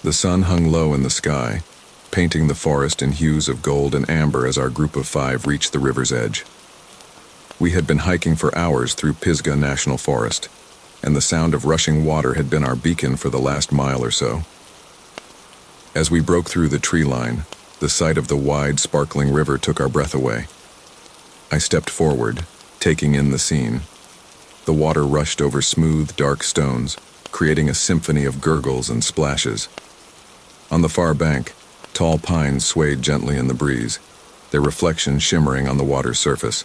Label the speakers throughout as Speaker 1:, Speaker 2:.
Speaker 1: The sun hung low in the sky, painting the forest in hues of gold and amber as our group of 5 reached the river's edge. We had been hiking for hours through Pisgah National Forest, and the sound of rushing water had been our beacon for the last mile or so. As we broke through the tree line, the sight of the wide, sparkling river took our breath away. I stepped forward, taking in the scene. The water rushed over smooth, dark stones, creating a symphony of gurgles and splashes. On the far bank, tall pines swayed gently in the breeze, their reflections shimmering on the water's surface.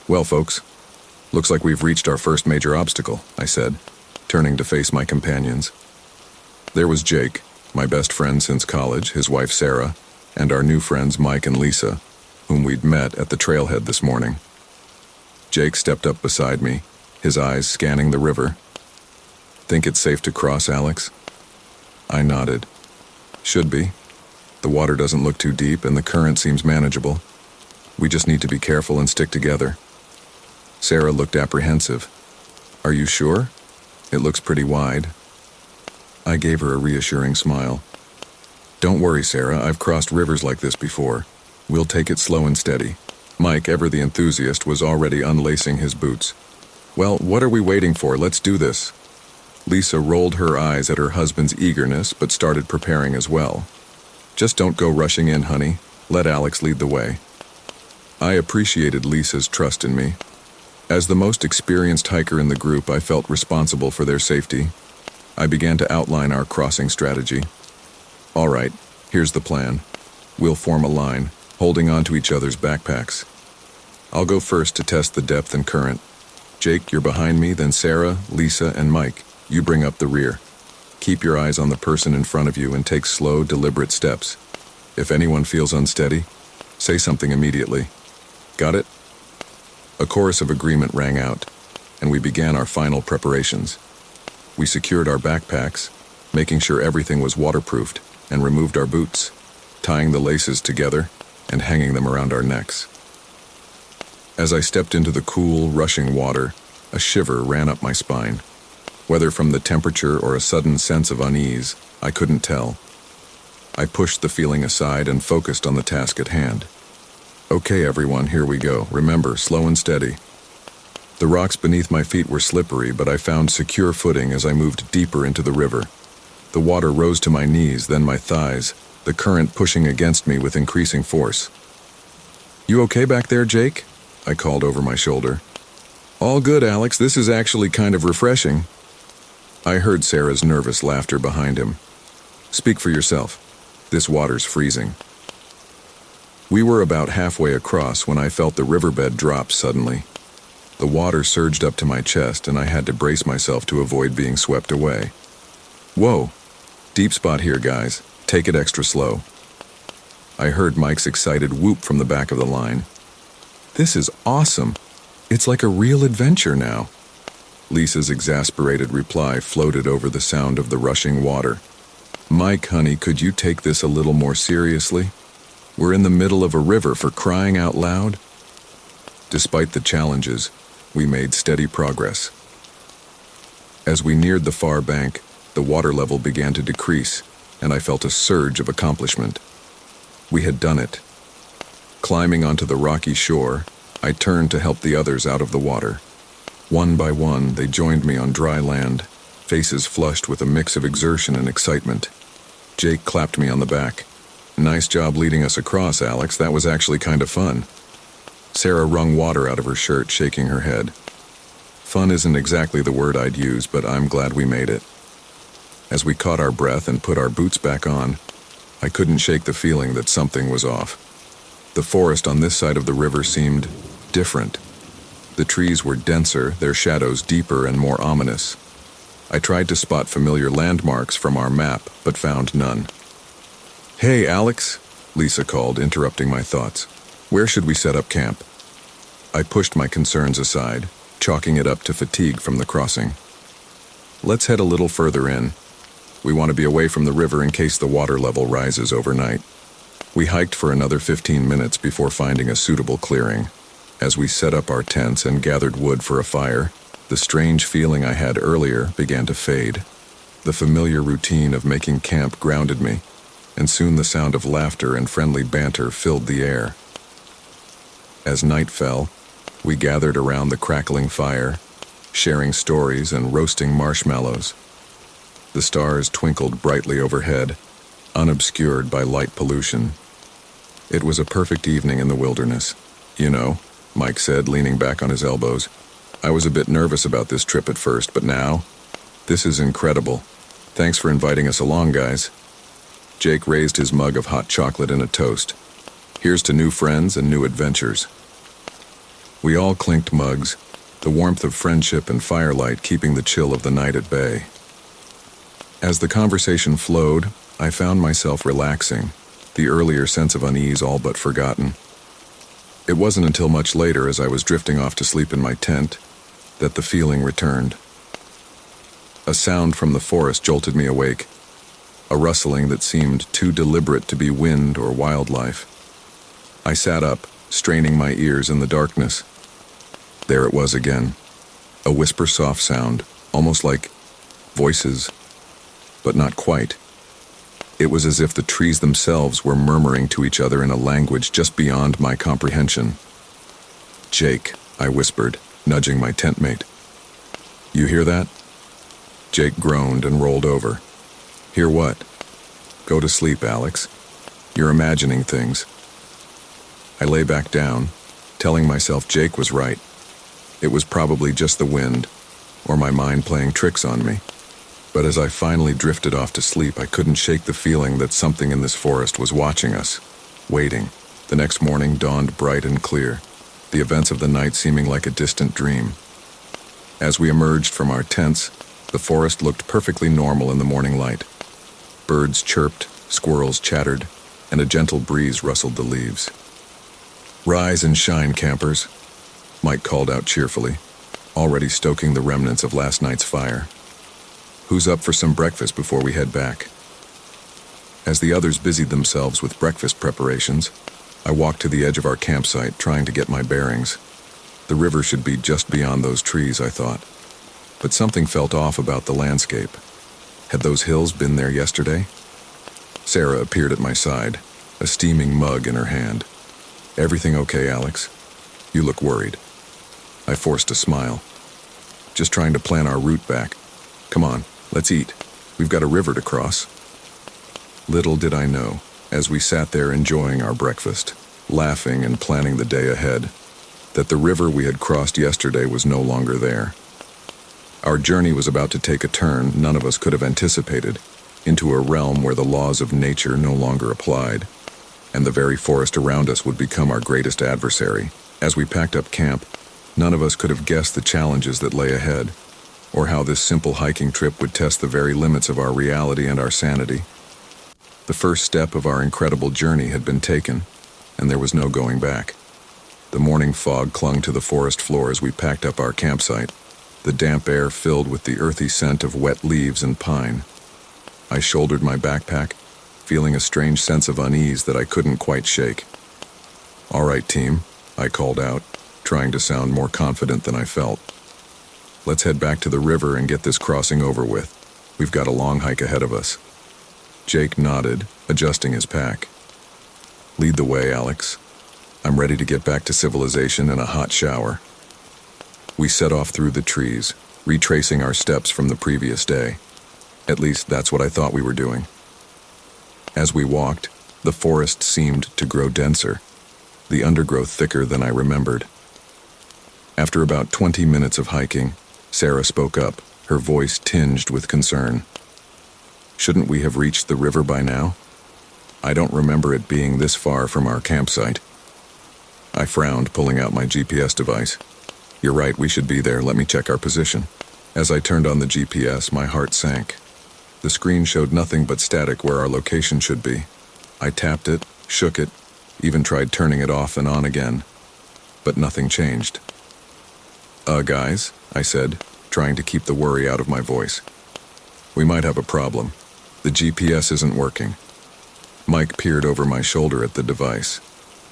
Speaker 1: "Well, folks, looks like we've reached our first major obstacle," I said, turning to face my companions. There was Jake, my best friend since college, his wife Sarah, and our new friends Mike and Lisa, whom we'd met at the trailhead this morning. Jake stepped up beside me, his eyes scanning the river. "Think it's safe to cross, Alex?" I nodded. "Should be. The water doesn't look too deep and the current seems manageable. We just need to be careful and stick together." Sarah looked apprehensive. "Are you sure? It looks pretty wide." I gave her a reassuring smile. "Don't worry, Sarah, I've crossed rivers like this before. We'll take it slow and steady." Mike, ever the enthusiast, was already unlacing his boots. "Well, what are we waiting for? Let's do this." Lisa rolled her eyes at her husband's eagerness, but started preparing as well. "Just don't go rushing in, honey. Let Alex lead the way." I appreciated Lisa's trust in me. As the most experienced hiker in the group, I felt responsible for their safety. I began to outline our crossing strategy. "All right, here's the plan. We'll form a line, holding onto each other's backpacks. I'll go first to test the depth and current. Jake, you're behind me, then Sarah, Lisa, and Mike. You bring up the rear. Keep your eyes on the person in front of you and take slow, deliberate steps. If anyone feels unsteady, say something immediately. Got it?" A chorus of agreement rang out, and we began our final preparations. We secured our backpacks, making sure everything was waterproofed, and removed our boots, tying the laces together and hanging them around our necks. As I stepped into the cool, rushing water, a shiver ran up my spine. Whether from the temperature or a sudden sense of unease, I couldn't tell. I pushed the feeling aside and focused on the task at hand. "Okay, everyone, here we go. Remember, slow and steady." The rocks beneath my feet were slippery, but I found secure footing as I moved deeper into the river. The water rose to my knees, then my thighs, the current pushing against me with increasing force. "You okay back there, Jake?" I called over my shoulder. "All good, Alex. This is actually kind of refreshing." I heard Sarah's nervous laughter behind him. "Speak for yourself. This water's freezing." We were about halfway across when I felt the riverbed drop suddenly. The water surged up to my chest and I had to brace myself to avoid being swept away. "Whoa, deep spot here, guys. Take it extra slow." I heard Mike's excited whoop from the back of the line. "This is awesome. It's like a real adventure now." Lisa's exasperated reply floated over the sound of the rushing water. "Mike, honey, could you take this a little more seriously? We're in the middle of a river, for crying out loud." Despite the challenges, we made steady progress. As we neared the far bank, the water level began to decrease, and I felt a surge of accomplishment. We had done it. Climbing onto the rocky shore, I turned to help the others out of the water. One by one, they joined me on dry land, faces flushed with a mix of exertion and excitement. Jake clapped me on the back. "Nice job leading us across, Alex. That was actually kind of fun." Sarah wrung water out of her shirt, shaking her head. Fun isn't exactly the word I'd use, but I'm glad we made it. As we caught our breath and put our boots back on, I couldn't shake the feeling that something was off. The forest on this side of the river seemed different. The trees were denser, their shadows deeper and more ominous. I tried to spot familiar landmarks from our map, but found none. "Hey, Alex," Lisa called, interrupting my thoughts. "Where should we set up camp?" I pushed my concerns aside, chalking it up to fatigue from the crossing. "Let's head a little further in. We want to be away from the river in case the water level rises overnight." We hiked for another 15 minutes before finding a suitable clearing. As we set up our tents and gathered wood for a fire, the strange feeling I had earlier began to fade. The familiar routine of making camp grounded me, and soon the sound of laughter and friendly banter filled the air. As night fell, we gathered around the crackling fire, sharing stories and roasting marshmallows. The stars twinkled brightly overhead, unobscured by light pollution. It was a perfect evening in the wilderness. You know, Mike said, leaning back on his elbows. I was a bit nervous about this trip at first, but now, this is incredible. Thanks for inviting us along, guys. Jake raised his mug of hot chocolate in a toast. Here's to new friends and new adventures. We all clinked mugs, the warmth of friendship and firelight keeping the chill of the night at bay. As the conversation flowed, I found myself relaxing, the earlier sense of unease all but forgotten. It wasn't until much later, as I was drifting off to sleep in my tent, that the feeling returned. A sound from the forest jolted me awake, a rustling that seemed too deliberate to be wind or wildlife. I sat up, straining my ears in the darkness. There it was again, a whisper-soft sound, almost like voices, but not quite. It was as if the trees themselves were murmuring to each other in a language just beyond my comprehension. "Jake," I whispered, nudging my tent mate. "You hear that?" Jake groaned and rolled over. "Hear what?" "Go to sleep, Alex. You're imagining things." I lay back down, telling myself Jake was right. It was probably just the wind, or my mind playing tricks on me. But as I finally drifted off to sleep, I couldn't shake the feeling that something in this forest was watching us, waiting. The next morning dawned bright and clear, the events of the night seeming like a distant dream. As we emerged from our tents, the forest looked perfectly normal in the morning light. Birds chirped, squirrels chattered, and a gentle breeze rustled the leaves. "Rise and shine, campers," Mike called out cheerfully, already stoking the remnants of last night's fire. "Who's up for some breakfast before we head back?" As the others busied themselves with breakfast preparations, I walked to the edge of our campsite, trying to get my bearings. The river should be just beyond those trees, I thought. But something felt off about the landscape. Had those hills been there yesterday? Sarah appeared at my side, a steaming mug in her hand. "Everything okay, Alex? You look worried." I forced a smile. "Just trying to plan our route back. Come on, let's eat. We've got a river to cross." Little did I know, as we sat there enjoying our breakfast, laughing and planning the day ahead, that the river we had crossed yesterday was no longer there. Our journey was about to take a turn none of us could have anticipated, into a realm where the laws of nature no longer applied, and the very forest around us would become our greatest adversary. As we packed up camp, none of us could have guessed the challenges that lay ahead, or how this simple hiking trip would test the very limits of our reality and our sanity. The first step of our incredible journey had been taken, and there was no going back. The morning fog clung to the forest floor as we packed up our campsite, the damp air filled with the earthy scent of wet leaves and pine. I shouldered my backpack, feeling a strange sense of unease that I couldn't quite shake. "All right, team," I called out, trying to sound more confident than I felt. "Let's head back to the river and get this crossing over with. We've got a long hike ahead of us." Jake nodded, adjusting his pack. "Lead the way, Alex. I'm ready to get back to civilization and a hot shower." We set off through the trees, retracing our steps from the previous day. At least that's what I thought we were doing. As we walked, the forest seemed to grow denser, the undergrowth thicker than I remembered. After about 20 minutes of hiking, Sarah spoke up, her voice tinged with concern. "Shouldn't we have reached the river by now? I don't remember it being this far from our campsite." I frowned, pulling out my GPS device. "You're right, we should be there. Let me check our position." As I turned on the GPS, my heart sank. The screen showed nothing but static where our location should be. I tapped it, shook it, even tried turning it off and on again. But nothing changed. Guys," I said, trying to keep the worry out of my voice. "We might have a problem. The GPS isn't working." Mike peered over my shoulder at the device.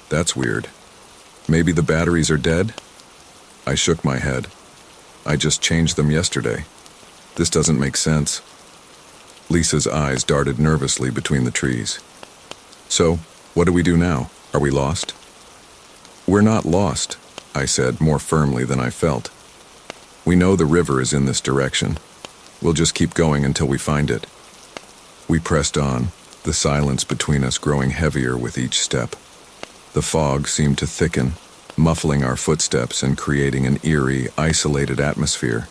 Speaker 1: "That's weird. Maybe the batteries are dead?" I shook my head. "I just changed them yesterday. This doesn't make sense." Lisa's eyes darted nervously between the trees. So, what do we do now? Are we lost? We're not lost, I said more firmly than I felt. We know the river is in this direction. We'll just keep going until we find it. We pressed on, the silence between us growing heavier with each step. The fog seemed to thicken, muffling our footsteps and creating an eerie, isolated atmosphere.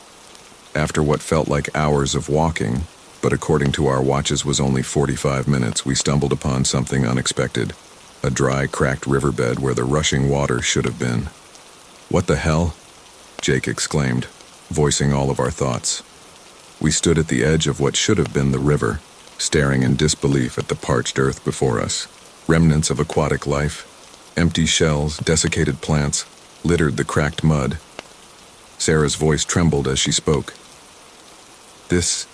Speaker 1: After what felt like hours of walking, but according to our watches was only 45 minutes, we stumbled upon something unexpected. A dry, cracked riverbed where the rushing water should have been. "What the hell?" Jake exclaimed, voicing all of our thoughts. We stood at the edge of what should have been the river, staring in disbelief at the parched earth before us. Remnants of aquatic life, empty shells, desiccated plants, littered the cracked mud. Sarah's voice trembled as she spoke. This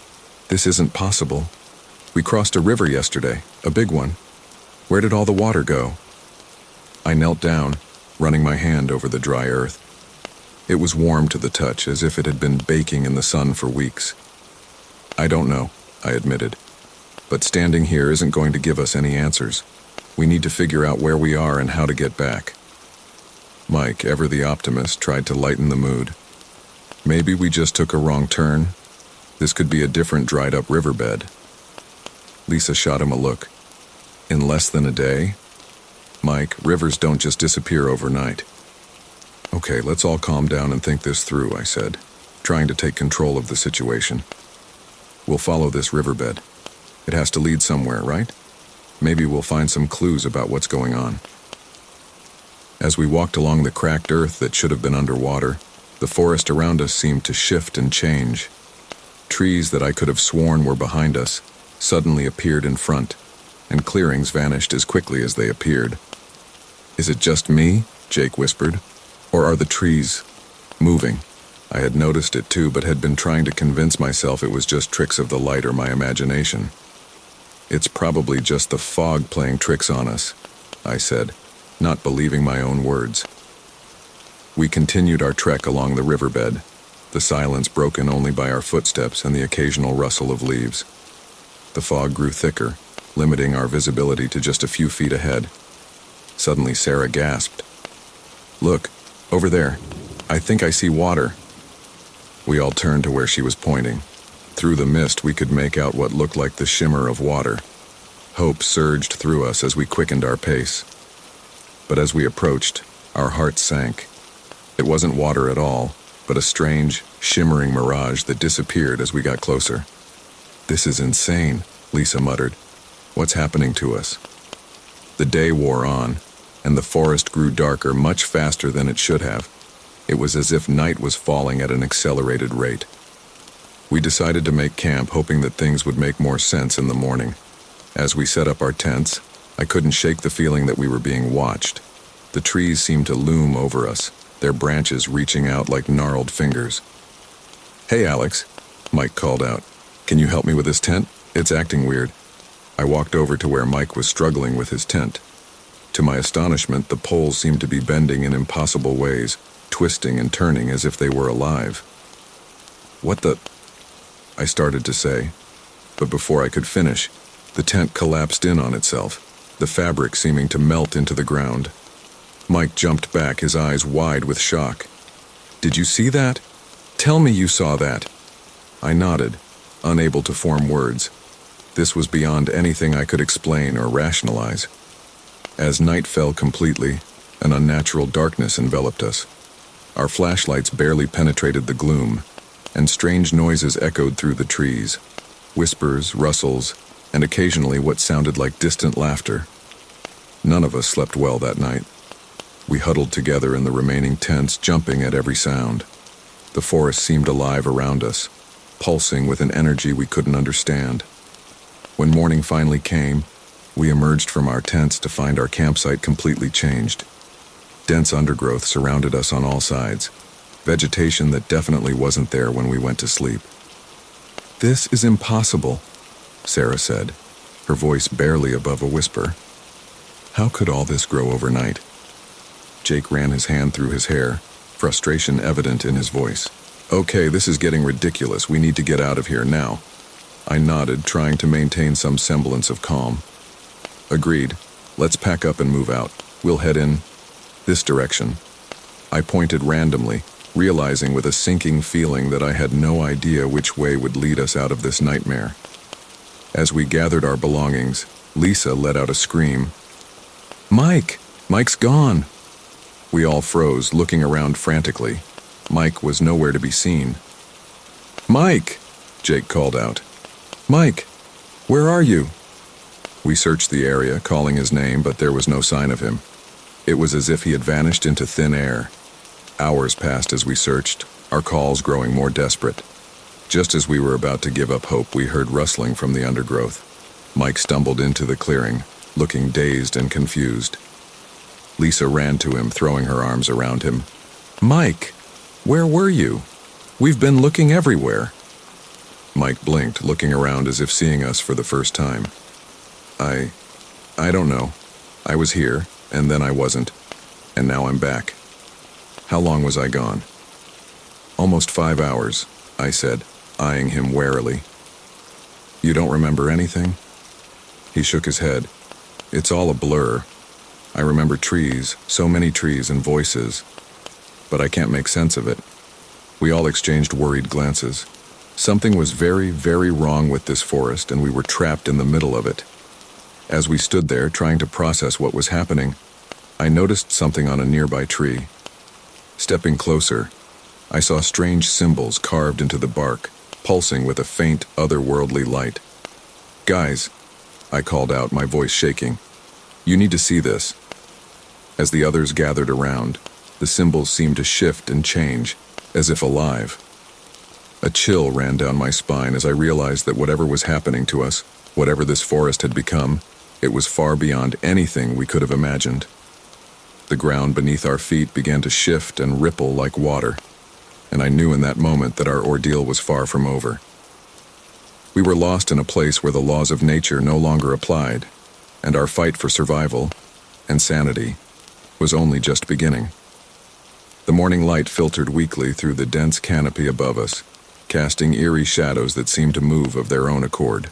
Speaker 1: isn't possible. We crossed a river yesterday, a big one. Where did all the water go?" I knelt down, running my hand over the dry earth. It was warm to the touch, as if it had been baking in the sun for weeks. "I don't know," I admitted. "But standing here isn't going to give us any answers. We need to figure out where we are and how to get back." Mike, ever the optimist, tried to lighten the mood. "Maybe we just took a wrong turn. This could be a different dried-up riverbed." Lisa shot him a look. "In less than a day? Mike, rivers don't just disappear overnight." "Okay, let's all calm down and think this through," I said, trying to take control of the situation. "We'll follow this riverbed. It has to lead somewhere, right? Maybe we'll find some clues about what's going on." As we walked along the cracked earth that should have been underwater, the forest around us seemed to shift and change. Trees that I could have sworn were behind us suddenly appeared in front, and clearings vanished as quickly as they appeared. "Is it just me?" Jake whispered. "Or are the trees moving?" I had noticed it too, but had been trying to convince myself it was just tricks of the light or my imagination. "It's probably just the fog playing tricks on us," I said, not believing my own words. We continued our trek along the riverbed, the silence broken only by our footsteps and the occasional rustle of leaves. The fog grew thicker, limiting our visibility to just a few feet ahead. Suddenly Sarah gasped. "Look, over there. I think I see water." We all turned to where she was pointing. Through the mist we could make out what looked like the shimmer of water. Hope surged through us as we quickened our pace. But as we approached, our hearts sank. It wasn't water at all, but a strange, shimmering mirage that disappeared as we got closer. "This is insane," Lisa muttered. "What's happening to us?" The day wore on, and the forest grew darker much faster than it should have. It was as if night was falling at an accelerated rate. We decided to make camp, hoping that things would make more sense in the morning. As we set up our tents, I couldn't shake the feeling that we were being watched. The trees seemed to loom over us, their branches reaching out like gnarled fingers. "Hey, Alex," Mike called out. "Can you help me with this tent? It's acting weird." I walked over to where Mike was struggling with his tent. To my astonishment, the poles seemed to be bending in impossible ways, twisting and turning as if they were alive. "What the—" I started to say, but before I could finish, the tent collapsed in on itself, the fabric seeming to melt into the ground. Mike jumped back, his eyes wide with shock. "Did you see that? Tell me you saw that." I nodded, unable to form words. This was beyond anything I could explain or rationalize. As night fell completely, an unnatural darkness enveloped us. Our flashlights barely penetrated the gloom, and strange noises echoed through the trees. Whispers, rustles, and occasionally what sounded like distant laughter. None of us slept well that night. We huddled together in the remaining tents, jumping at every sound. The forest seemed alive around us, pulsing with an energy we couldn't understand. When morning finally came, we emerged from our tents to find our campsite completely changed. Dense undergrowth surrounded us on all sides, vegetation that definitely wasn't there when we went to sleep. "This is impossible," Sarah said, her voice barely above a whisper. "How could all this grow overnight?" Jake ran his hand through his hair, frustration evident in his voice. "Okay, this is getting ridiculous. We need to get out of here now." I nodded, trying to maintain some semblance of calm. Agreed. Let's pack up and move out. We'll head in this direction. I pointed randomly, realizing with a sinking feeling that I had no idea which way would lead us out of this nightmare. As we gathered our belongings, Lisa let out a scream. "Mike! Mike's gone!" We all froze, looking around frantically. Mike was nowhere to be seen. "Mike!" Jake called out. "Mike! Where are you?" We searched the area, calling his name, but there was no sign of him. It was as if he had vanished into thin air. Hours passed as we searched, our calls growing more desperate. Just as we were about to give up hope, we heard rustling from the undergrowth. Mike stumbled into the clearing, looking dazed and confused. Lisa ran to him, throwing her arms around him. "Mike, where were you? We've been looking everywhere." Mike blinked, looking around as if seeing us for the first time. I don't know. I was here, and then I wasn't, and now I'm back." "How long was I gone?" "Almost 5 hours," I said, eyeing him warily. "You don't remember anything?" He shook his head. "It's all a blur. I remember trees, so many trees and voices, but I can't make sense of it." We all exchanged worried glances. Something was very, very wrong with this forest, and we were trapped in the middle of it. As we stood there, trying to process what was happening, I noticed something on a nearby tree. Stepping closer, I saw strange symbols carved into the bark, pulsing with a faint, otherworldly light. "Guys," I called out, my voice shaking, "you need to see this." As the others gathered around, the symbols seemed to shift and change, as if alive. A chill ran down my spine as I realized that whatever was happening to us, whatever this forest had become, it was far beyond anything we could have imagined. The ground beneath our feet began to shift and ripple like water, and I knew in that moment that our ordeal was far from over. We were lost in a place where the laws of nature no longer applied, and our fight for survival and sanity was only just beginning. The morning light filtered weakly through the dense canopy above us, casting eerie shadows that seemed to move of their own accord.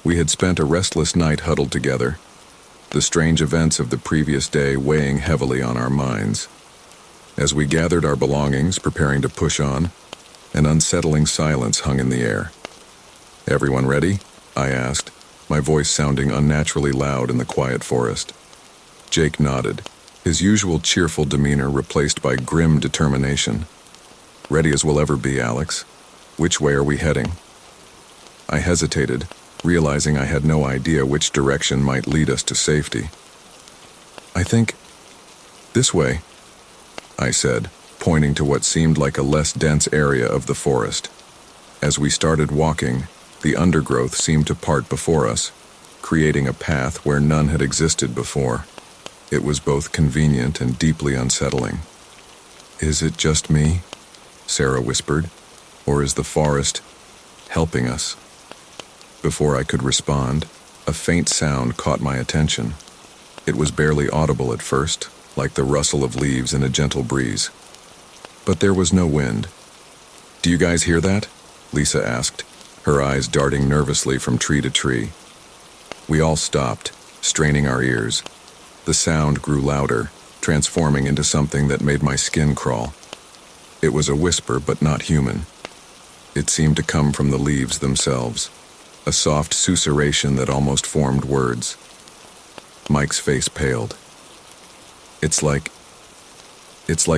Speaker 1: We had spent a restless night huddled together, the strange events of the previous day weighing heavily on our minds. As we gathered our belongings, preparing to push on, an unsettling silence hung in the air. "Everyone ready?" I asked, my voice sounding unnaturally loud in the quiet forest. Jake nodded, his usual cheerful demeanor replaced by grim determination. "Ready as we'll ever be, Alex. Which way are we heading?" I hesitated, realizing I had no idea which direction might lead us to safety. "I think this way," I said, pointing to what seemed like a less dense area of the forest. As we started walking, the undergrowth seemed to part before us, creating a path where none had existed before. It was both convenient and deeply unsettling. "Is it just me?" Sarah whispered. "Or is the forest helping us?" Before I could respond, a faint sound caught my attention. It was barely audible at first, like the rustle of leaves in a gentle breeze. But there was no wind. "Do you guys hear that?" Lisa asked, her eyes darting nervously from tree to tree. We all stopped, straining our ears. The sound grew louder, transforming into something that made my skin crawl. It was a whisper, but not human. It seemed to come from the leaves themselves, a soft susurration that almost formed words. Mike's face paled. It's like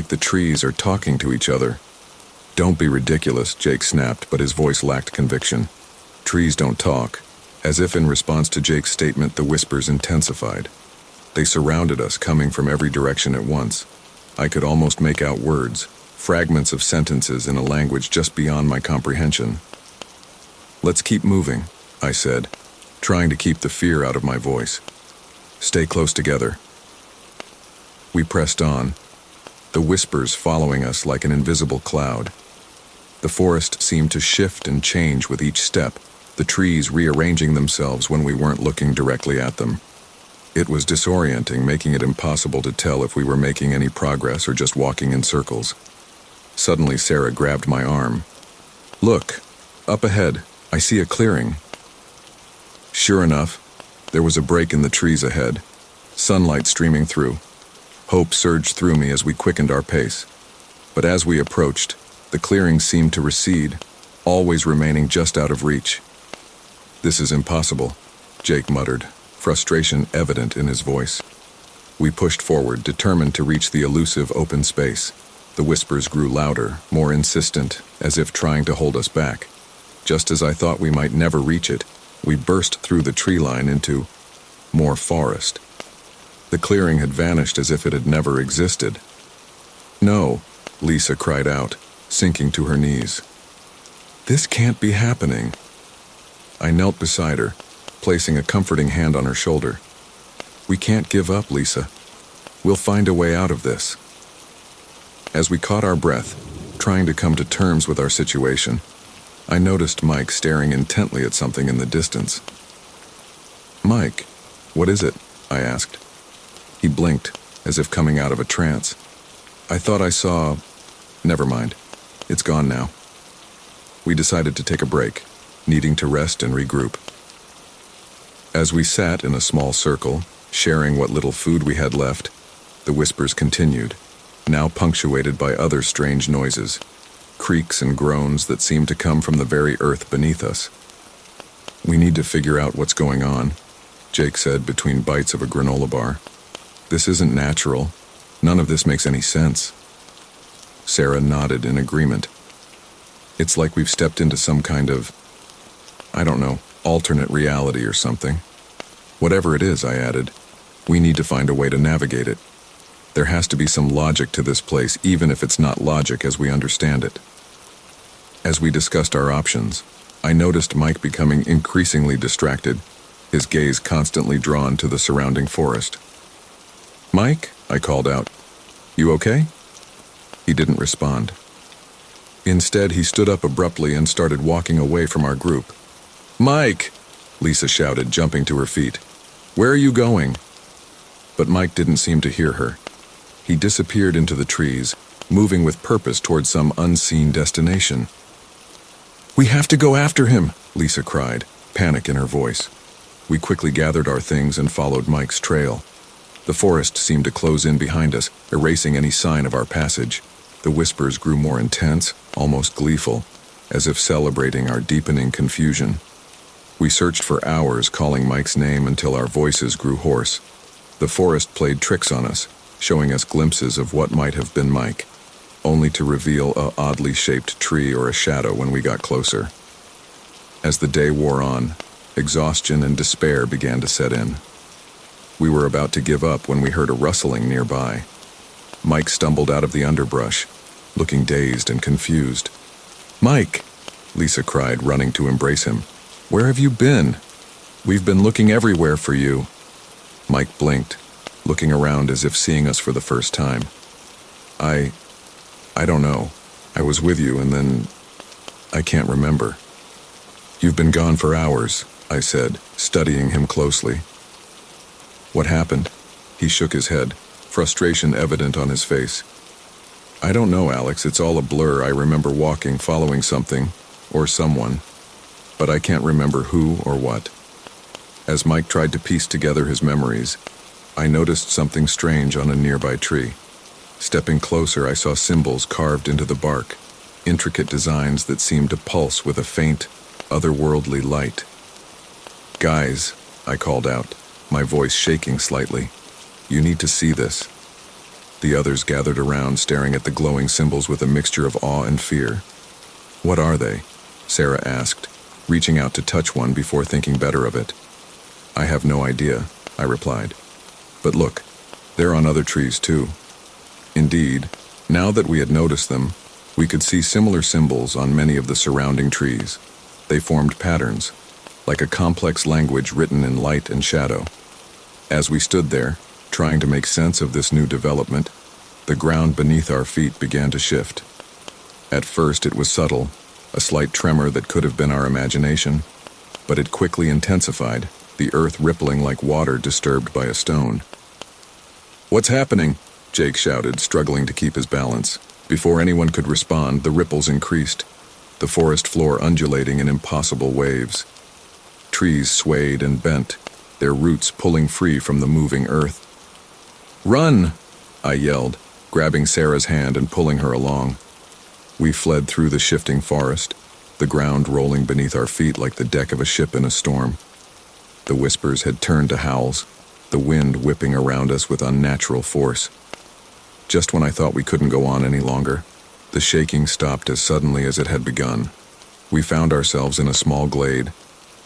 Speaker 1: the trees are talking to each other." "Don't be ridiculous," Jake snapped, but his voice lacked conviction. "Trees don't talk." As if in response to Jake's statement, the whispers intensified. They surrounded us, coming from every direction at once. I could almost make out words, fragments of sentences in a language just beyond my comprehension. "Let's keep moving," I said, trying to keep the fear out of my voice. "Stay close together." We pressed on, the whispers following us like an invisible cloud. The forest seemed to shift and change with each step, the trees rearranging themselves when we weren't looking directly at them. It was disorienting, making it impossible to tell if we were making any progress or just walking in circles. Suddenly, Sarah grabbed my arm. "Look, up ahead," I see a clearing. Sure enough, there was a break in the trees ahead, sunlight streaming through. Hope surged through me as we quickened our pace. But as we approached, the clearing seemed to recede, always remaining just out of reach. "This is impossible," Jake muttered, frustration evident in his voice. We pushed forward, determined to reach the elusive open space. The whispers grew louder, more insistent, as if trying to hold us back. Just as I thought we might never reach it, we burst through the tree line into more forest. The clearing had vanished as if it had never existed. "No," Lisa cried out, sinking to her knees. "This can't be happening." I knelt beside her, placing a comforting hand on her shoulder. "We can't give up, Lisa. We'll find a way out of this." As we caught our breath, trying to come to terms with our situation, I noticed Mike staring intently at something in the distance. "Mike, what is it?" I asked. He blinked, as if coming out of a trance. "I thought I saw... Never mind. It's gone now." We decided to take a break, needing to rest and regroup. As we sat in a small circle, sharing what little food we had left, the whispers continued, now punctuated by other strange noises, creaks and groans that seemed to come from the very earth beneath us. "We need to figure out what's going on," Jake said between bites of a granola bar. "This isn't natural. None of this makes any sense." Sarah nodded in agreement. "It's like we've stepped into some kind of, I don't know, alternate reality or something. Whatever it is," I added, "we need to find a way to navigate it. There has to be some logic to this place, even if it's not logic as we understand it." As we discussed our options, I noticed Mike becoming increasingly distracted, his gaze constantly drawn to the surrounding forest. "Mike," I called out, "you okay?" He didn't respond. Instead, he stood up abruptly and started walking away from our group. "Mike!" Lisa shouted, jumping to her feet. "Where are you going?" But Mike didn't seem to hear her. He disappeared into the trees, moving with purpose toward some unseen destination. "We have to go after him!" Lisa cried, panic in her voice. We quickly gathered our things and followed Mike's trail. The forest seemed to close in behind us, erasing any sign of our passage. The whispers grew more intense, almost gleeful, as if celebrating our deepening confusion. We searched for hours, calling Mike's name until our voices grew hoarse. The forest played tricks on us, showing us glimpses of what might have been Mike, only to reveal a oddly shaped tree or a shadow when we got closer. As the day wore on, exhaustion and despair began to set in. We were about to give up when we heard a rustling nearby. Mike stumbled out of the underbrush, looking dazed and confused. "Mike!" Lisa cried, running to embrace him. "Where have you been? We've been looking everywhere for you." Mike blinked, looking around as if seeing us for the first time. I don't know. I was with you and then... I can't remember." "You've been gone for hours," I said, studying him closely. "What happened?" He shook his head, frustration evident on his face. "I don't know, Alex. It's all a blur. I remember walking, following something, or someone, but I can't remember who or what." As Mike tried to piece together his memories, I noticed something strange on a nearby tree. Stepping closer, I saw symbols carved into the bark, intricate designs that seemed to pulse with a faint, otherworldly light. "Guys," I called out, my voice shaking slightly, "you need to see this." The others gathered around, staring at the glowing symbols with a mixture of awe and fear. "What are they?" Sarah asked, reaching out to touch one before thinking better of it. "I have no idea," I replied. "But look, they're on other trees too." Indeed, now that we had noticed them, we could see similar symbols on many of the surrounding trees. They formed patterns, like a complex language written in light and shadow. As we stood there, trying to make sense of this new development, the ground beneath our feet began to shift. At first it was subtle, a slight tremor that could have been our imagination, but it quickly intensified, the earth rippling like water disturbed by a stone. "What's happening?" Jake shouted, struggling to keep his balance. Before anyone could respond, the ripples increased. the forest floor undulating in impossible waves. Trees swayed and bent, their roots pulling free from the moving earth. "Run!" I yelled, grabbing Sarah's hand and pulling her along. We fled through the shifting forest, the ground rolling beneath our feet like the deck of a ship in a storm. The whispers had turned to howls, the wind whipping around us with unnatural force. Just when I thought we couldn't go on any longer, the shaking stopped as suddenly as it had begun. We found ourselves in a small glade,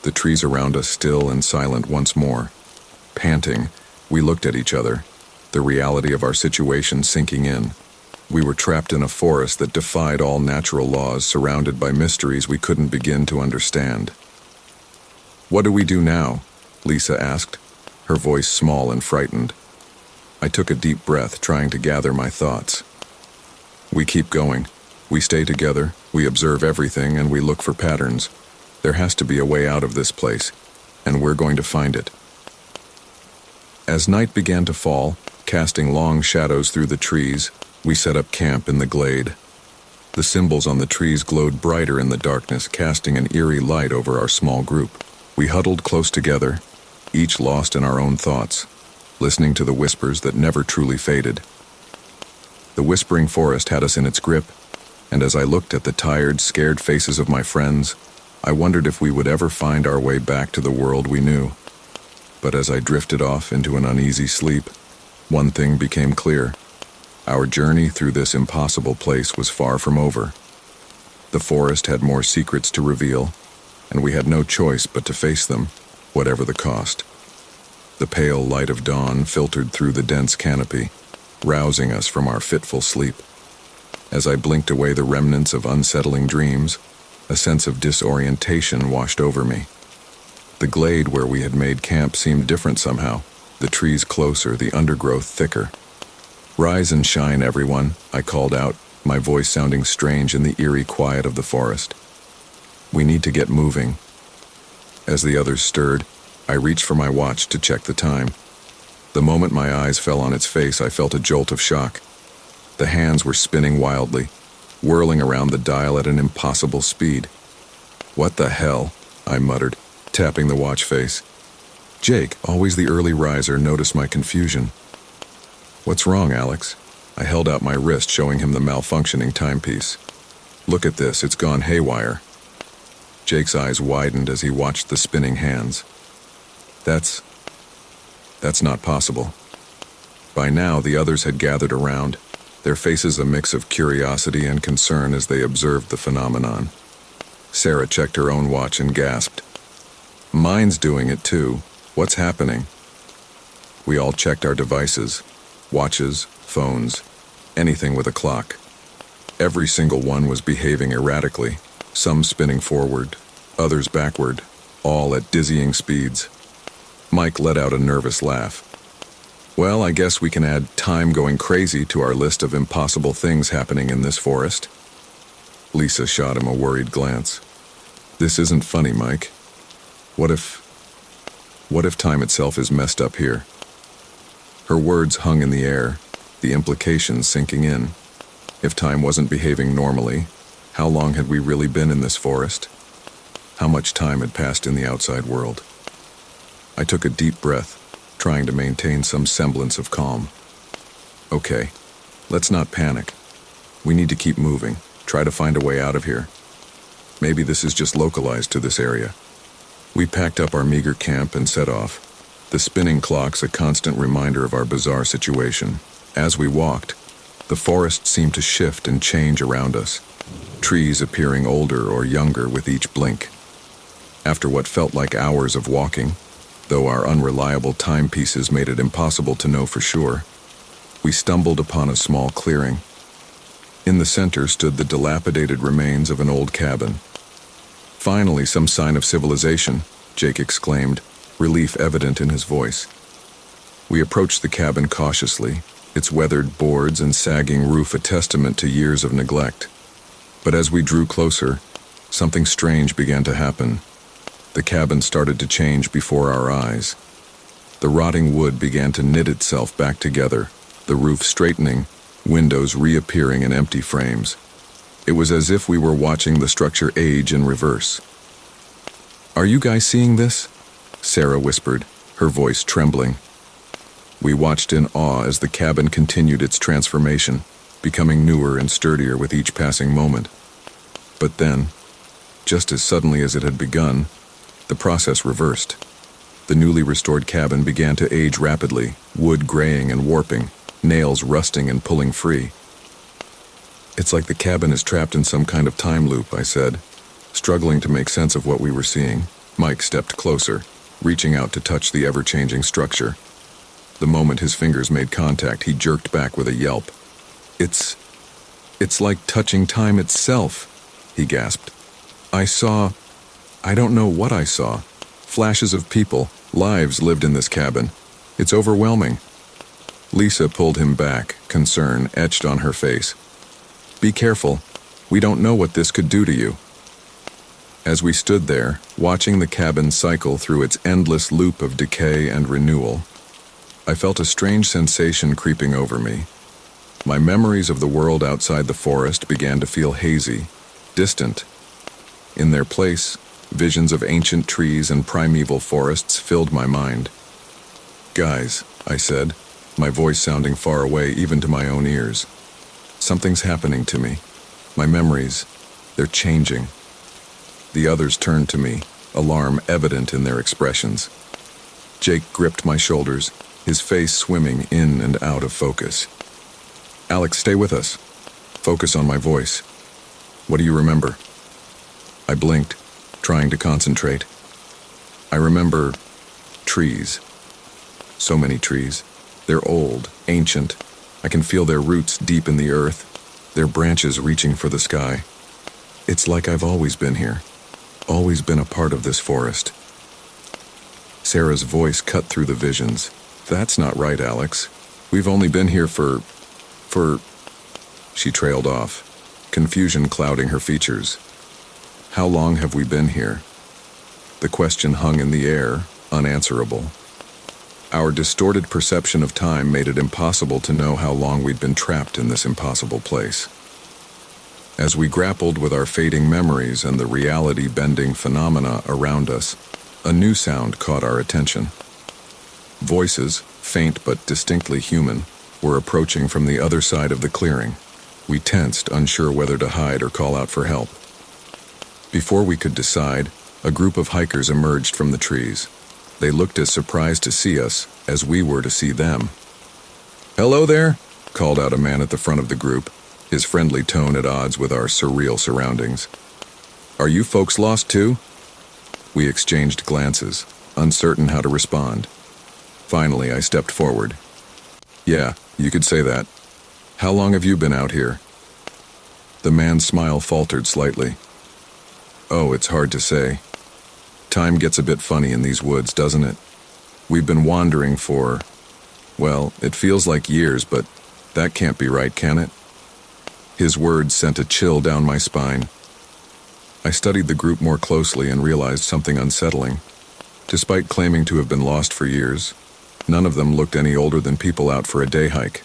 Speaker 1: the trees around us still and silent once more. Panting, we looked at each other, the reality of our situation sinking in. We were trapped in a forest that defied all natural laws, surrounded by mysteries we couldn't begin to understand. "What do we do now?" Lisa asked, her voice small and frightened. I took a deep breath, trying to gather my thoughts. "We keep going. We stay together, we observe everything, and we look for patterns. There has to be a way out of this place, and we're going to find it." As night began to fall, casting long shadows through the trees, we set up camp in the glade. The symbols on the trees glowed brighter in the darkness, casting an eerie light over our small group. We huddled close together, each lost in our own thoughts, listening to the whispers that never truly faded. The whispering forest had us in its grip, and as I looked at the tired, scared faces of my friends, I wondered if we would ever find our way back to the world we knew. But as I drifted off into an uneasy sleep, one thing became clear. Our journey through this impossible place was far from over. The forest had more secrets to reveal, and we had no choice but to face them, whatever the cost. The pale light of dawn filtered through the dense canopy, rousing us from our fitful sleep. As I blinked away the remnants of unsettling dreams, a sense of disorientation washed over me. The glade where we had made camp seemed different somehow, the trees closer, the undergrowth thicker. "Rise and shine, everyone," I called out, my voice sounding strange in the eerie quiet of the forest. "We need to get moving." As the others stirred, I reached for my watch to check the time. The moment my eyes fell on its face, I felt a jolt of shock. The hands were spinning wildly, whirling around the dial at an impossible speed. "What the hell?" I muttered, tapping the watch face. Jake, always the early riser, noticed my confusion. "What's wrong, Alex?" I held out my wrist, showing him the malfunctioning timepiece. "Look at this, it's gone haywire." Jake's eyes widened as he watched the spinning hands. That's not possible." By now, the others had gathered around, their faces a mix of curiosity and concern as they observed the phenomenon. Sarah checked her own watch and gasped. "Mine's doing it too. What's happening?" We all checked our devices, watches, phones, anything with a clock. Every single one was behaving erratically, some spinning forward, others backward, all at dizzying speeds. Mike let out a nervous laugh. "Well, I guess we can add time going crazy to our list of impossible things happening in this forest." Lisa shot him a worried glance. "This isn't funny, Mike. What if time itself is messed up here?" Her words hung in the air, the implications sinking in. If time wasn't behaving normally, how long had we really been in this forest? How much time had passed in the outside world? I took a deep breath, trying to maintain some semblance of calm. "Okay, let's not panic. We need to keep moving, try to find a way out of here. Maybe this is just localized to this area." We packed up our meager camp and set off, the spinning clocks a constant reminder of our bizarre situation. As we walked, the forest seemed to shift and change around us, trees appearing older or younger with each blink. After what felt like hours of walking, though our unreliable timepieces made it impossible to know for sure, we stumbled upon a small clearing. In the center stood the dilapidated remains of an old cabin. "Finally, some sign of civilization," Jake exclaimed, relief evident in his voice. We approached the cabin cautiously, its weathered boards and sagging roof a testament to years of neglect. But as we drew closer, something strange began to happen. The cabin started to change before our eyes. The rotting wood began to knit itself back together, the roof straightening, windows reappearing in empty frames. It was as if we were watching the structure age in reverse. "Are you guys seeing this?" Sarah whispered, her voice trembling. We watched in awe as the cabin continued its transformation, becoming newer and sturdier with each passing moment. But then, just as suddenly as it had begun, the process reversed. The newly restored cabin began to age rapidly, wood graying and warping, nails rusting and pulling free. "It's like the cabin is trapped in some kind of time loop," I said, struggling to make sense of what we were seeing. Mike stepped closer, reaching out to touch the ever-changing structure. The moment his fingers made contact, he jerked back with a yelp. It's like touching time itself," he gasped. I don't know what I saw. Flashes of people, lives lived in this cabin. It's overwhelming." Lisa pulled him back, concern etched on her face. "Be careful. We don't know what this could do to you." As we stood there, watching the cabin cycle through its endless loop of decay and renewal, I felt a strange sensation creeping over me. My memories of the world outside the forest began to feel hazy, distant. In their place, visions of ancient trees and primeval forests filled my mind. "Guys," I said, my voice sounding far away even to my own ears. "Something's happening to me. My memories, they're changing." The others turned to me, alarm evident in their expressions. Jake gripped my shoulders, his face swimming in and out of focus. "Alex, stay with us. Focus on my voice. What do you remember?" I blinked, trying to concentrate. "I remember trees. So many trees. They're old, ancient. I can feel their roots deep in the earth, their branches reaching for the sky. It's like I've always been here, always been a part of this forest." Sarah's voice cut through the visions. "That's not right, Alex. We've only been here for... She trailed off, confusion clouding her features. "How long have we been here?" The question hung in the air, unanswerable. Our distorted perception of time made it impossible to know how long we'd been trapped in this impossible place. As we grappled with our fading memories and the reality-bending phenomena around us, a new sound caught our attention. Voices, faint but distinctly human, were approaching from the other side of the clearing. We tensed, unsure whether to hide or call out for help. Before we could decide, a group of hikers emerged from the trees. They looked as surprised to see us as we were to see them. "Hello there," called out a man at the front of the group, his friendly tone at odds with our surreal surroundings. "Are you folks lost too?" We exchanged glances, uncertain how to respond. Finally, I stepped forward. "Yeah, you could say that. How long have you been out here?" The man's smile faltered slightly. "Oh, it's hard to say. Time gets a bit funny in these woods, doesn't it? We've been wandering for, well, it feels like years, but that can't be right, can it?" His words sent a chill down my spine. I studied the group more closely and realized something unsettling. Despite claiming to have been lost for years, none of them looked any older than people out for a day hike.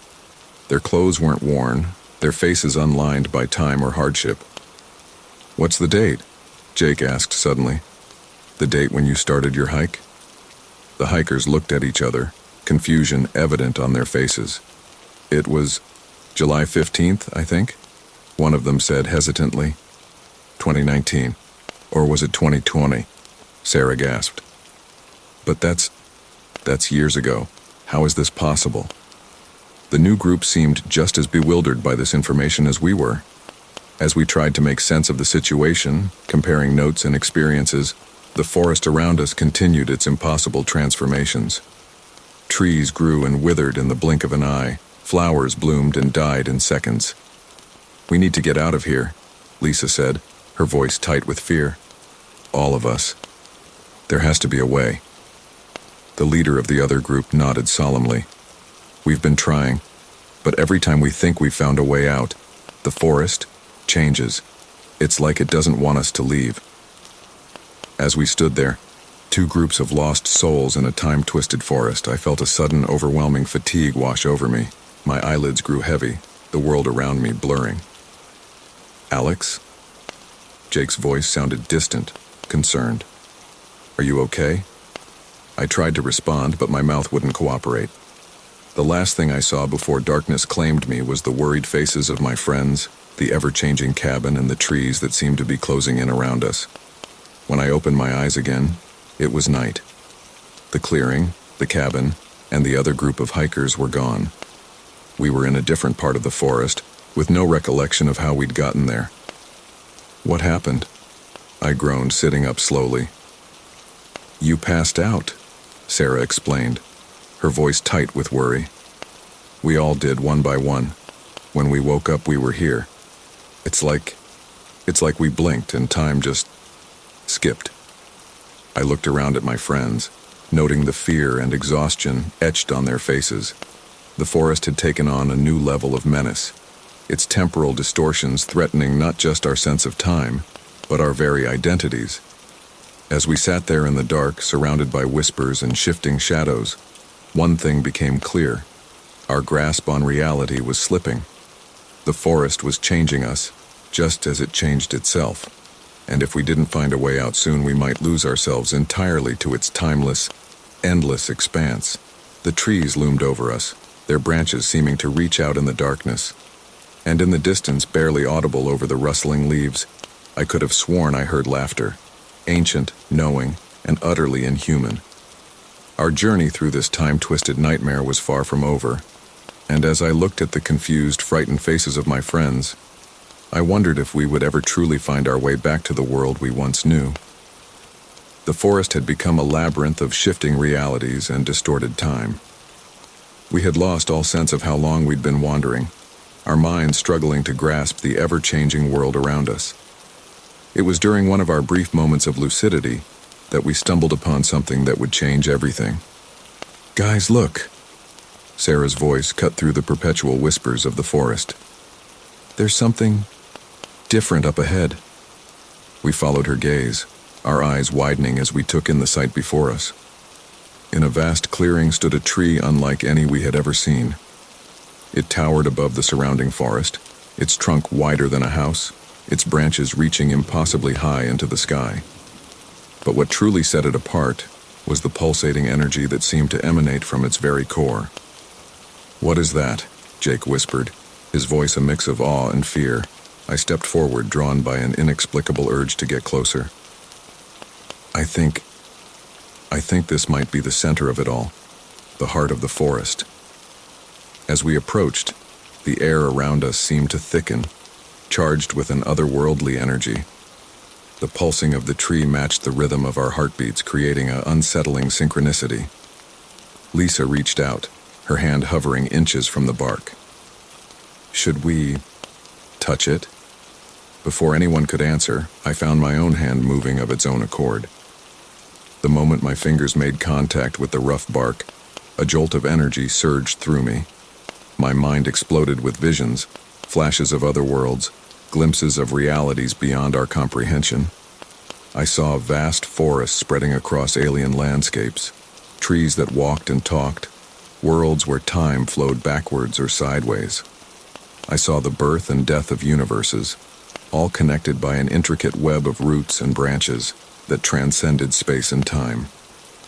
Speaker 1: Their clothes weren't worn, their faces unlined by time or hardship. "What's the date?" Jake asked suddenly. "The date when you started your hike?" The hikers looked at each other, confusion evident on their faces. "It was July 15th, I think," one of them said hesitantly. 2019. Or was it 2020? Sarah gasped. "But that's years ago. How is this possible?" The new group seemed just as bewildered by this information as we were. As we tried to make sense of the situation, comparing notes and experiences, the forest around us continued its impossible transformations. Trees grew and withered in the blink of an eye. Flowers bloomed and died in seconds. "We need to get out of here," Lisa said, her voice tight with fear. "All of us. There has to be a way." The leader of the other group nodded solemnly. "We've been trying, but every time we think we've found a way out, the forest changes. It's like it doesn't want us to leave." As we stood there, two groups of lost souls in a time-twisted forest, I felt a sudden, overwhelming fatigue wash over me. My eyelids grew heavy, the world around me blurring. Alex? Jake's voice sounded distant, concerned. Are you okay? I tried to respond, but my mouth wouldn't cooperate. The last thing I saw before darkness claimed me was the worried faces of my friends, the ever-changing cabin, and the trees that seemed to be closing in around us. When I opened my eyes again, it was night. The clearing, the cabin, and the other group of hikers were gone. We were in a different part of the forest, with no recollection of how we'd gotten there. What happened? I groaned, sitting up slowly. You passed out, Sarah explained, her voice tight with worry. We all did, one by one. When we woke up, we were here. It's like we blinked and time just skipped. I looked around at my friends, noting the fear and exhaustion etched on their faces. The forest had taken on a new level of menace, its temporal distortions threatening not just our sense of time, but our very identities. As we sat there in the dark, surrounded by whispers and shifting shadows, one thing became clear. Our grasp on reality was slipping. The forest was changing us, just as it changed itself. And if we didn't find a way out soon, we might lose ourselves entirely to its timeless, endless expanse. The trees loomed over us, their branches seeming to reach out in the darkness. And in the distance, barely audible over the rustling leaves, I could have sworn I heard laughter, ancient, knowing, and utterly inhuman. Our journey through this time-twisted nightmare was far from over, and as I looked at the confused, frightened faces of my friends, I wondered if we would ever truly find our way back to the world we once knew. The forest had become a labyrinth of shifting realities and distorted time. We had lost all sense of how long we'd been wandering, our minds struggling to grasp the ever-changing world around us. It was during one of our brief moments of lucidity that we stumbled upon something that would change everything. Guys, look! Sarah's voice cut through the perpetual whispers of the forest. There's something different up ahead. We followed her gaze, our eyes widening as we took in the sight before us. In a vast clearing stood a tree unlike any we had ever seen. It towered above the surrounding forest, its trunk wider than a house, its branches reaching impossibly high into the sky. But what truly set it apart was the pulsating energy that seemed to emanate from its very core. What is that? Jake whispered, his voice a mix of awe and fear. I stepped forward, drawn by an inexplicable urge to get closer. I think this might be the center of it all, the heart of the forest. As we approached, the air around us seemed to thicken, charged with an otherworldly energy. The pulsing of the tree matched the rhythm of our heartbeats, creating an unsettling synchronicity. Lisa reached out, her hand hovering inches from the bark. Should we touch it? Before anyone could answer, I found my own hand moving of its own accord. The moment my fingers made contact with the rough bark, a jolt of energy surged through me. My mind exploded with visions, flashes of other worlds, glimpses of realities beyond our comprehension. I saw a vast forest spreading across alien landscapes, trees that walked and talked, worlds where time flowed backwards or sideways. I saw the birth and death of universes, all connected by an intricate web of roots and branches that transcended space and time.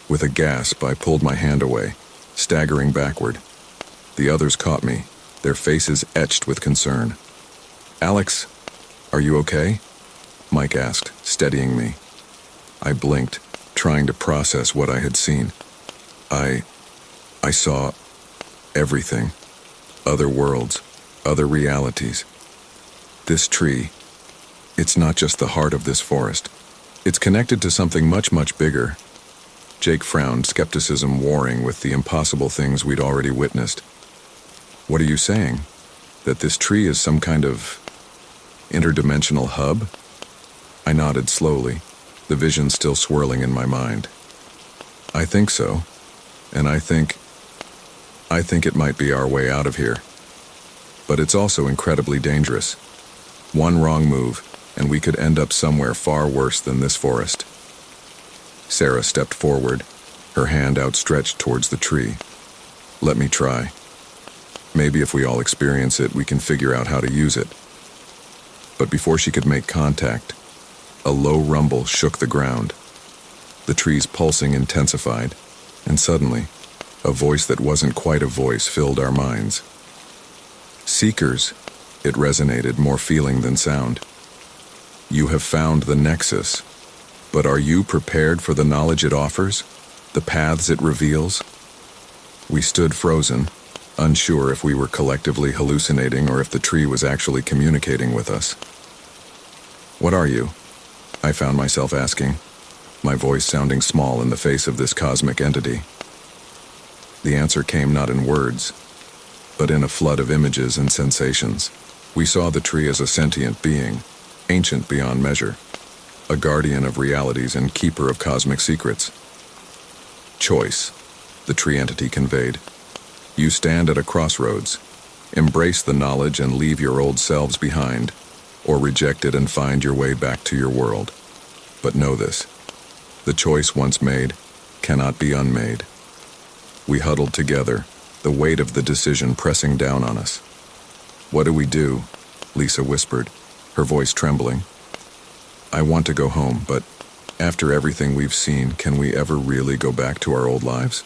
Speaker 1: With a gasp, I pulled my hand away, staggering backward. The others caught me, their faces etched with concern. Alex, are you okay? Mike asked, steadying me. I blinked, trying to process what I had seen. I saw everything. Other worlds, other realities. This tree, it's not just the heart of this forest. It's connected to something much, much bigger. Jake frowned, skepticism warring with the impossible things we'd already witnessed. What are you saying? That this tree is some kind of interdimensional hub? I nodded slowly, the vision still swirling in my mind. I think so, and I think it might be our way out of here. But it's also incredibly dangerous. One wrong move, and we could end up somewhere far worse than this forest. Sarah stepped forward, her hand outstretched towards the tree. Let me try. Maybe if we all experience it, we can figure out how to use it. But before she could make contact, a low rumble shook the ground. The tree's pulsing intensified, and suddenly, a voice that wasn't quite a voice filled our minds. "Seekers," it resonated, more feeling than sound. "You have found the Nexus, but are you prepared for the knowledge it offers, the paths it reveals?" We stood frozen, unsure if we were collectively hallucinating or if the tree was actually communicating with us. "What are you?" I found myself asking, my voice sounding small in the face of this cosmic entity. The answer came not in words, but in a flood of images and sensations. We saw the tree as a sentient being, ancient beyond measure, a guardian of realities and keeper of cosmic secrets. "Choice," the tree entity conveyed. "You stand at a crossroads. Embrace the knowledge and leave your old selves behind, or reject it and find your way back to your world. But know this, the choice once made cannot be unmade." We huddled together, the weight of the decision pressing down on us. "What do we do?" Lisa whispered, her voice trembling. "I want to go home, but after everything we've seen, can we ever really go back to our old lives?"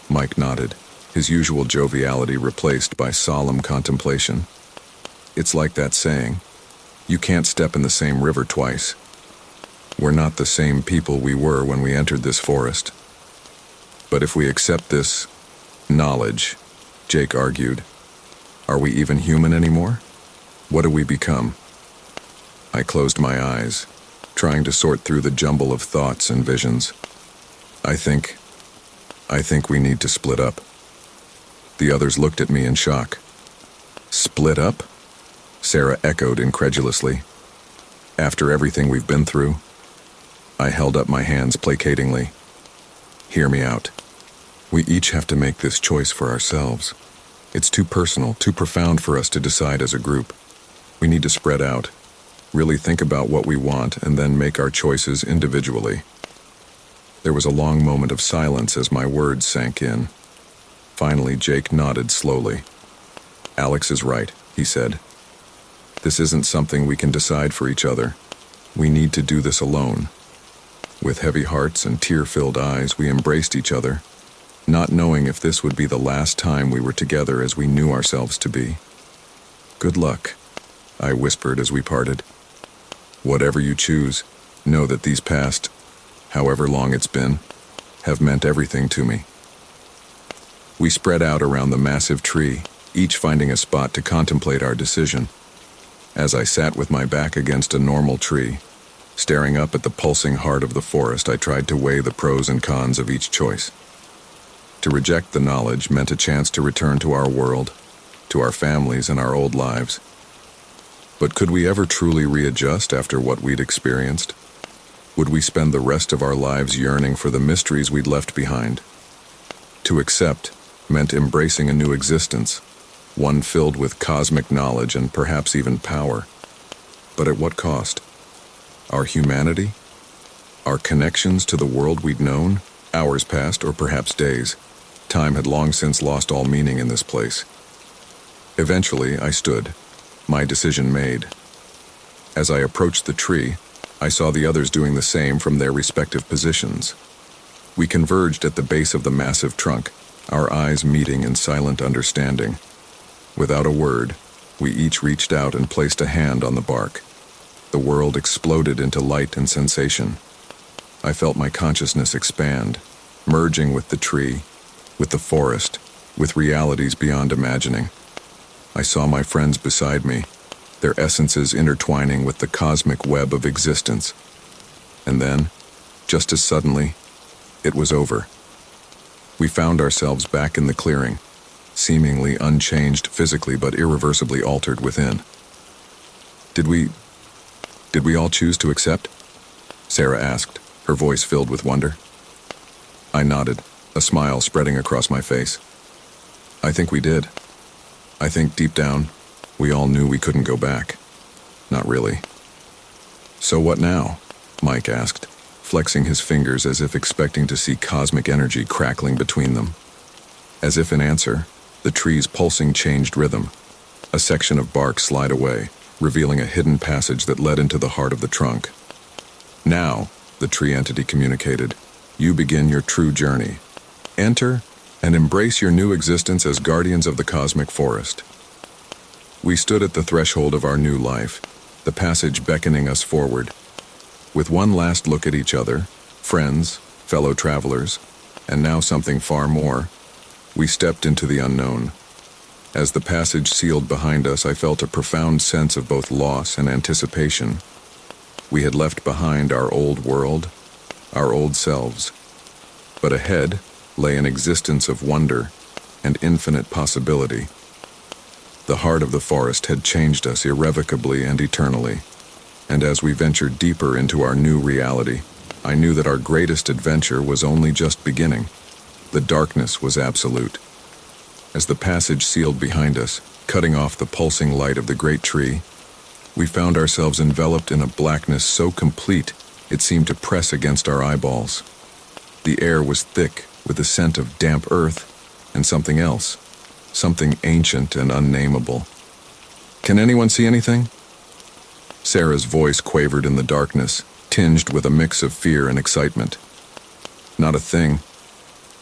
Speaker 1: Mike nodded, his usual joviality replaced by solemn contemplation. "It's like that saying, you can't step in the same river twice. We're not the same people we were when we entered this forest. But if we accept this knowledge," Jake argued, "are we even human anymore? What do we become?" I closed my eyes, trying to sort through the jumble of thoughts and visions. I think we need to split up." The others looked at me in shock. "Split up?" Sarah echoed incredulously. "After everything we've been through?" I held up my hands placatingly. "Hear me out. We each have to make this choice for ourselves. It's too personal, too profound for us to decide as a group. We need to spread out, really think about what we want, and then make our choices individually." There was a long moment of silence as my words sank in. Finally, Jake nodded slowly. "Alex is right," he said. "This isn't something we can decide for each other. We need to do this alone." With heavy hearts and tear-filled eyes, we embraced each other, not knowing if this would be the last time we were together as we knew ourselves to be. "Good luck," I whispered as we parted. "Whatever you choose, know that these past, however long it's been, have meant everything to me." We spread out around the massive tree, each finding a spot to contemplate our decision. As I sat with my back against a normal tree, staring up at the pulsing heart of the forest, I tried to weigh the pros and cons of each choice. To reject the knowledge meant a chance to return to our world, to our families and our old lives. But could we ever truly readjust after what we'd experienced? Would we spend the rest of our lives yearning for the mysteries we'd left behind? To accept meant embracing a new existence, one filled with cosmic knowledge and perhaps even power. But at what cost? Our humanity? Our connections to the world we'd known? Hours passed, or perhaps days. Time had long since lost all meaning in this place. Eventually, I stood, my decision made. As I approached the tree, I saw the others doing the same from their respective positions. We converged at the base of the massive trunk, our eyes meeting in silent understanding. Without a word, we each reached out and placed a hand on the bark. The world exploded into light and sensation. I felt my consciousness expand, merging with the tree, with the forest, with realities beyond imagining. I saw my friends beside me, their essences intertwining with the cosmic web of existence. And then, just as suddenly, it was over. We found ourselves back in the clearing, seemingly unchanged physically but irreversibly altered within. Did we all choose to accept? Sarah asked, her voice filled with wonder. I nodded, a smile spreading across my face. I think we did. I think deep down, we all knew we couldn't go back. Not really. So what now? Mike asked, flexing his fingers as if expecting to see cosmic energy crackling between them. As if in answer, the tree's pulsing changed rhythm. A section of bark slid away, revealing a hidden passage that led into the heart of the trunk. "Now," the tree entity communicated, "you begin your true journey. Enter and embrace your new existence as guardians of the cosmic forest." We stood at the threshold of our new life, the passage beckoning us forward. With one last look at each other, friends, fellow travelers, and now something far more, we stepped into the unknown. As the passage sealed behind us, I felt a profound sense of both loss and anticipation. We had left behind our old world, our old selves. But ahead lay an existence of wonder and infinite possibility. The heart of the forest had changed us irrevocably and eternally, and as we ventured deeper into our new reality, I knew that our greatest adventure was only just beginning. The darkness was absolute. As the passage sealed behind us, cutting off the pulsing light of the great tree, we found ourselves enveloped in a blackness so complete it seemed to press against our eyeballs. The air was thick with the scent of damp earth and something else, something ancient and unnameable. "Can anyone see anything?" Sarah's voice quavered in the darkness, tinged with a mix of fear and excitement. "Not a thing,"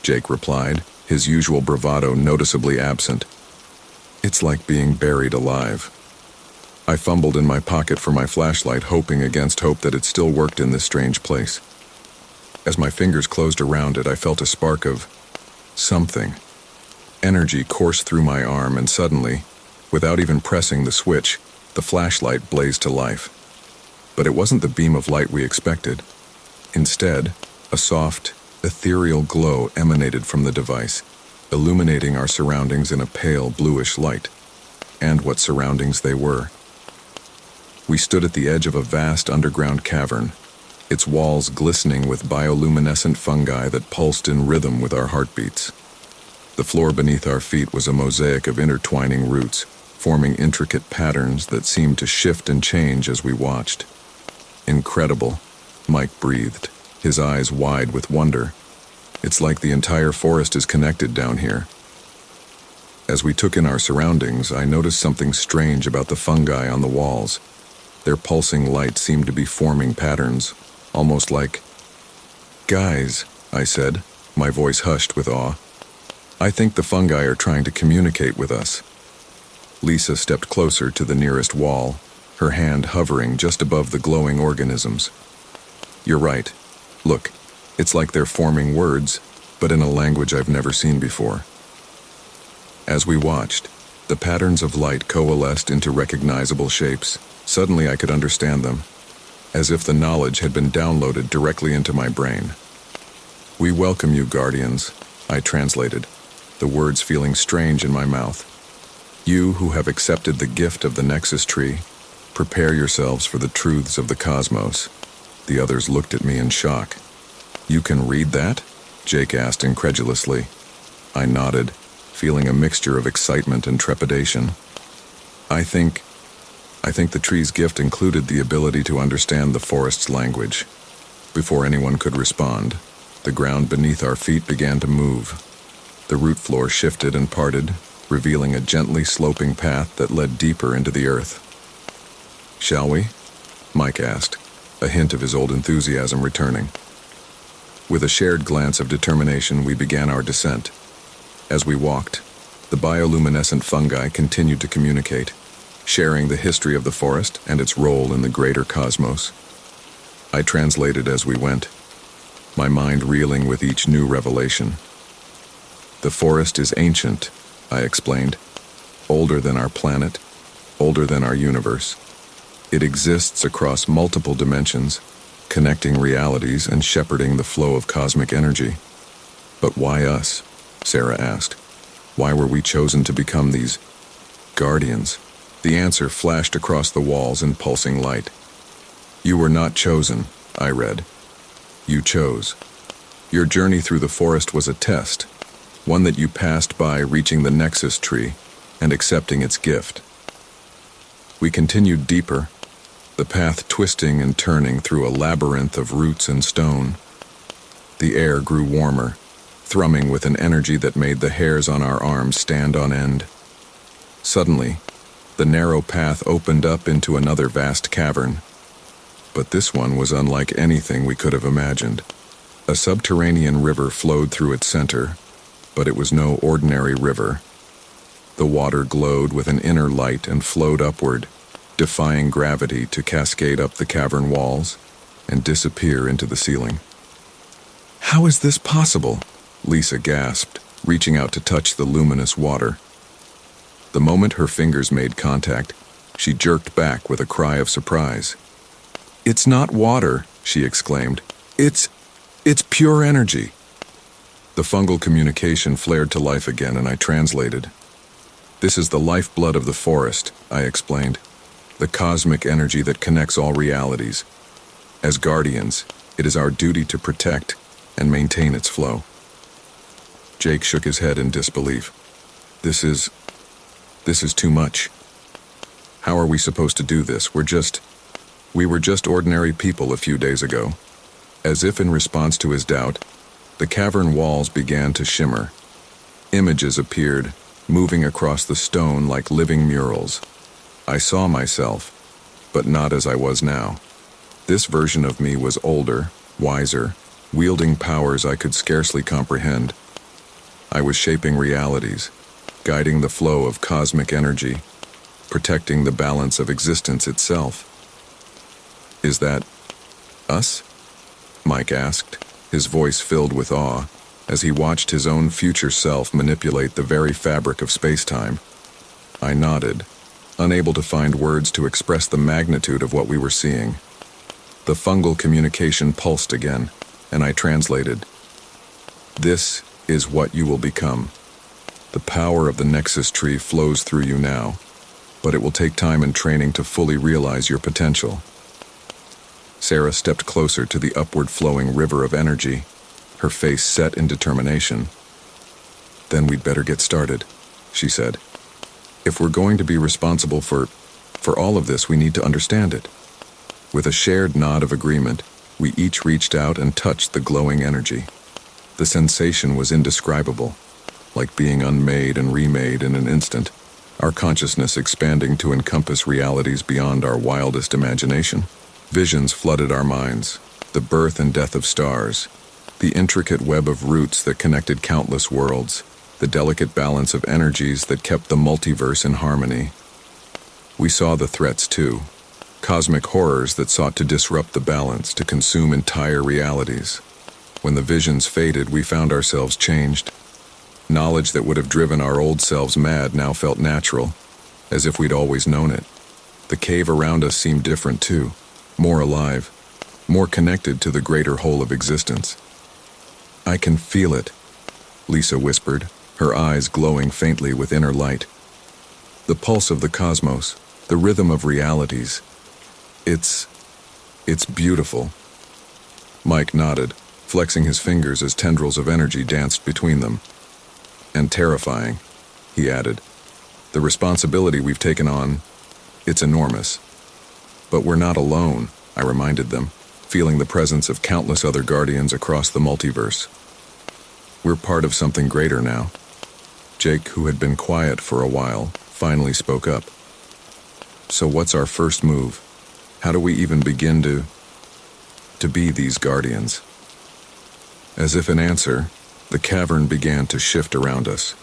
Speaker 1: Jake replied, his usual bravado noticeably absent. "It's like being buried alive." I fumbled in my pocket for my flashlight, hoping against hope that it still worked in this strange place. As my fingers closed around it, I felt a spark of something. Energy coursed through my arm, and suddenly, without even pressing the switch, the flashlight blazed to life. But it wasn't the beam of light we expected. Instead, a soft, ethereal glow emanated from the device, illuminating our surroundings in a pale bluish light. And what surroundings they were. We stood at the edge of a vast underground cavern, its walls glistening with bioluminescent fungi that pulsed in rhythm with our heartbeats. The floor beneath our feet was a mosaic of intertwining roots, forming intricate patterns that seemed to shift and change as we watched. "Incredible," Mike breathed, his eyes wide with wonder. "It's like the entire forest is connected down here." As we took in our surroundings, I noticed something strange about the fungi on the walls. Their pulsing light seemed to be forming patterns, almost like... "Guys," I said, my voice hushed with awe. "I think the fungi are trying to communicate with us." Lisa stepped closer to the nearest wall, her hand hovering just above the glowing organisms. "You're right. Look, it's like they're forming words, but in a language I've never seen before." As we watched, the patterns of light coalesced into recognizable shapes. Suddenly I could understand them, as if the knowledge had been downloaded directly into my brain. "We welcome you, Guardians," I translated, the words feeling strange in my mouth. "You who have accepted the gift of the Nexus tree, prepare yourselves for the truths of the cosmos." The others looked at me in shock. "You can read that?" Jake asked incredulously. I nodded, feeling a mixture of excitement and trepidation. I think the tree's gift included the ability to understand the forest's language." Before anyone could respond, the ground beneath our feet began to move. The root floor shifted and parted, revealing a gently sloping path that led deeper into the earth. "Shall we?" Mike asked, a hint of his old enthusiasm returning. With a shared glance of determination, we began our descent. As we walked, the bioluminescent fungi continued to communicate, sharing the history of the forest and its role in the greater cosmos. I translated as we went, my mind reeling with each new revelation. "The forest is ancient," I explained, "older than our planet, older than our universe. It exists across multiple dimensions, connecting realities and shepherding the flow of cosmic energy." "But why us?" Sarah asked. "Why were we chosen to become these guardians?" The answer flashed across the walls in pulsing light. "You were not chosen," I read. "You chose. Your journey through the forest was a test, one that you passed by reaching the Nexus tree and accepting its gift." We continued deeper, the path twisting and turning through a labyrinth of roots and stone. The air grew warmer, thrumming with an energy that made the hairs on our arms stand on end. Suddenly, The narrow path opened up into another vast cavern, but this one was unlike anything we could have imagined. A subterranean river flowed through its center, but it was no ordinary river. The water glowed with an inner light and flowed upward, defying gravity to cascade up the cavern walls and disappear into the ceiling. "How is this possible?" Lisa gasped, reaching out to touch the luminous water. The moment her fingers made contact, she jerked back with a cry of surprise. "It's not water," she exclaimed. It's pure energy." The fungal communication flared to life again, and I translated. "This is the lifeblood of the forest," I explained. "The cosmic energy that connects all realities. As guardians, it is our duty to protect and maintain its flow." Jake shook his head in disbelief. This is too much. How are we supposed to do this? We were just ordinary people a few days ago." As if in response to his doubt, the cavern walls began to shimmer. Images appeared, moving across the stone like living murals. I saw myself, but not as I was now. This version of me was older, wiser, wielding powers I could scarcely comprehend. I was shaping realities, guiding the flow of cosmic energy, protecting the balance of existence itself. "Is that us?" Mike asked, his voice filled with awe, as he watched his own future self manipulate the very fabric of space-time. I nodded, unable to find words to express the magnitude of what we were seeing. The fungal communication pulsed again, and I translated. "This is what you will become. The power of the Nexus tree flows through you now, but it will take time and training to fully realize your potential." Sarah stepped closer to the upward-flowing river of energy, her face set in determination. "Then we'd better get started," she said. "If we're going to be responsible for all of this, we need to understand it." With a shared nod of agreement, we each reached out and touched the glowing energy. The sensation was indescribable, like being unmade and remade in an instant, our consciousness expanding to encompass realities beyond our wildest imagination. Visions flooded our minds, the birth and death of stars, the intricate web of roots that connected countless worlds, the delicate balance of energies that kept the multiverse in harmony. We saw the threats too, cosmic horrors that sought to disrupt the balance, to consume entire realities. When the visions faded, we found ourselves changed. Knowledge that would have driven our old selves mad now felt natural, as if we'd always known it. The cave around us seemed different too, more alive, more connected to the greater whole of existence. "I can feel it," Lisa whispered, her eyes glowing faintly with inner light. "The pulse of the cosmos, the rhythm of realities. It's beautiful." Mike nodded, flexing his fingers as tendrils of energy danced between them. "And terrifying," he added. "The responsibility we've taken on, it's enormous. But we're not alone," I reminded them, feeling the presence of countless other guardians across the multiverse. "We're part of something greater now." Jake, who had been quiet for a while, finally spoke up. "So what's our first move? How do we even begin to be these guardians?" As if in answer, the cavern began to shift around us.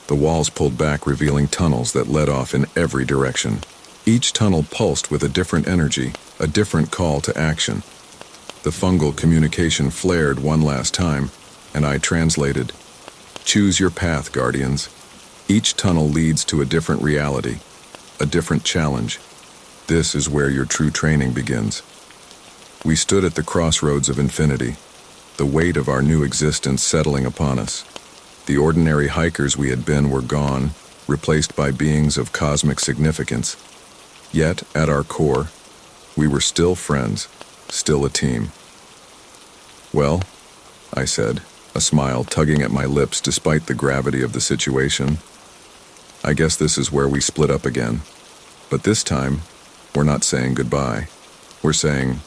Speaker 1: The walls pulled back, revealing tunnels that led off in every direction. Each tunnel pulsed with a different energy, a different call to action. The fungal communication flared one last time, and I translated. "Choose your path, guardians. Each tunnel leads to a different reality, a different challenge. This is where your true training begins." We stood at the crossroads of infinity, the weight of our new existence settling upon us. The ordinary hikers we had been were gone, replaced by beings of cosmic significance. Yet, at our core, we were still friends, still a team. "Well," I said, a smile tugging at my lips despite the gravity of the situation, "I guess this is where we split up again. But this time, we're not saying goodbye. We're saying,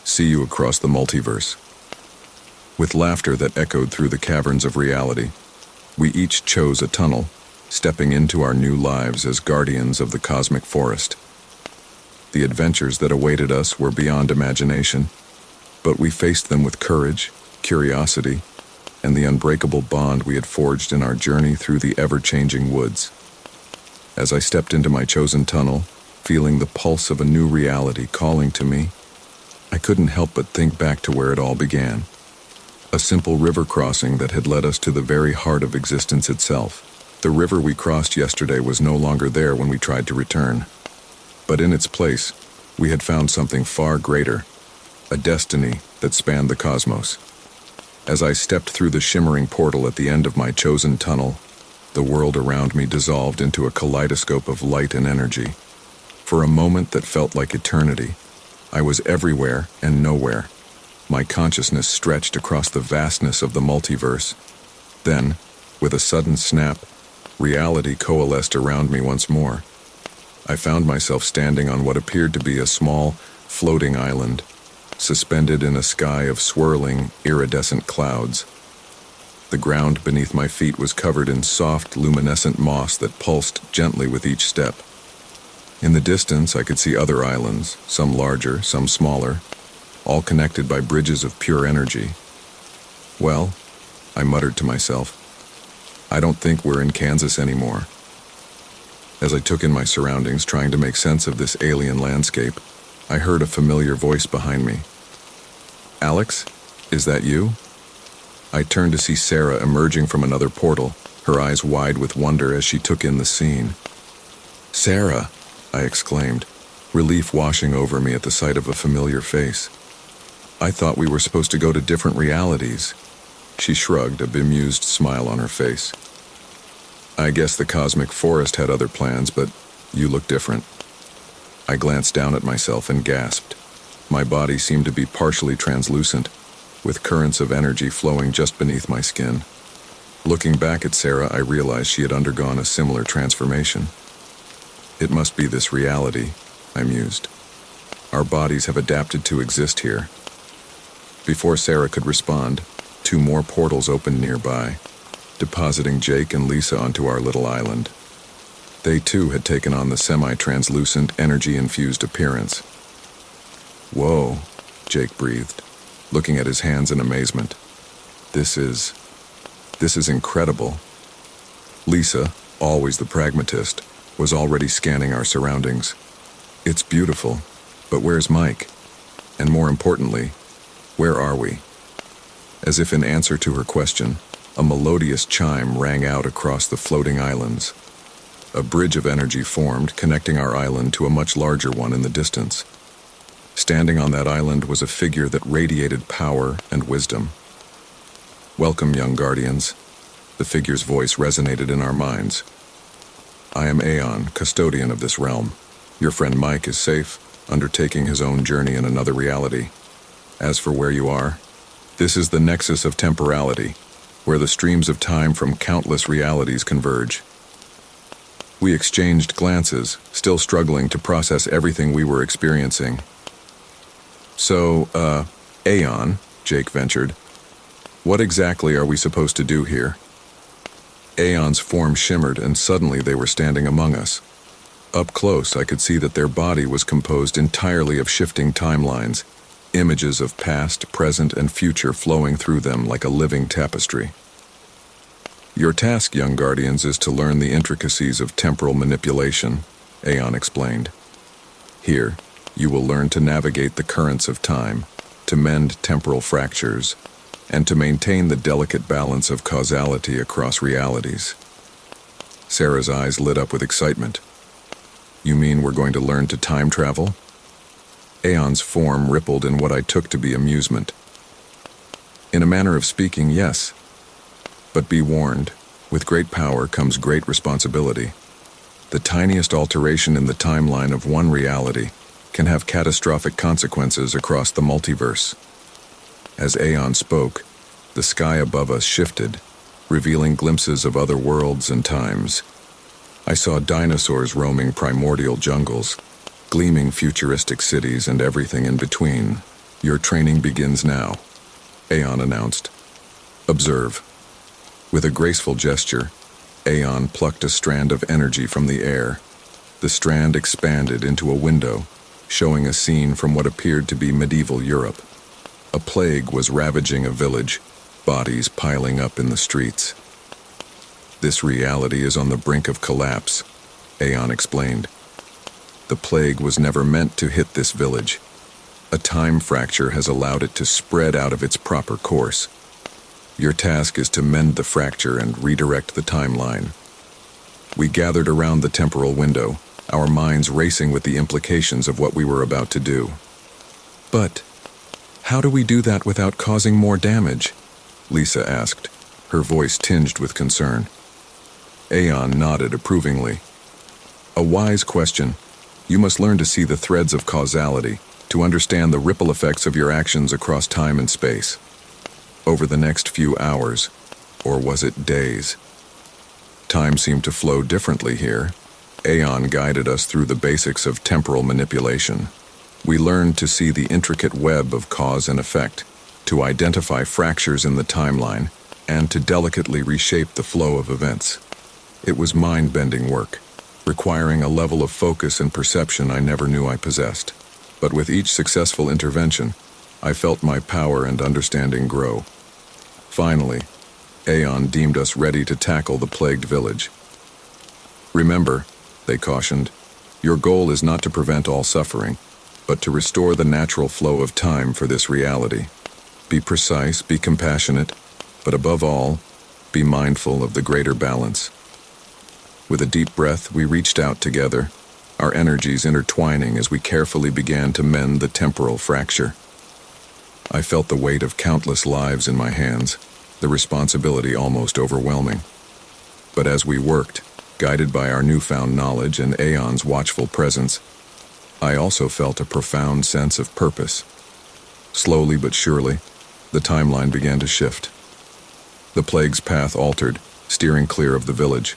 Speaker 1: see you across the multiverse." With laughter that echoed through the caverns of reality, we each chose a tunnel, stepping into our new lives as guardians of the cosmic forest. The adventures that awaited us were beyond imagination, but we faced them with courage, curiosity, and the unbreakable bond we had forged in our journey through the ever-changing woods. As I stepped into my chosen tunnel, feeling the pulse of a new reality calling to me, I couldn't help but think back to where it all began. A simple river crossing that had led us to the very heart of existence itself. The river we crossed yesterday was no longer there when we tried to return. But in its place, we had found something far greater, a destiny that spanned the cosmos. As I stepped through the shimmering portal at the end of my chosen tunnel, the world around me dissolved into a kaleidoscope of light and energy. For a moment that felt like eternity, I was everywhere and nowhere. My consciousness stretched across the vastness of the multiverse. Then, with a sudden snap, reality coalesced around me once more. I found myself standing on what appeared to be a small, floating island, suspended in a sky of swirling, iridescent clouds. The ground beneath my feet was covered in soft, luminescent moss that pulsed gently with each step. In the distance, I could see other islands, some larger, some smaller, all connected by bridges of pure energy. Well, I muttered to myself, I don't think we're in Kansas anymore. As I took in my surroundings, trying to make sense of this alien landscape, I heard a familiar voice behind me. Alex, is that you? I turned to see Sarah emerging from another portal, her eyes wide with wonder as she took in the scene. Sarah, I exclaimed, relief washing over me at the sight of a familiar face. I thought we were supposed to go to different realities. She shrugged, a bemused smile on her face. I guess the cosmic forest had other plans, but you look different. I glanced down at myself and gasped. My body seemed to be partially translucent, with currents of energy flowing just beneath my skin. Looking back at Sarah, I realized she had undergone a similar transformation. It must be this reality, I mused. Our bodies have adapted to exist here. Before Sarah could respond, 2 more portals opened nearby, depositing Jake and Lisa onto our little island. They too had taken on the semi-translucent, energy-infused appearance. Whoa, Jake breathed, looking at his hands in amazement. This is incredible. Lisa, always the pragmatist, was already scanning our surroundings. It's beautiful, but where's Mike? And more importantly, where are we? As if in answer to her question, a melodious chime rang out across the floating islands. A bridge of energy formed, connecting our island to a much larger one in the distance. Standing on that island was a figure that radiated power and wisdom. Welcome, young guardians. The figure's voice resonated in our minds. I am Aeon, custodian of this realm. Your friend Mike is safe, undertaking his own journey in another reality. As for where you are, this is the nexus of temporality, where the streams of time from countless realities converge. We exchanged glances, still struggling to process everything we were experiencing. So, Aeon, Jake ventured, what exactly are we supposed to do here? Aeon's form shimmered, and suddenly they were standing among us. Up close, I could see that their body was composed entirely of shifting timelines, images of past, present, and future flowing through them like a living tapestry. Your task, young guardians, is to learn the intricacies of temporal manipulation, Aeon explained. Here, you will learn to navigate the currents of time, to mend temporal fractures, and to maintain the delicate balance of causality across realities. Sarah's eyes lit up with excitement. You mean we're going to learn to time travel? Aeon's form rippled in what I took to be amusement. In a manner of speaking, yes. But be warned, with great power comes great responsibility. The tiniest alteration in the timeline of one reality can have catastrophic consequences across the multiverse. As Aeon spoke, the sky above us shifted, revealing glimpses of other worlds and times. I saw dinosaurs roaming primordial jungles, gleaming futuristic cities, and everything in between. Your training begins now, Aeon announced. Observe. With a graceful gesture, Aeon plucked a strand of energy from the air. The strand expanded into a window, showing a scene from what appeared to be medieval Europe. A plague was ravaging a village, bodies piling up in the streets. "This reality is on the brink of collapse," Aeon explained. "The plague was never meant to hit this village. A time fracture has allowed it to spread out of its proper course. Your task is to mend the fracture and redirect the timeline." We gathered around the temporal window, our minds racing with the implications of what we were about to do. "But how do we do that without causing more damage?" Lisa asked, her voice tinged with concern. Aeon nodded approvingly. "A wise question. You must learn to see the threads of causality, to understand the ripple effects of your actions across time and space. Over the next few hours, or was it days? Time seemed to flow differently here. Aeon guided us through the basics of temporal manipulation. We learned to see the intricate web of cause and effect, to identify fractures in the timeline, and to delicately reshape the flow of events. It was mind-bending work, requiring a level of focus and perception I never knew I possessed. But with each successful intervention, I felt my power and understanding grow. Finally, Aeon deemed us ready to tackle the plagued village. "Remember," they cautioned, "your goal is not to prevent all suffering, but to restore the natural flow of time for this reality. Be precise, be compassionate, but above all, be mindful of the greater balance." With a deep breath, we reached out together, our energies intertwining as we carefully began to mend the temporal fracture. I felt the weight of countless lives in my hands, the responsibility almost overwhelming. But as we worked, guided by our newfound knowledge and Aeon's watchful presence, I also felt a profound sense of purpose. Slowly but surely, the timeline began to shift. The plague's path altered, steering clear of the village.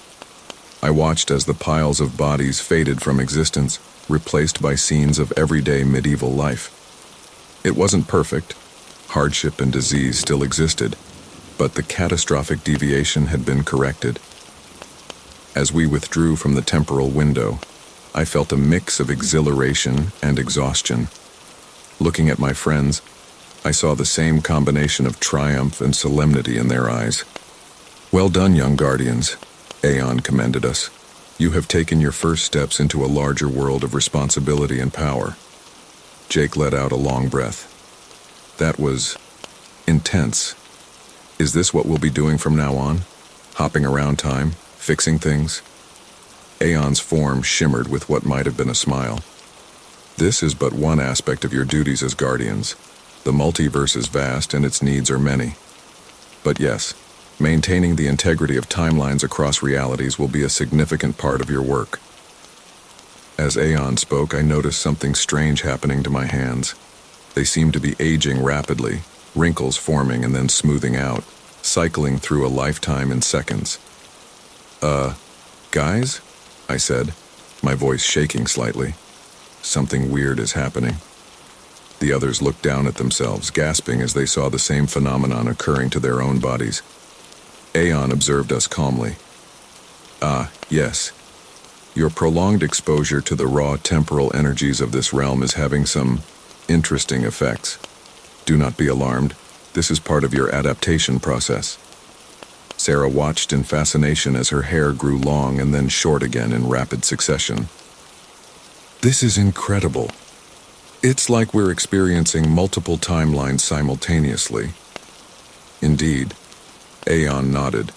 Speaker 1: I watched as the piles of bodies faded from existence, replaced by scenes of everyday medieval life. It wasn't perfect. Hardship and disease still existed, but the catastrophic deviation had been corrected. As we withdrew from the temporal window, I felt a mix of exhilaration and exhaustion. Looking at my friends, I saw the same combination of triumph and solemnity in their eyes. "Well done, young guardians," Aeon commended us. "You have taken your first steps into a larger world of responsibility and power." Jake let out a long breath. "That was intense. Is this what we'll be doing from now on? Hopping around time, fixing things?" Aeon's form shimmered with what might have been a smile. "This is but one aspect of your duties as guardians. The multiverse is vast and its needs are many. But yes, maintaining the integrity of timelines across realities will be a significant part of your work." As Aeon spoke, I noticed something strange happening to my hands. They seemed to be aging rapidly, wrinkles forming and then smoothing out, cycling through a lifetime in seconds. Guys?" I said, my voice shaking slightly. "Something weird is happening." The others looked down at themselves, gasping as they saw the same phenomenon occurring to their own bodies. Aeon observed us calmly. "Ah, yes. Your prolonged exposure to the raw temporal energies of this realm is having some interesting effects. Do not be alarmed. This is part of your adaptation process." Sarah watched in fascination as her hair grew long and then short again in rapid succession. "This is incredible. It's like we're experiencing multiple timelines simultaneously." "Indeed." Aeon nodded.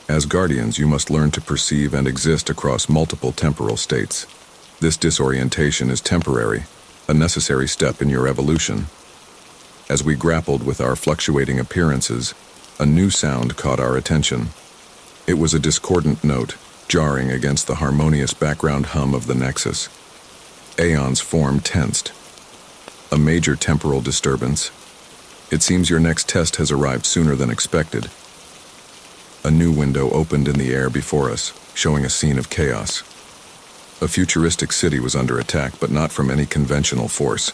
Speaker 1: "As guardians, you must learn to perceive and exist across multiple temporal states. This disorientation is temporary, a necessary step in your evolution." As we grappled with our fluctuating appearances, a new sound caught our attention. It was a discordant note, jarring against the harmonious background hum of the Nexus. Aeon's form tensed. "A major temporal disturbance. It seems your next test has arrived sooner than expected." A new window opened in the air before us, showing a scene of chaos. A futuristic city was under attack, but not from any conventional force.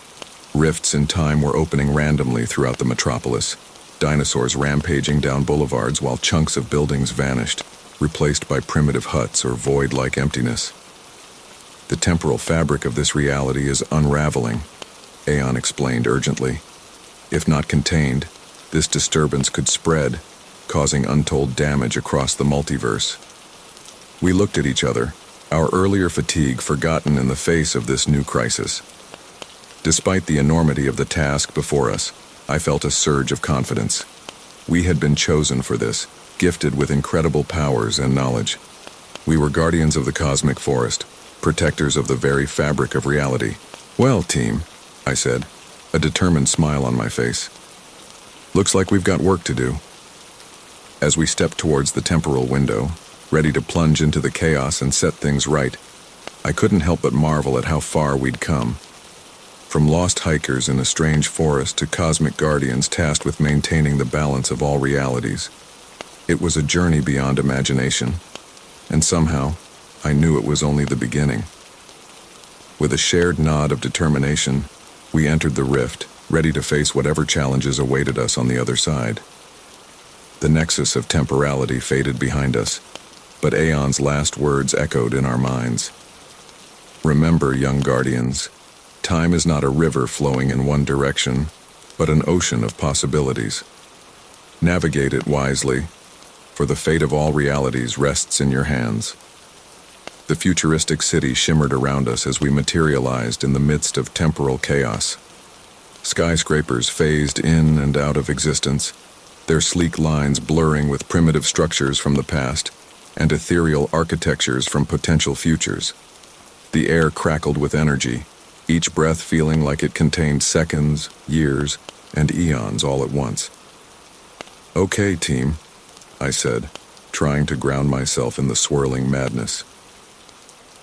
Speaker 1: Rifts in time were opening randomly throughout the metropolis, dinosaurs rampaging down boulevards while chunks of buildings vanished. replaced by primitive huts or void-like emptiness. The temporal fabric of this reality is unraveling, Aeon explained urgently. If not contained, this disturbance could spread, causing untold damage across the multiverse. We looked at each other, our earlier fatigue forgotten in the face of this new crisis. Despite the enormity of the task before us, I felt a surge of confidence. We had been chosen for this, gifted with incredible powers and knowledge. We were guardians of the cosmic forest, protectors of the very fabric of reality. "Well, team," I said, a determined smile on my face. "Looks like we've got work to do." As we stepped towards the temporal window, ready to plunge into the chaos and set things right, I couldn't help but marvel at how far we'd come. From lost hikers in a strange forest to cosmic guardians tasked with maintaining the balance of all realities. It was a journey beyond imagination, and somehow, I knew it was only the beginning. With a shared nod of determination, we entered the rift, ready to face whatever challenges awaited us on the other side. The nexus of temporality faded behind us, but Aeon's last words echoed in our minds. "Remember, young guardians, time is not a river flowing in one direction, but an ocean of possibilities. Navigate it wisely, for the fate of all realities rests in your hands." The futuristic city shimmered around us as we materialized in the midst of temporal chaos. Skyscrapers phased in and out of existence, their sleek lines blurring with primitive structures from the past and ethereal architectures from potential futures. The air crackled with energy, each breath feeling like it contained seconds, years, and eons all at once. "Okay, team," I said, trying to ground myself in the swirling madness.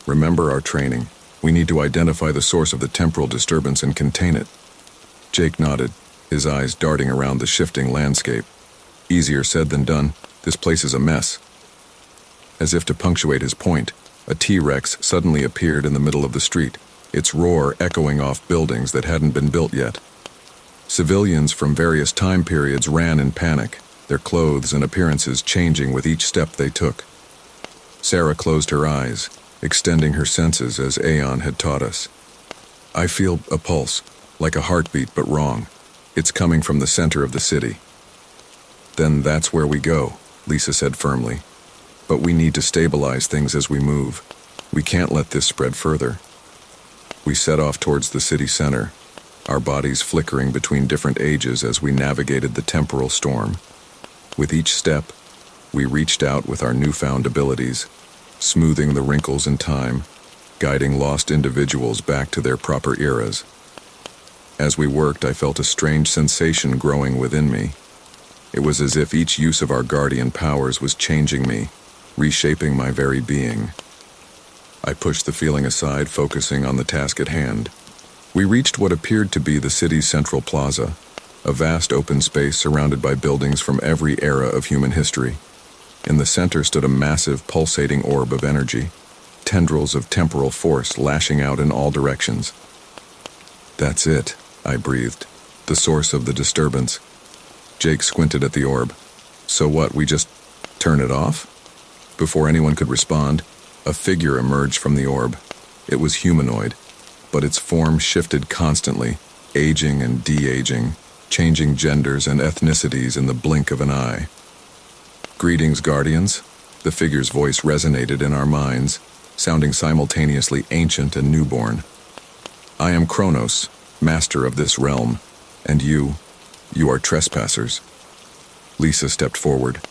Speaker 1: "Remember our training. We need to identify the source of the temporal disturbance and contain it." Jake nodded, his eyes darting around the shifting landscape. "Easier said than done. This place is a mess." As if to punctuate his point, a T-Rex suddenly appeared in the middle of the street, its roar echoing off buildings that hadn't been built yet. Civilians from various time periods ran in panic, their clothes and appearances changing with each step they took. Sarah closed her eyes, extending her senses as Aeon had taught us. "I feel a pulse, like a heartbeat but wrong. It's coming from the center of the city." "Then that's where we go," Lisa said firmly. "But we need to stabilize things as we move. We can't let this spread further." We set off towards the city center, our bodies flickering between different ages as we navigated the temporal storm. With each step, we reached out with our newfound abilities, smoothing the wrinkles in time, guiding lost individuals back to their proper eras. As we worked, I felt a strange sensation growing within me. It was as if each use of our guardian powers was changing me, reshaping my very being. I pushed the feeling aside, focusing on the task at hand. We reached what appeared to be the city's central plaza, a vast open space surrounded by buildings from every era of human history. In the center stood a massive, pulsating orb of energy, tendrils of temporal force lashing out in all directions. "That's it," I breathed, "the source of the disturbance." Jake squinted at the orb. "So what, we just turn it off?" Before anyone could respond, a figure emerged from the orb. It was humanoid, but its form shifted constantly, aging and de-aging, changing genders and ethnicities in the blink of an eye. "Greetings, Guardians." The figure's voice resonated in our minds, sounding simultaneously ancient and newborn. "I am Kronos, master of this realm, and you are trespassers." Lisa stepped forward,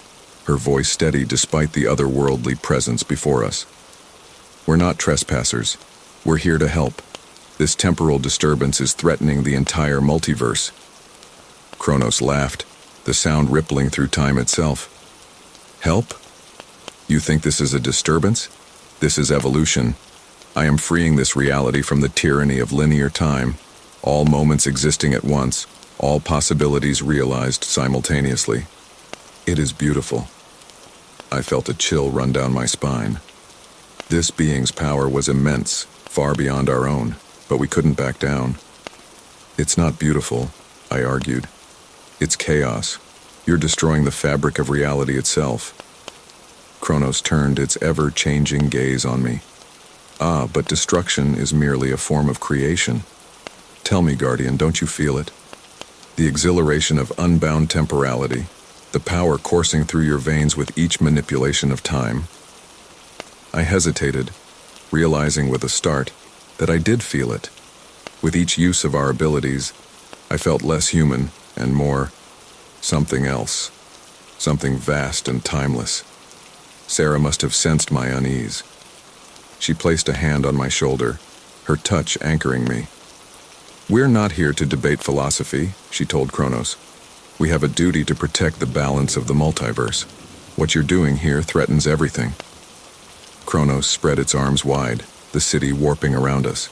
Speaker 1: her voice steady despite the otherworldly presence before us. "We're not trespassers. We're here to help. This temporal disturbance is threatening the entire multiverse." Kronos laughed, the sound rippling through time itself. "Help? You think this is a disturbance? This is evolution. I am freeing this reality from the tyranny of linear time, all moments existing at once, all possibilities realized simultaneously. It is beautiful." I felt a chill run down my spine. This being's power was immense, far beyond our own, but we couldn't back down. "It's not beautiful," I argued. "It's chaos. You're destroying the fabric of reality itself." Kronos turned its ever-changing gaze on me. Ah, but destruction is merely a form of creation. Tell me, Guardian, don't you feel it? The exhilaration of unbound temporality, the power coursing through your veins with each manipulation of time. I hesitated, realizing with a start that I did feel it. With each use of our abilities, I felt less human and more something else, something vast and timeless. Sarah must have sensed my unease. She placed a hand on my shoulder, her touch anchoring me. "We're not here to debate philosophy," she told Kronos. "We have a duty to protect the balance of the multiverse. What you're doing here threatens everything." Kronos spread its arms wide, the city warping around us.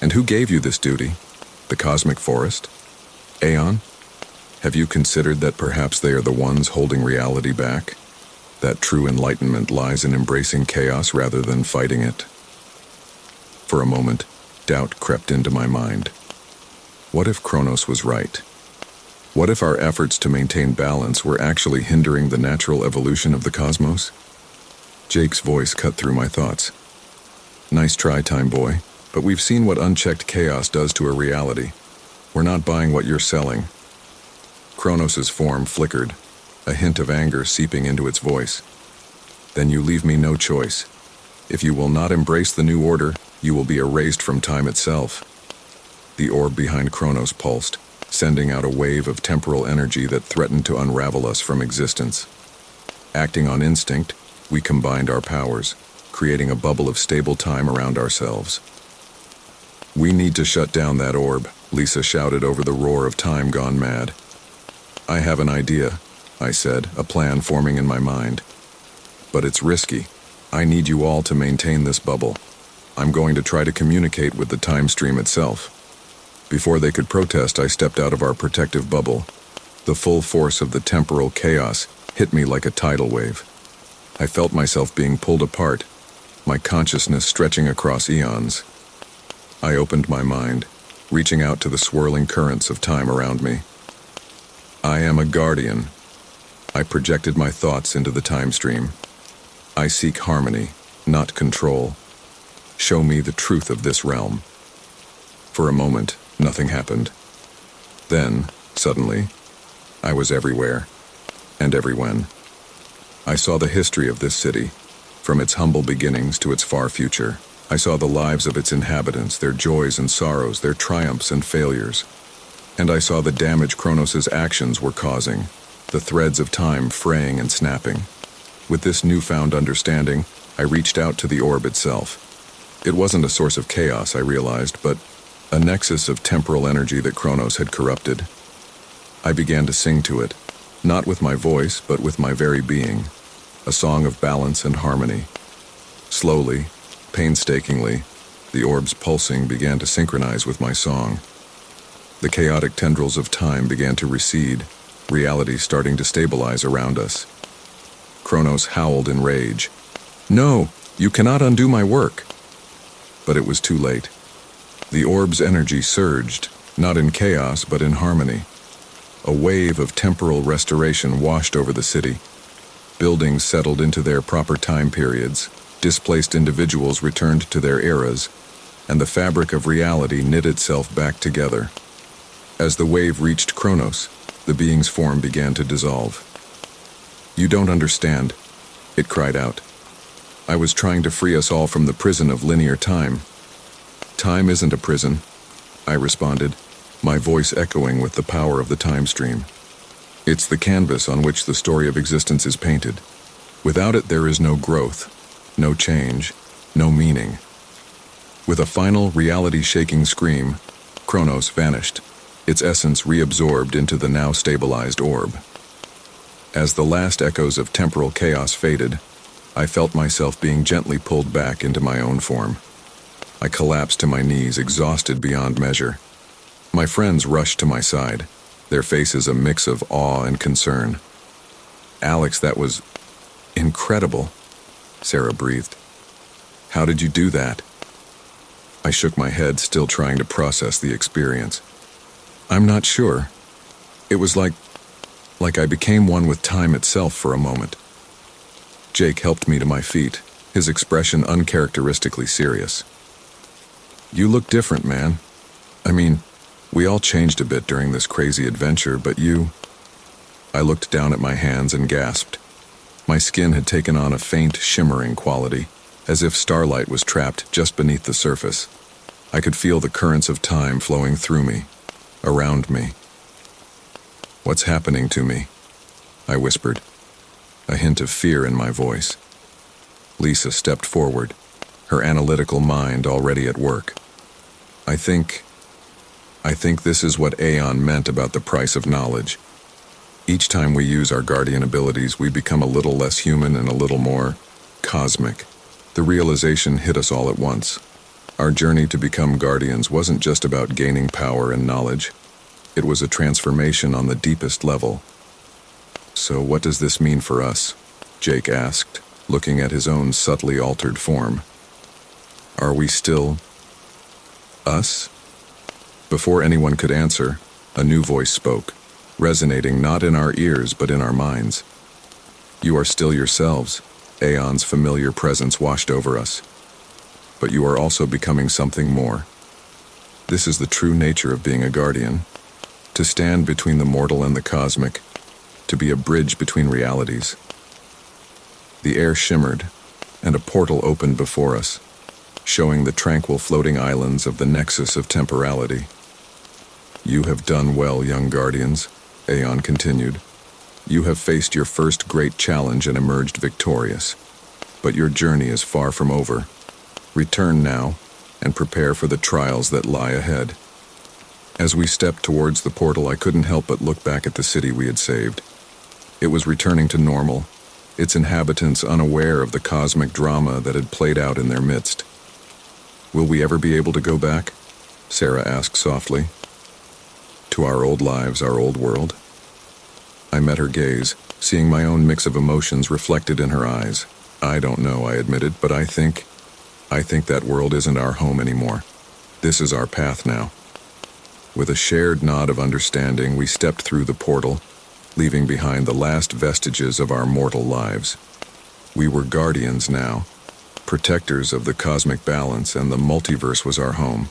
Speaker 1: "And who gave you this duty? The Cosmic Forest? Aeon? Have you considered that perhaps they are the ones holding reality back? That true enlightenment lies in embracing chaos rather than fighting it?" For a moment, doubt crept into my mind. What if Kronos was right? What if our efforts to maintain balance were actually hindering the natural evolution of the cosmos? Jake's voice cut through my thoughts. "Nice try, Time Boy, but we've seen what unchecked chaos does to a reality. We're not buying what you're selling." Kronos's form flickered, a hint of anger seeping into its voice. "Then you leave me no choice. If you will not embrace the new order, you will be erased from time itself." The orb behind Kronos pulsed, sending out a wave of temporal energy that threatened to unravel us from existence. Acting on instinct, we combined our powers, creating a bubble of stable time around ourselves. "We need to shut down that orb," Lisa shouted over the roar of time gone mad. "I have an idea," I said, a plan forming in my mind. "But it's risky. I need you all to maintain this bubble. I'm going to try to communicate with the time stream itself." Before they could protest, I stepped out of our protective bubble. The full force of the temporal chaos hit me like a tidal wave. I felt myself being pulled apart, my consciousness stretching across eons. I opened my mind, reaching out to the swirling currents of time around me. I am a guardian. I projected my thoughts into the time stream. I seek harmony, not control. Show me the truth of this realm. For a moment, nothing happened. Then, suddenly, I was everywhere, and everywhen. I saw the history of this city, from its humble beginnings to its far future. I saw the lives of its inhabitants, their joys and sorrows, their triumphs and failures. And I saw the damage Kronos' actions were causing, the threads of time fraying and snapping. With this newfound understanding, I reached out to the orb itself. It wasn't a source of chaos, I realized, but a nexus of temporal energy that Kronos had corrupted. I began to sing to it, not with my voice, but with my very being, a song of balance and harmony. Slowly, painstakingly, the orb's pulsing began to synchronize with my song. The chaotic tendrils of time began to recede, reality starting to stabilize around us. Kronos howled in rage. "No, you cannot undo my work." But it was too late. The orb's energy surged, not in chaos but in harmony. A wave of temporal restoration washed over the city. Buildings settled into their proper time periods, displaced individuals returned to their eras, and the fabric of reality knit itself back together. As the wave reached Kronos, the being's form began to dissolve. "You don't understand," it cried out. "I was trying to free us all from the prison of linear time." "Time isn't a prison," I responded, my voice echoing with the power of the time stream. "It's the canvas on which the story of existence is painted. Without it, there is no growth, no change, no meaning." With a final, reality-shaking scream, Kronos vanished, its essence reabsorbed into the now stabilized orb. As the last echoes of temporal chaos faded, I felt myself being gently pulled back into my own form. I collapsed to my knees, exhausted beyond measure. My friends rushed to my side, their faces a mix of awe and concern. "Alex, that was incredible," Sarah breathed. "How did you do that?" I shook my head, still trying to process the experience. "I'm not sure. It was like I became one with time itself for a moment." Jake helped me to my feet, his expression uncharacteristically serious. You look different, man. I mean, we all changed a bit during this crazy adventure, but you... I looked down at my hands and gasped. My skin had taken on a faint, shimmering quality, as if starlight was trapped just beneath the surface. I could feel the currents of time flowing through me, around me. What's happening to me? I whispered, a hint of fear in my voice. Lisa stepped forward, her analytical mind already at work. I think this is what Aeon meant about the price of knowledge. Each time we use our guardian abilities, we become a little less human and a little more cosmic. The realization hit us all at once. Our journey to become guardians wasn't just about gaining power and knowledge. It was a transformation on the deepest level. So what does this mean for us? Jake asked, looking at his own subtly altered form. Are we still us? Before anyone could answer, a new voice spoke, resonating not in our ears but in our minds. You are still yourselves. Aeon's familiar presence washed over us. But you are also becoming something more. This is the true nature of being a guardian. To stand between the mortal and the cosmic, to be a bridge between realities. The air shimmered, and a portal opened before us, showing the tranquil floating islands of the nexus of temporality. You have done well, young guardians, Aeon continued. You have faced your first great challenge and emerged victorious. But your journey is far from over. Return now, and prepare for the trials that lie ahead. As we stepped towards the portal, I couldn't help but look back at the city we had saved. It was returning to normal, its inhabitants unaware of the cosmic drama that had played out in their midst. Will we ever be able to go back? Sarah asked softly. To our old lives, our old world? I met her gaze, seeing my own mix of emotions reflected in her eyes. I don't know, I admitted, but I think that world isn't our home anymore. This is our path now. With a shared nod of understanding, we stepped through the portal, leaving behind the last vestiges of our mortal lives. We were guardians now, protectors of the cosmic balance, and the multiverse was our home.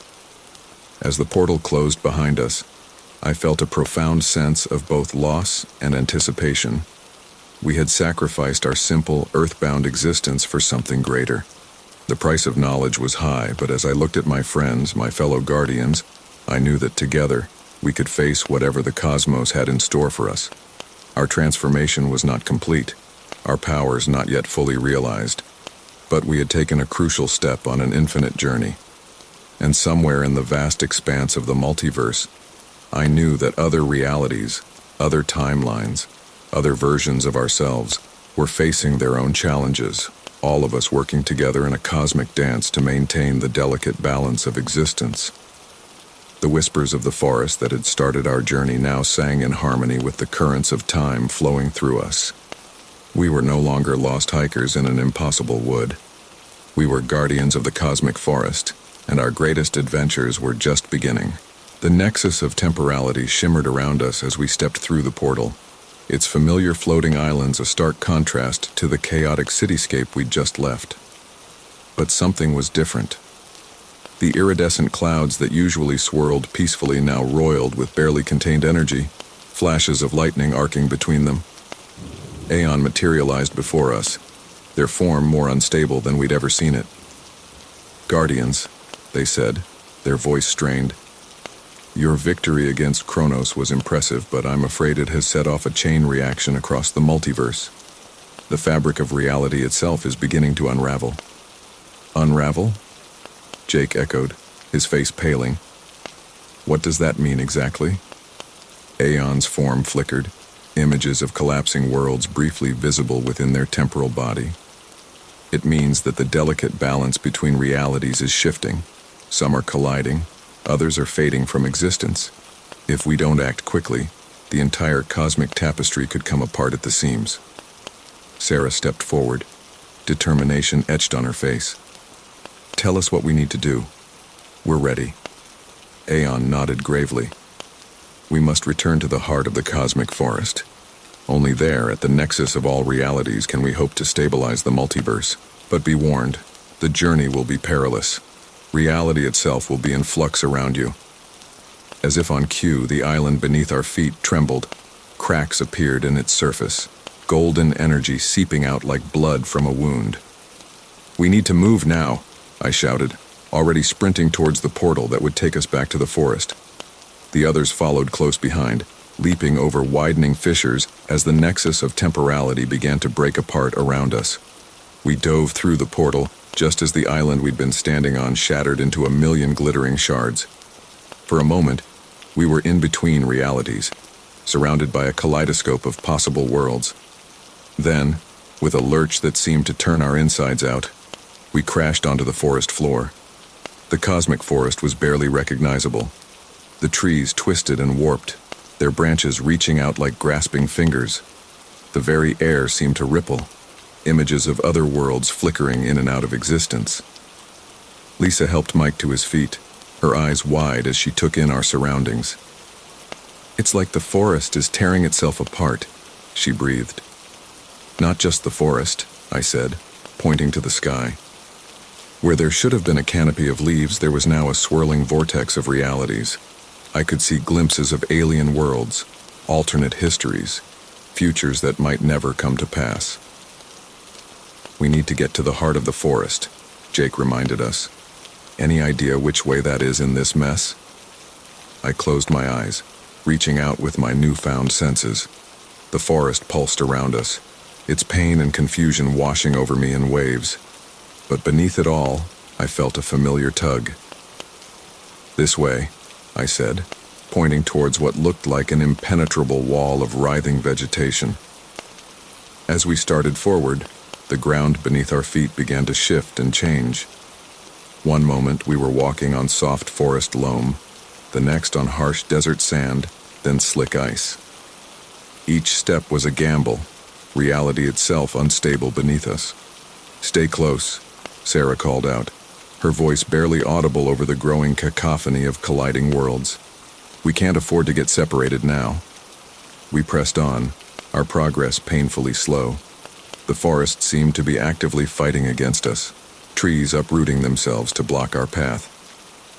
Speaker 1: As the portal closed behind us, I felt a profound sense of both loss and anticipation. We had sacrificed our simple, earthbound existence for something greater. The price of knowledge was high, but as I looked at my friends, my fellow guardians, I knew that together we could face whatever the cosmos had in store for us. Our transformation was not complete, our powers not yet fully realized, but we had taken a crucial step on an infinite journey. And somewhere in the vast expanse of the multiverse, I knew that other realities, other timelines, other versions of ourselves were facing their own challenges, all of us working together in a cosmic dance to maintain the delicate balance of existence. The whispers of the forest that had started our journey now sang in harmony with the currents of time flowing through us. We were no longer lost hikers in an impossible wood. We were guardians of the cosmic forest, and our greatest adventures were just beginning. The nexus of temporality shimmered around us as we stepped through the portal, its familiar floating islands a stark contrast to the chaotic cityscape we'd just left. But something was different. The iridescent clouds that usually swirled peacefully now roiled with barely contained energy, flashes of lightning arcing between them. Aeon materialized before us, their form more unstable than we'd ever seen it. Guardians, they said, their voice strained. Your victory against Kronos was impressive, but I'm afraid it has set off a chain reaction across the multiverse. The fabric of reality itself is beginning to unravel. Unravel? Jake echoed, his face paling. What does that mean exactly? Aeon's form flickered, images of collapsing worlds briefly visible within their temporal body. It means that the delicate balance between realities is shifting. Some are colliding, others are fading from existence. If we don't act quickly, the entire cosmic tapestry could come apart at the seams. Sarah stepped forward, determination etched on her face. Tell us what we need to do. We're ready. Aeon nodded gravely. We must return to the heart of the cosmic forest. Only there, at the nexus of all realities, can we hope to stabilize the multiverse. But be warned, the journey will be perilous. Reality itself will be in flux around you. As if on cue, the island beneath our feet trembled. Cracks appeared in its surface, golden energy seeping out like blood from a wound. "We need to move now," I shouted, already sprinting towards the portal that would take us back to the forest. The others followed close behind, leaping over widening fissures as the nexus of temporality began to break apart around us. We dove through the portal, just as the island we'd been standing on shattered into a million glittering shards. For a moment, we were in between realities, surrounded by a kaleidoscope of possible worlds. Then, with a lurch that seemed to turn our insides out, we crashed onto the forest floor. The cosmic forest was barely recognizable. The trees twisted and warped, their branches reaching out like grasping fingers. The very air seemed to ripple, images of other worlds flickering in and out of existence. Lisa helped Mike to his feet, her eyes wide as she took in our surroundings. "It's like the forest is tearing itself apart," she breathed. "Not just the forest," I said, pointing to the sky. Where there should have been a canopy of leaves, there was now a swirling vortex of realities. I could see glimpses of alien worlds, alternate histories, futures that might never come to pass. "We need to get to the heart of the forest," Jake reminded us. "Any idea which way that is in this mess?" I closed my eyes, reaching out with my newfound senses. The forest pulsed around us, its pain and confusion washing over me in waves. But beneath it all, I felt a familiar tug. "This way," I said, pointing towards what looked like an impenetrable wall of writhing vegetation. As we started forward, the ground beneath our feet began to shift and change. One moment we were walking on soft forest loam, the next on harsh desert sand, then slick ice. Each step was a gamble, reality itself unstable beneath us. "Stay close," Sarah called out, her voice barely audible over the growing cacophony of colliding worlds. "We can't afford to get separated now." We pressed on, our progress painfully slow. The forest seemed to be actively fighting against us, trees uprooting themselves to block our path,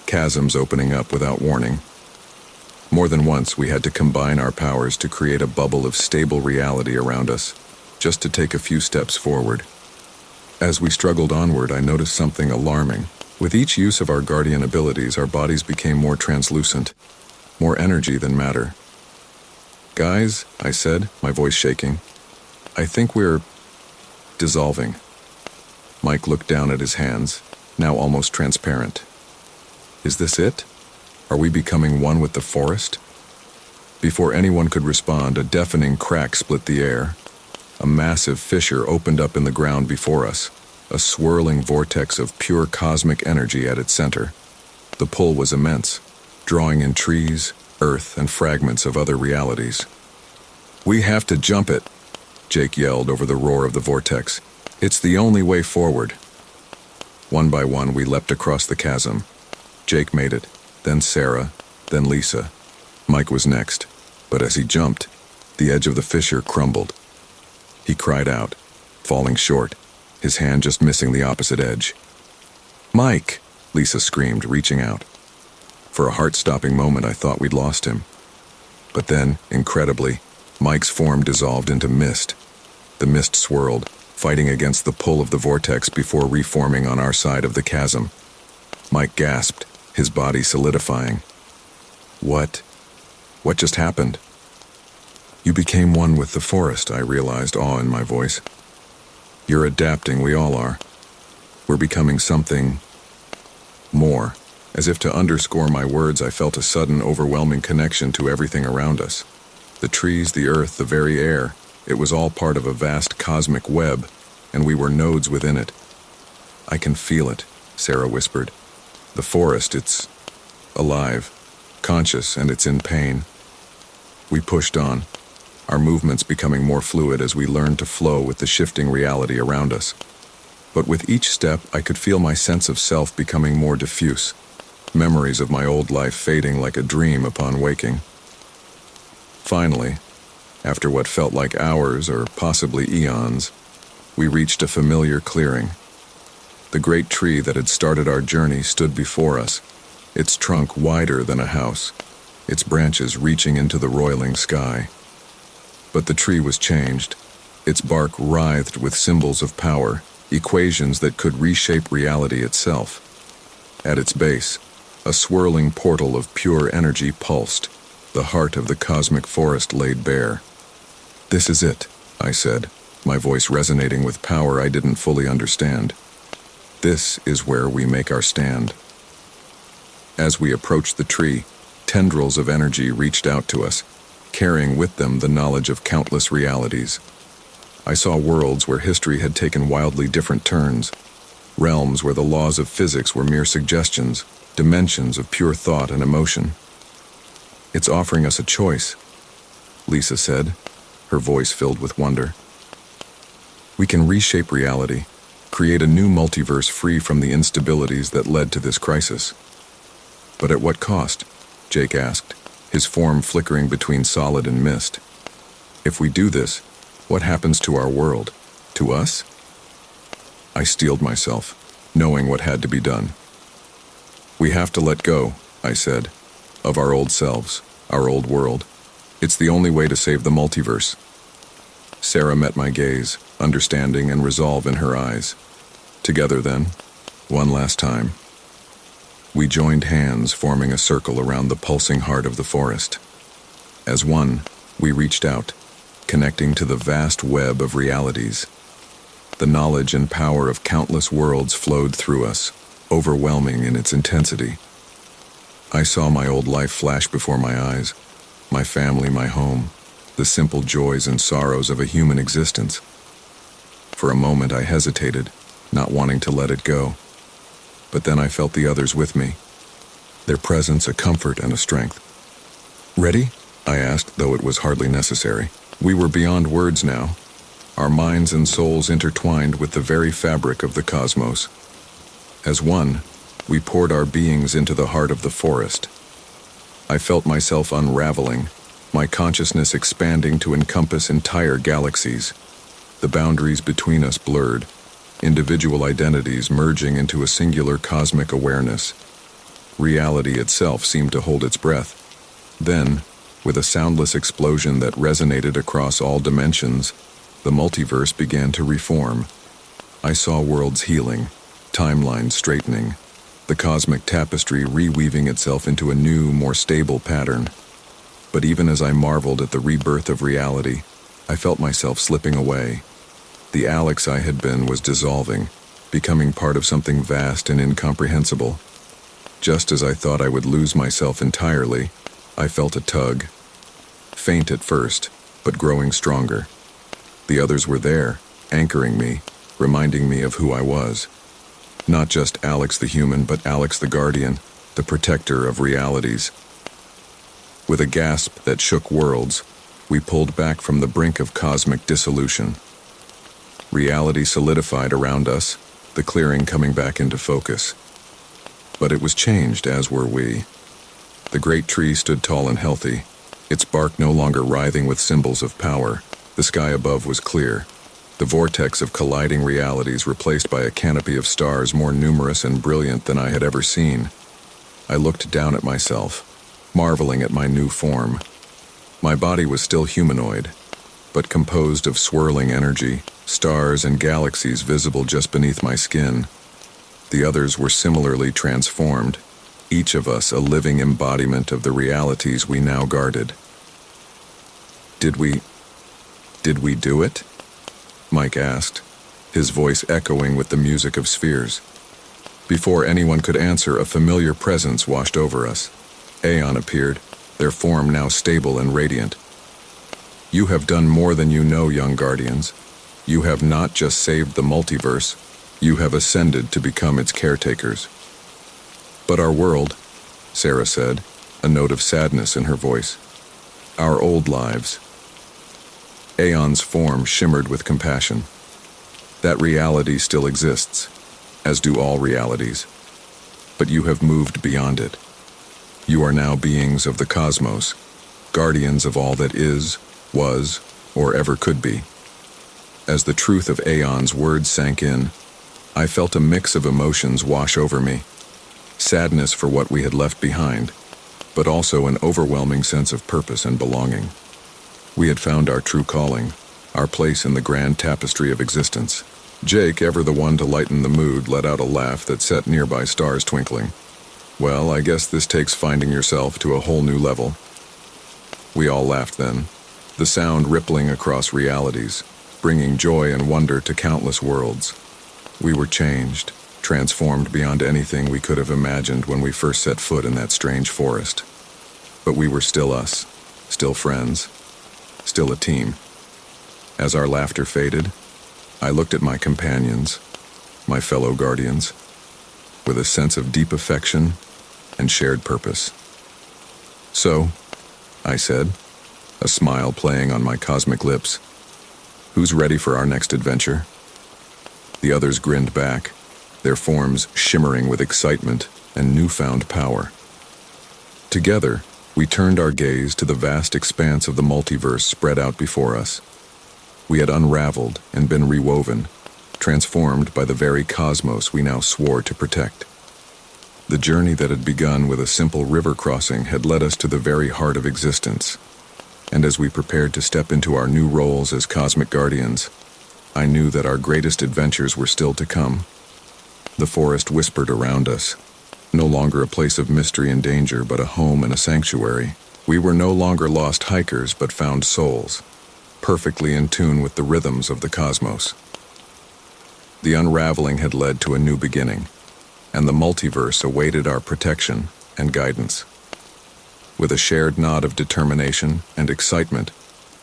Speaker 1: chasms opening up without warning. More than once we had to combine our powers to create a bubble of stable reality around us, just to take a few steps forward. As we struggled onward, I noticed something alarming. With each use of our guardian abilities, our bodies became more translucent, more energy than matter. "Guys," I said, my voice shaking, "I think we're dissolving." Mike looked down at his hands, now almost transparent. "Is this it? Are we becoming one with the forest?" Before anyone could respond, a deafening crack split the air. A massive fissure opened up in the ground before us, a swirling vortex of pure cosmic energy at its center. The pull was immense, drawing in trees, earth, and fragments of other realities. "We have to jump it," Jake yelled over the roar of the vortex. "It's the only way forward." One by one, we leapt across the chasm. Jake made it, then Sarah, then Lisa. Mike was next, but as he jumped, the edge of the fissure crumbled. He cried out, falling short, his hand just missing the opposite edge. "Mike!" Lisa screamed, reaching out. For a heart-stopping moment, I thought we'd lost him. But then, incredibly, Mike's form dissolved into mist. The mist swirled, fighting against the pull of the vortex before reforming on our side of the chasm. Mike gasped, his body solidifying. What just happened?" "You became one with the forest," I realized, awe in my voice. "You're adapting, we all are. We're becoming something more." As if to underscore my words, I felt a sudden, overwhelming connection to everything around us. The trees, the earth, the very air. It was all part of a vast cosmic web, and we were nodes within it. "I can feel it," Sarah whispered. "The forest, it's alive, conscious, and it's in pain." We pushed on, our movements becoming more fluid as we learned to flow with the shifting reality around us. But with each step, I could feel my sense of self becoming more diffuse, memories of my old life fading like a dream upon waking. Finally, After what felt like hours or possibly eons, we reached a familiar clearing. The great tree that had started our journey stood before us, its trunk wider than a house, its branches reaching into the roiling sky. But the tree was changed. Its bark writhed with symbols of power, equations that could reshape reality itself. At its base, a swirling portal of pure energy pulsed, the heart of the cosmic forest laid bare. "This is it," I said, my voice resonating with power I didn't fully understand. "This is where we make our stand." As we approached the tree, tendrils of energy reached out to us, carrying with them the knowledge of countless realities. I saw worlds where history had taken wildly different turns, realms where the laws of physics were mere suggestions, dimensions of pure thought and emotion. "It's offering us a choice," Lisa said, her voice filled with wonder. "We can reshape reality, create a new multiverse free from the instabilities that led to this crisis." "But at what cost?" Jake asked, his form flickering between solid and mist. "If we do this, what happens to our world? To us?" I steeled myself, knowing what had to be done. "We have to let go," I said, "of our old selves, our old world. It's the only way to save the multiverse." Sarah met my gaze, understanding and resolve in her eyes. Together then, one last time. We joined hands, forming a circle around the pulsing heart of the forest. As one, we reached out, connecting to the vast web of realities. The knowledge and power of countless worlds flowed through us, overwhelming in its intensity. I saw my old life flash before my eyes, my family, my home, the simple joys and sorrows of a human existence. For a moment I hesitated, not wanting to let it go. But then I felt the others with me, their presence a comfort and a strength. "Ready?" I asked, though it was hardly necessary. We were beyond words now, our minds and souls intertwined with the very fabric of the cosmos. As one, we poured our beings into the heart of the forest. I felt myself unraveling, my consciousness expanding to encompass entire galaxies. The boundaries between us blurred, individual identities merging into a singular cosmic awareness. Reality itself seemed to hold its breath. Then, with a soundless explosion that resonated across all dimensions, the multiverse began to reform. I saw worlds healing, timelines straightening, the cosmic tapestry reweaving itself into a new, more stable pattern. But even as I marveled at the rebirth of reality, I felt myself slipping away. The Alex I had been was dissolving, becoming part of something vast and incomprehensible. Just as I thought I would lose myself entirely, I felt a tug. Faint at first, but growing stronger. The others were there, anchoring me, reminding me of who I was. Not just Alex the human, but Alex the guardian, the protector of realities. With a gasp that shook worlds, we pulled back from the brink of cosmic dissolution. Reality solidified around us, the clearing coming back into focus. But it was changed, as were we. The great tree stood tall and healthy, its bark no longer writhing with symbols of power. The sky above was clear, the vortex of colliding realities replaced by a canopy of stars more numerous and brilliant than I had ever seen. I looked down at myself, marveling at my new form. My body was still humanoid, but composed of swirling energy, stars and galaxies visible just beneath my skin. The others were similarly transformed, each of us a living embodiment of the realities we now guarded. Did we do it?" Mike asked, his voice echoing with the music of spheres. Before anyone could answer, a familiar presence washed over us. Aeon appeared, their form now stable and radiant. "You have done more than you know, young guardians. You have not just saved the multiverse, you have ascended to become its caretakers." "But our world," Sarah said, a note of sadness in her voice. "Our old lives." Aeon's form shimmered with compassion. "That reality still exists, as do all realities. But you have moved beyond it. You are now beings of the cosmos, guardians of all that is, was, or ever could be. As the truth of Aeon's words sank in, I felt a mix of emotions wash over me. Sadness for what we had left behind, but also an overwhelming sense of purpose and belonging. We had found our true calling, our place in the grand tapestry of existence. Jake, ever the one to lighten the mood, let out a laugh that set nearby stars twinkling. Well, I guess this takes finding yourself to a whole new level. We all laughed then, the sound rippling across realities, bringing joy and wonder to countless worlds. We were changed, transformed beyond anything we could have imagined when we first set foot in that strange forest. But we were still us, still friends, still a team. As our laughter faded, I looked at my companions, my fellow guardians, with a sense of deep affection and shared purpose. "So," I said, a smile playing on my cosmic lips, "who's ready for our next adventure?" The others grinned back, their forms shimmering with excitement and newfound power. Together, we turned our gaze to the vast expanse of the multiverse spread out before us. We had unraveled and been rewoven, transformed by the very cosmos we now swore to protect. The journey that had begun with a simple river crossing had led us to the very heart of existence, and as we prepared to step into our new roles as cosmic guardians, I knew that our greatest adventures were still to come. The forest whispered around us, no longer a place of mystery and danger, but a home and a sanctuary. We were no longer lost hikers, but found souls, perfectly in tune with the rhythms of the cosmos. The unraveling had led to a new beginning, and the multiverse awaited our protection and guidance. With a shared nod of determination and excitement,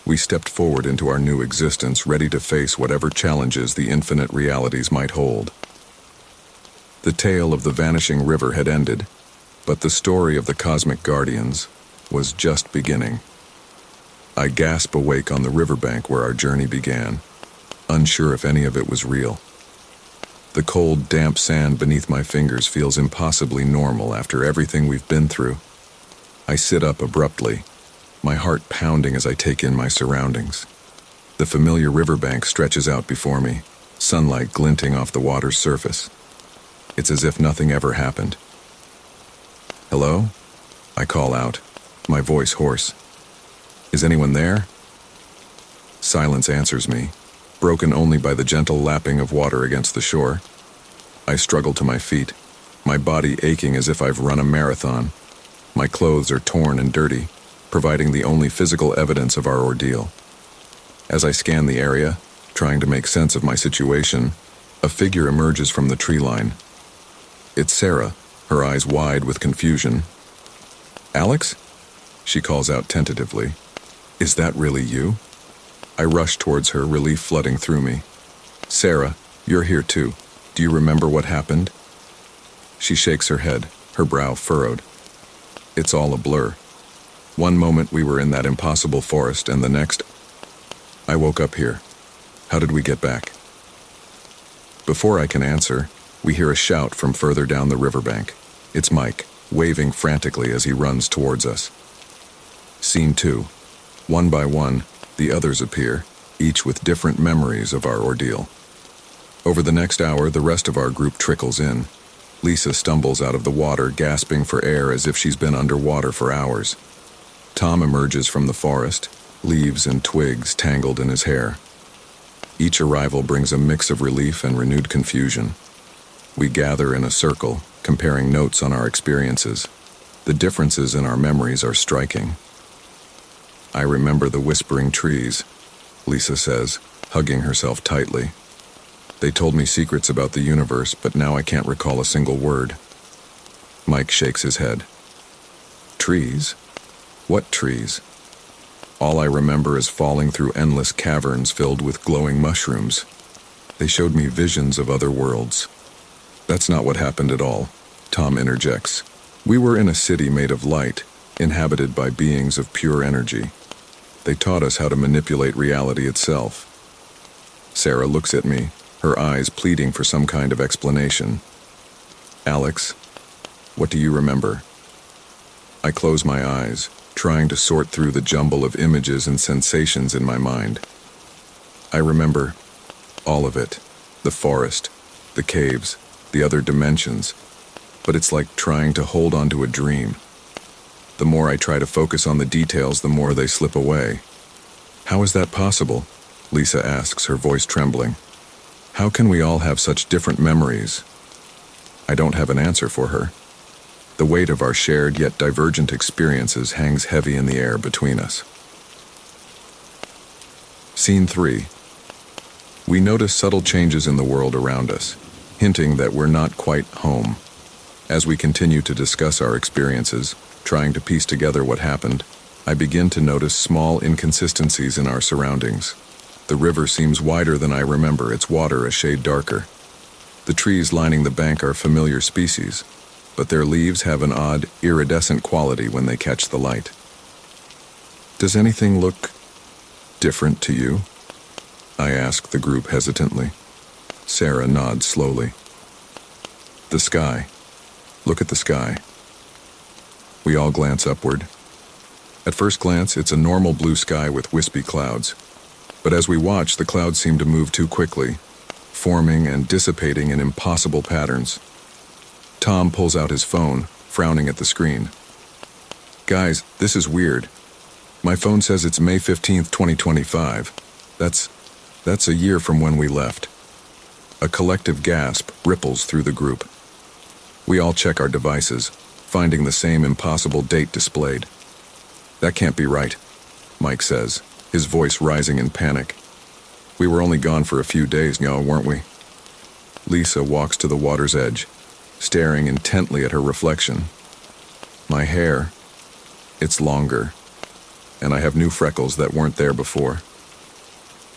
Speaker 1: we stepped forward into our new existence, ready to face whatever challenges the infinite realities might hold. The tale of the vanishing river had ended, but the story of the cosmic guardians was just beginning. I gasp awake on the riverbank where our journey began, unsure if any of it was real. The cold, damp sand beneath my fingers feels impossibly normal after everything we've been through. I sit up abruptly, my heart pounding as I take in my surroundings. The familiar riverbank stretches out before me, sunlight glinting off the water's surface. It's as if nothing ever happened. "Hello?" I call out, my voice hoarse. "Is anyone there?" Silence answers me, broken only by the gentle lapping of water against the shore. I struggle to my feet, my body aching as if I've run a marathon. My clothes are torn and dirty, providing the only physical evidence of our ordeal. As I scan the area, trying to make sense of my situation, a figure emerges from the tree line. It's Sarah, her eyes wide with confusion. "Alex?" she calls out tentatively. "Is that really you?" I rush towards her, relief flooding through me. "Sarah, you're here too. Do you remember what happened?" She shakes her head, her brow furrowed. It's all a blur. One moment we were in that impossible forest, and the next, I woke up here. How did we get back? Before I can answer, we hear a shout from further down the riverbank. It's Mike, waving frantically as he runs towards us. Scene 2. One by one, the others appear, each with different memories of our ordeal. Over the next hour, the rest of our group trickles in. Lisa stumbles out of the water, gasping for air as if she's been underwater for hours. Tom emerges from the forest, leaves and twigs tangled in his hair. Each arrival brings a mix of relief and renewed confusion. We gather in a circle, comparing notes on our experiences. The differences in our memories are striking. "I remember the whispering trees," Lisa says, hugging herself tightly. "They told me secrets about the universe, but now I can't recall a single word." Mike shakes his head. "Trees? What trees?" "All I remember is falling through endless caverns filled with glowing mushrooms. They showed me visions of other worlds." "That's not what happened at all," Tom interjects. "We were in a city made of light, inhabited by beings of pure energy. They taught us how to manipulate reality itself." Sarah looks at me, her eyes pleading for some kind of explanation. "Alex, what do you remember?" I close my eyes, trying to sort through the jumble of images and sensations in my mind. I remember all of it, the forest, the caves, the other dimensions, but it's like trying to hold on to a dream. The more I try to focus on the details, the more they slip away. How is that possible? Lisa asks, her voice trembling. How can we all have such different memories? I don't have an answer for her. The weight of our shared yet divergent experiences hangs heavy in the air between us. Scene 3. We notice subtle changes in the world around us, hinting that we're not quite home. As we continue to discuss our experiences, trying to piece together what happened, I begin to notice small inconsistencies in our surroundings. The river seems wider than I remember, its water a shade darker. The trees lining the bank are familiar species, but their leaves have an odd, iridescent quality when they catch the light. Does anything look different to you? I ask the group hesitantly. Sarah nods slowly. The sky. Look at the sky. We all glance upward. At first glance, it's a normal blue sky with wispy clouds. But as we watch, the clouds seem to move too quickly, forming and dissipating in impossible patterns. Tom pulls out his phone, frowning at the screen. Guys, this is weird. My phone says it's May 15th, 2025. That's a year from when we left. A collective gasp ripples through the group. We all check our devices, finding the same impossible date displayed. That can't be right, Mike says, his voice rising in panic. We were only gone for a few days now, weren't we? Lisa walks to the water's edge, staring intently at her reflection. My hair, it's longer, and I have new freckles that weren't there before.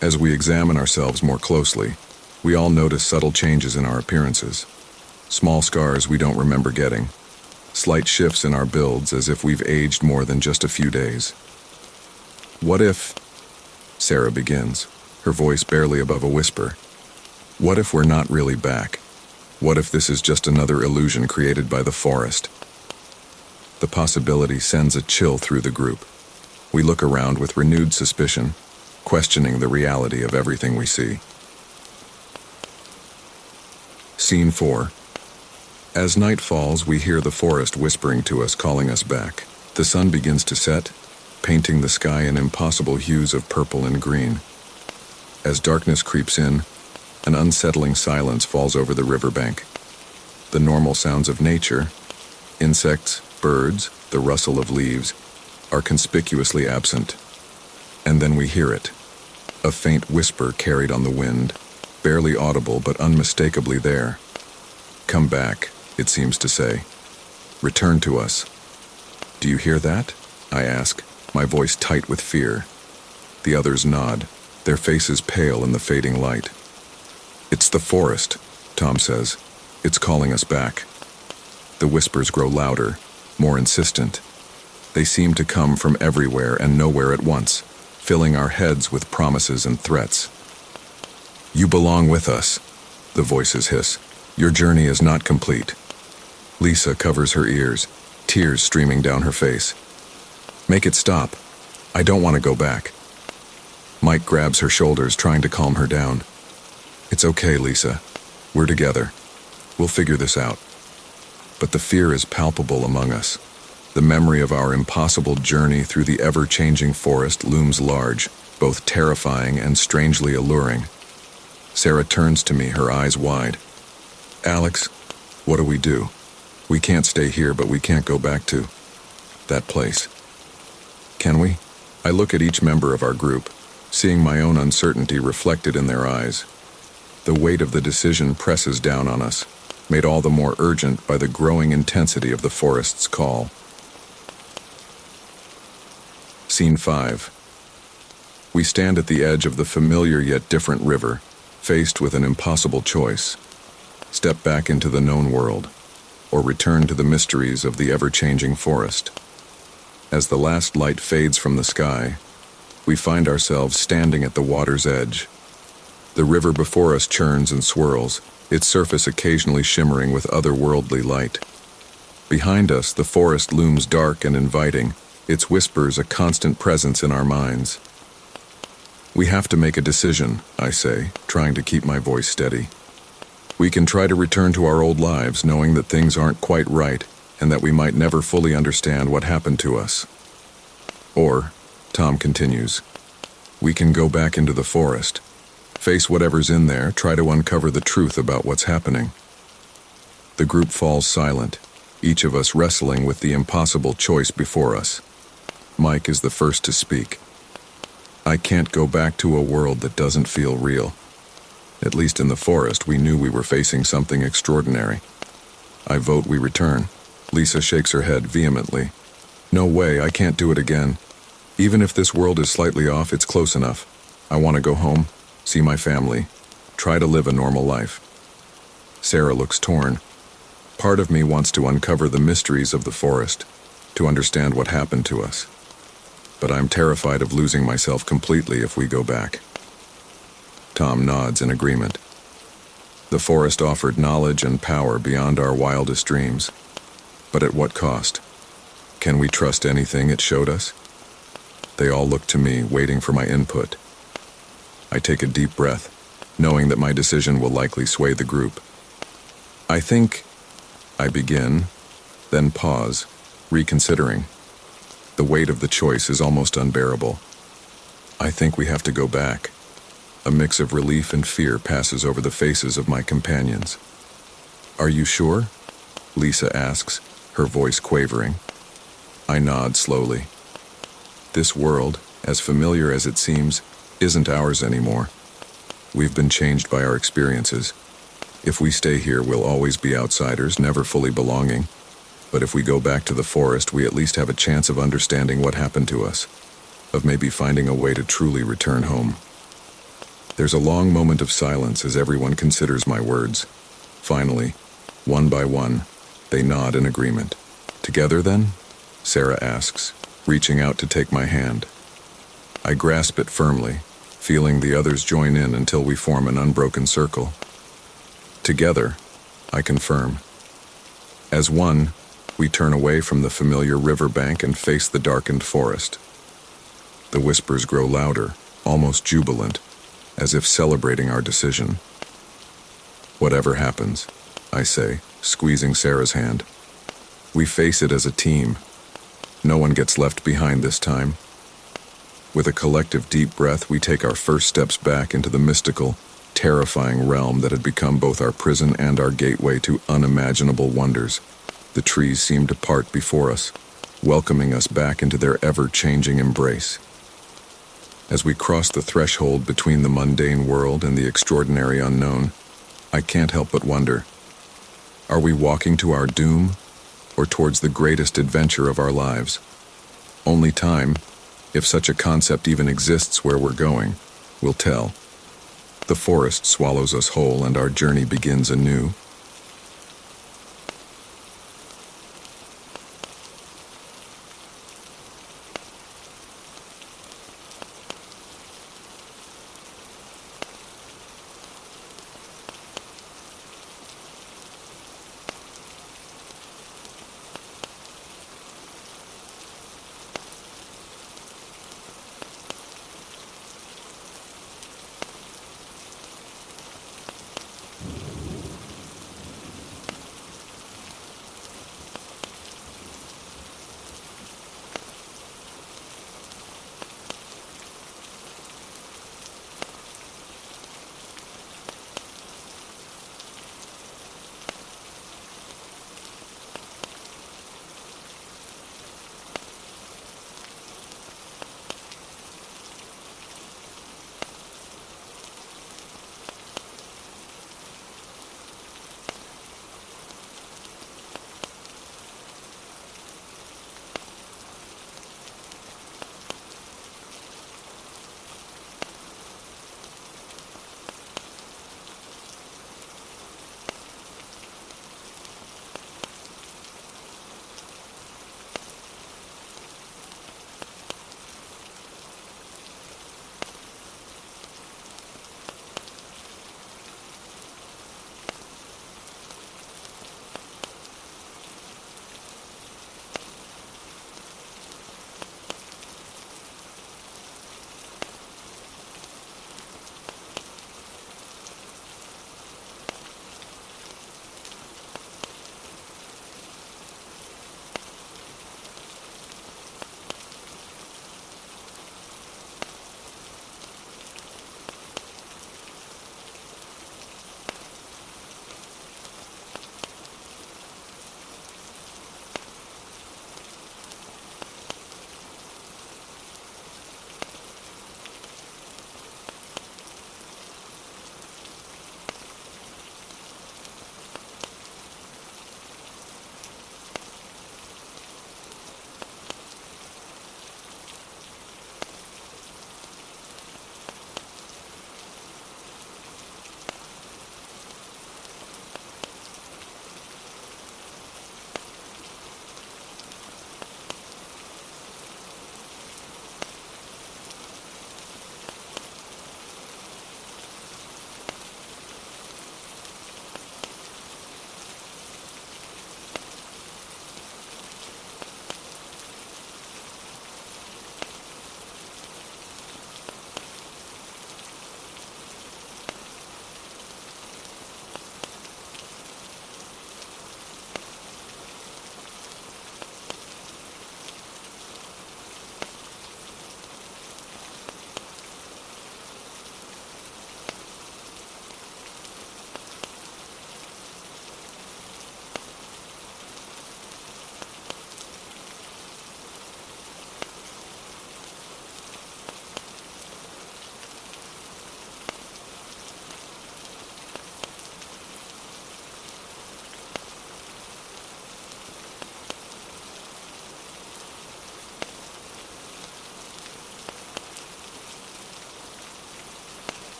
Speaker 1: As we examine ourselves more closely, we all notice subtle changes in our appearances. Small scars we don't remember getting. Slight shifts in our builds as if we've aged more than just a few days. What if... Sarah begins, her voice barely above a whisper. What if we're not really back? What if this is just another illusion created by the forest? The possibility sends a chill through the group. We look around with renewed suspicion, questioning the reality of everything we see. Scene 4. As night falls, we hear the forest whispering to us, calling us back. The sun begins to set, painting the sky in impossible hues of purple and green. As darkness creeps in, an unsettling silence falls over the riverbank. The normal sounds of nature, insects, birds, the rustle of leaves, are conspicuously absent. And then we hear it, a faint whisper carried on the wind, barely audible but unmistakably there. Come back, it seems to say. Return to us. Do you hear that? I ask, my voice tight with fear. The others nod, their faces pale in the fading light. It's the forest, Tom says. It's calling us back. The whispers grow louder, more insistent. They seem to come from everywhere and nowhere at once, filling our heads with promises and threats. You belong with us, the voices hiss. Your journey is not complete. Lisa covers her ears, tears streaming down her face. Make it stop. I don't want to go back. Mike grabs her shoulders, trying to calm her down. It's okay, Lisa. We're together. We'll figure this out. But the fear is palpable among us. The memory of our impossible journey through the ever-changing forest looms large, both terrifying and strangely alluring. Sarah turns to me, her eyes wide. Alex, what do we do? We can't stay here, but we can't go back to that place. Can we? I look at each member of our group, seeing my own uncertainty reflected in their eyes. The weight of the decision presses down on us, made all the more urgent by the growing intensity of the forest's call. Scene 5. We stand at the edge of the familiar yet different river, faced with an impossible choice. Step back into the known world, or return to the mysteries of the ever-changing forest. As the last light fades from the sky, we find ourselves standing at the water's edge. The river before us churns and swirls, its surface occasionally shimmering with otherworldly light. Behind us, the forest looms dark and inviting, its whispers a constant presence in our minds. We have to make a decision, I say, trying to keep my voice steady. We can try to return to our old lives knowing that things aren't quite right and that we might never fully understand what happened to us. Or, Tom continues, we can go back into the forest, face whatever's in there, try to uncover the truth about what's happening. The group falls silent, each of us wrestling with the impossible choice before us. Mike is the first to speak. I can't go back to a world that doesn't feel real. At least in the forest, we knew we were facing something extraordinary. I vote we return. Lisa shakes her head vehemently. No way, I can't do it again. Even if this world is slightly off, it's close enough. I want to go home, see my family, try to live a normal life. Sarah looks torn. Part of me wants to uncover the mysteries of the forest, to understand what happened to us. But I'm terrified of losing myself completely if we go back. Tom nods in agreement. The forest offered knowledge and power beyond our wildest dreams. But at what cost? Can we trust anything it showed us? They all look to me, waiting for my input. I take a deep breath, knowing that my decision will likely sway the group. I think, I begin, then pause, reconsidering. The weight of the choice is almost unbearable. I think we have to go back. A mix of relief and fear passes over the faces of my companions. Are you sure? Lisa asks, her voice quavering. I nod slowly. This world, as familiar as it seems, isn't ours anymore. We've been changed by our experiences. If we stay here, we'll always be outsiders, never fully belonging. But if we go back to the forest, we at least have a chance of understanding what happened to us, of maybe finding a way to truly return home. There's a long moment of silence as everyone considers my words. Finally, one by one, they nod in agreement. Together then? Sarah asks, reaching out to take my hand. I grasp it firmly, feeling the others join in until we form an unbroken circle. Together, I confirm. As one, we turn away from the familiar riverbank and face the darkened forest. The whispers grow louder, almost jubilant, as if celebrating our decision. Whatever happens, I say, squeezing Sarah's hand. We face it as a team. No one gets left behind this time. With a collective deep breath, we take our first steps back into the mystical, terrifying realm that had become both our prison and our gateway to unimaginable wonders. The trees seem to part before us, welcoming us back into their ever-changing embrace. As we cross the threshold between the mundane world and the extraordinary unknown, I can't help but wonder, are we walking to our doom or towards the greatest adventure of our lives? Only time, if such a concept even exists where we're going, will tell. The forest swallows us whole and our journey begins anew.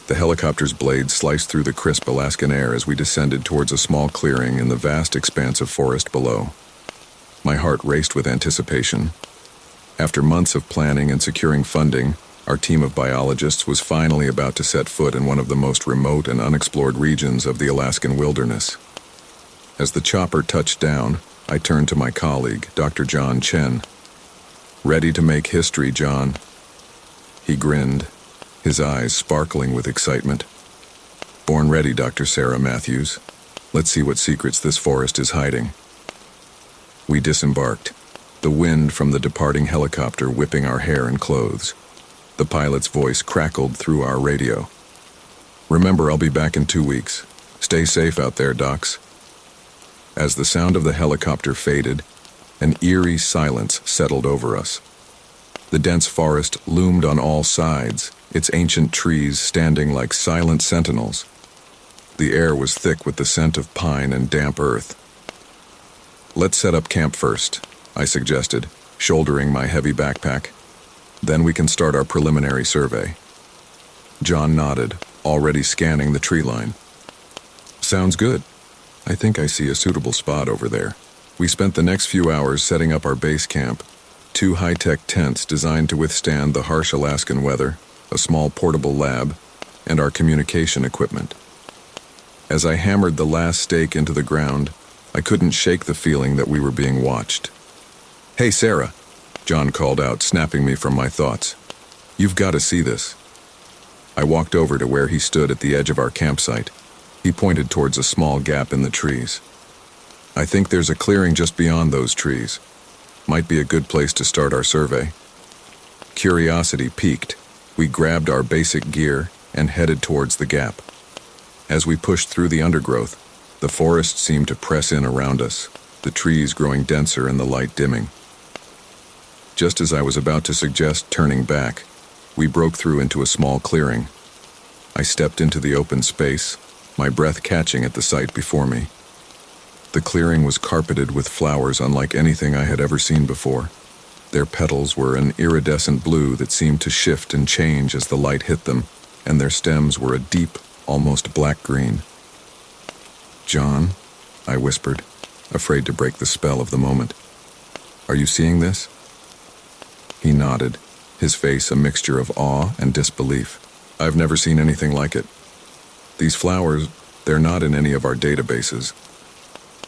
Speaker 1: The helicopter's blades sliced through the crisp Alaskan air as we descended towards a small clearing in the vast expanse of forest below. My heart raced with anticipation. After months of planning and securing funding, our team of biologists was finally about to set foot in one of the most remote and unexplored regions of the Alaskan wilderness. As the chopper touched down, I turned to my colleague, Dr. John Chen. "Ready to make history, John?" He grinned, his eyes sparkling with excitement. "Born ready, Dr. Sarah Matthews. Let's see what secrets this forest is hiding." We disembarked, the wind from the departing helicopter whipping our hair and clothes. The pilot's voice crackled through our radio. "Remember, I'll be back in 2 weeks. Stay safe out there, docs." As the sound of the helicopter faded, an eerie silence settled over us. The dense forest loomed on all sides, its ancient trees standing like silent sentinels. The air was thick with the scent of pine and damp earth. "Let's set up camp first," I suggested, shouldering my heavy backpack. "Then we can start our preliminary survey." John nodded, already scanning the tree line. "Sounds good. I think I see a suitable spot over there." We spent the next few hours setting up our base camp, 2 high-tech tents designed to withstand the harsh Alaskan weather, a small portable lab, and our communication equipment. As I hammered the last stake into the ground, I couldn't shake the feeling that we were being watched. "Hey, Sarah," John called out, snapping me from my thoughts. "You've got to see this." I walked over to where he stood at the edge of our campsite. He pointed towards a small gap in the trees. "I think there's a clearing just beyond those trees. Might be a good place to start our survey." Curiosity piqued. We grabbed our basic gear and headed towards the gap. As we pushed through the undergrowth, the forest seemed to press in around us, the trees growing denser and the light dimming. Just as I was about to suggest turning back, we broke through into a small clearing. I stepped into the open space, my breath catching at the sight before me. The clearing was carpeted with flowers unlike anything I had ever seen before. Their petals were an iridescent blue that seemed to shift and change as the light hit them, and their stems were a deep, almost black green. "John," I whispered, afraid to break the spell of the moment. "Are you seeing this?" He nodded, his face a mixture of awe and disbelief. "I've never seen anything like it. These flowers, they're not in any of our databases."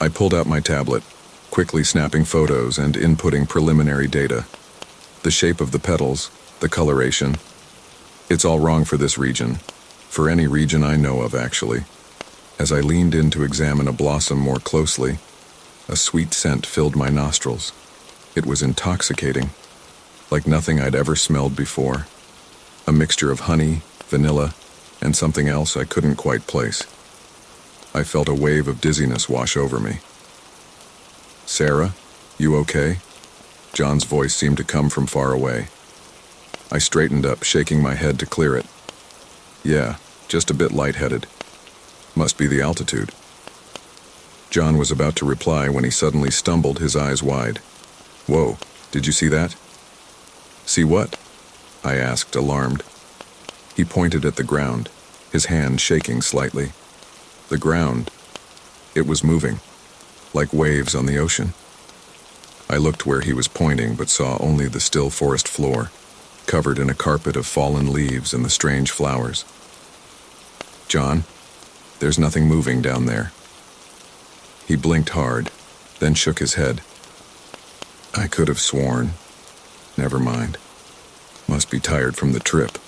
Speaker 1: I pulled out my tablet, quickly snapping photos and inputting preliminary data. The shape of the petals, the coloration. It's all wrong for this region. For any region I know of, actually. As I leaned in to examine a blossom more closely, a sweet scent filled my nostrils. It was intoxicating, like nothing I'd ever smelled before. A mixture of honey, vanilla, and something else I couldn't quite place. I felt a wave of dizziness wash over me. "Sarah, you okay?" John's voice seemed to come from far away. I straightened up, shaking my head to clear it. "Yeah, just a bit lightheaded. Must be the altitude." John was about to reply when he suddenly stumbled, his eyes wide. "Whoa, did you see that?" "See what?" I asked, alarmed. He pointed at the ground, his hand shaking slightly. The ground. It was moving, like waves on the ocean. I looked where he was pointing, but saw only the still forest floor, covered in a carpet of fallen leaves and the strange flowers. "John, there's nothing moving down there." He blinked hard, then shook his head. "I could have sworn. Never mind. Must be tired from the trip."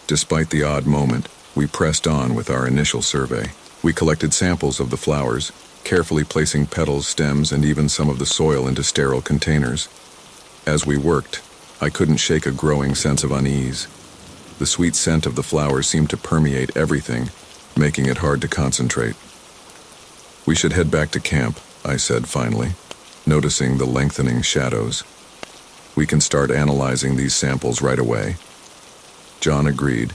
Speaker 1: Despite the odd moment, we pressed on with our initial survey. We collected samples of the flowers, carefully placing petals, stems, and even some of the soil into sterile containers. As we worked, I couldn't shake a growing sense of unease. The sweet scent of the flowers seemed to permeate everything, making it hard to concentrate. "We should head back to camp," I said finally, noticing the lengthening shadows. "We can start analyzing these samples right away." John agreed,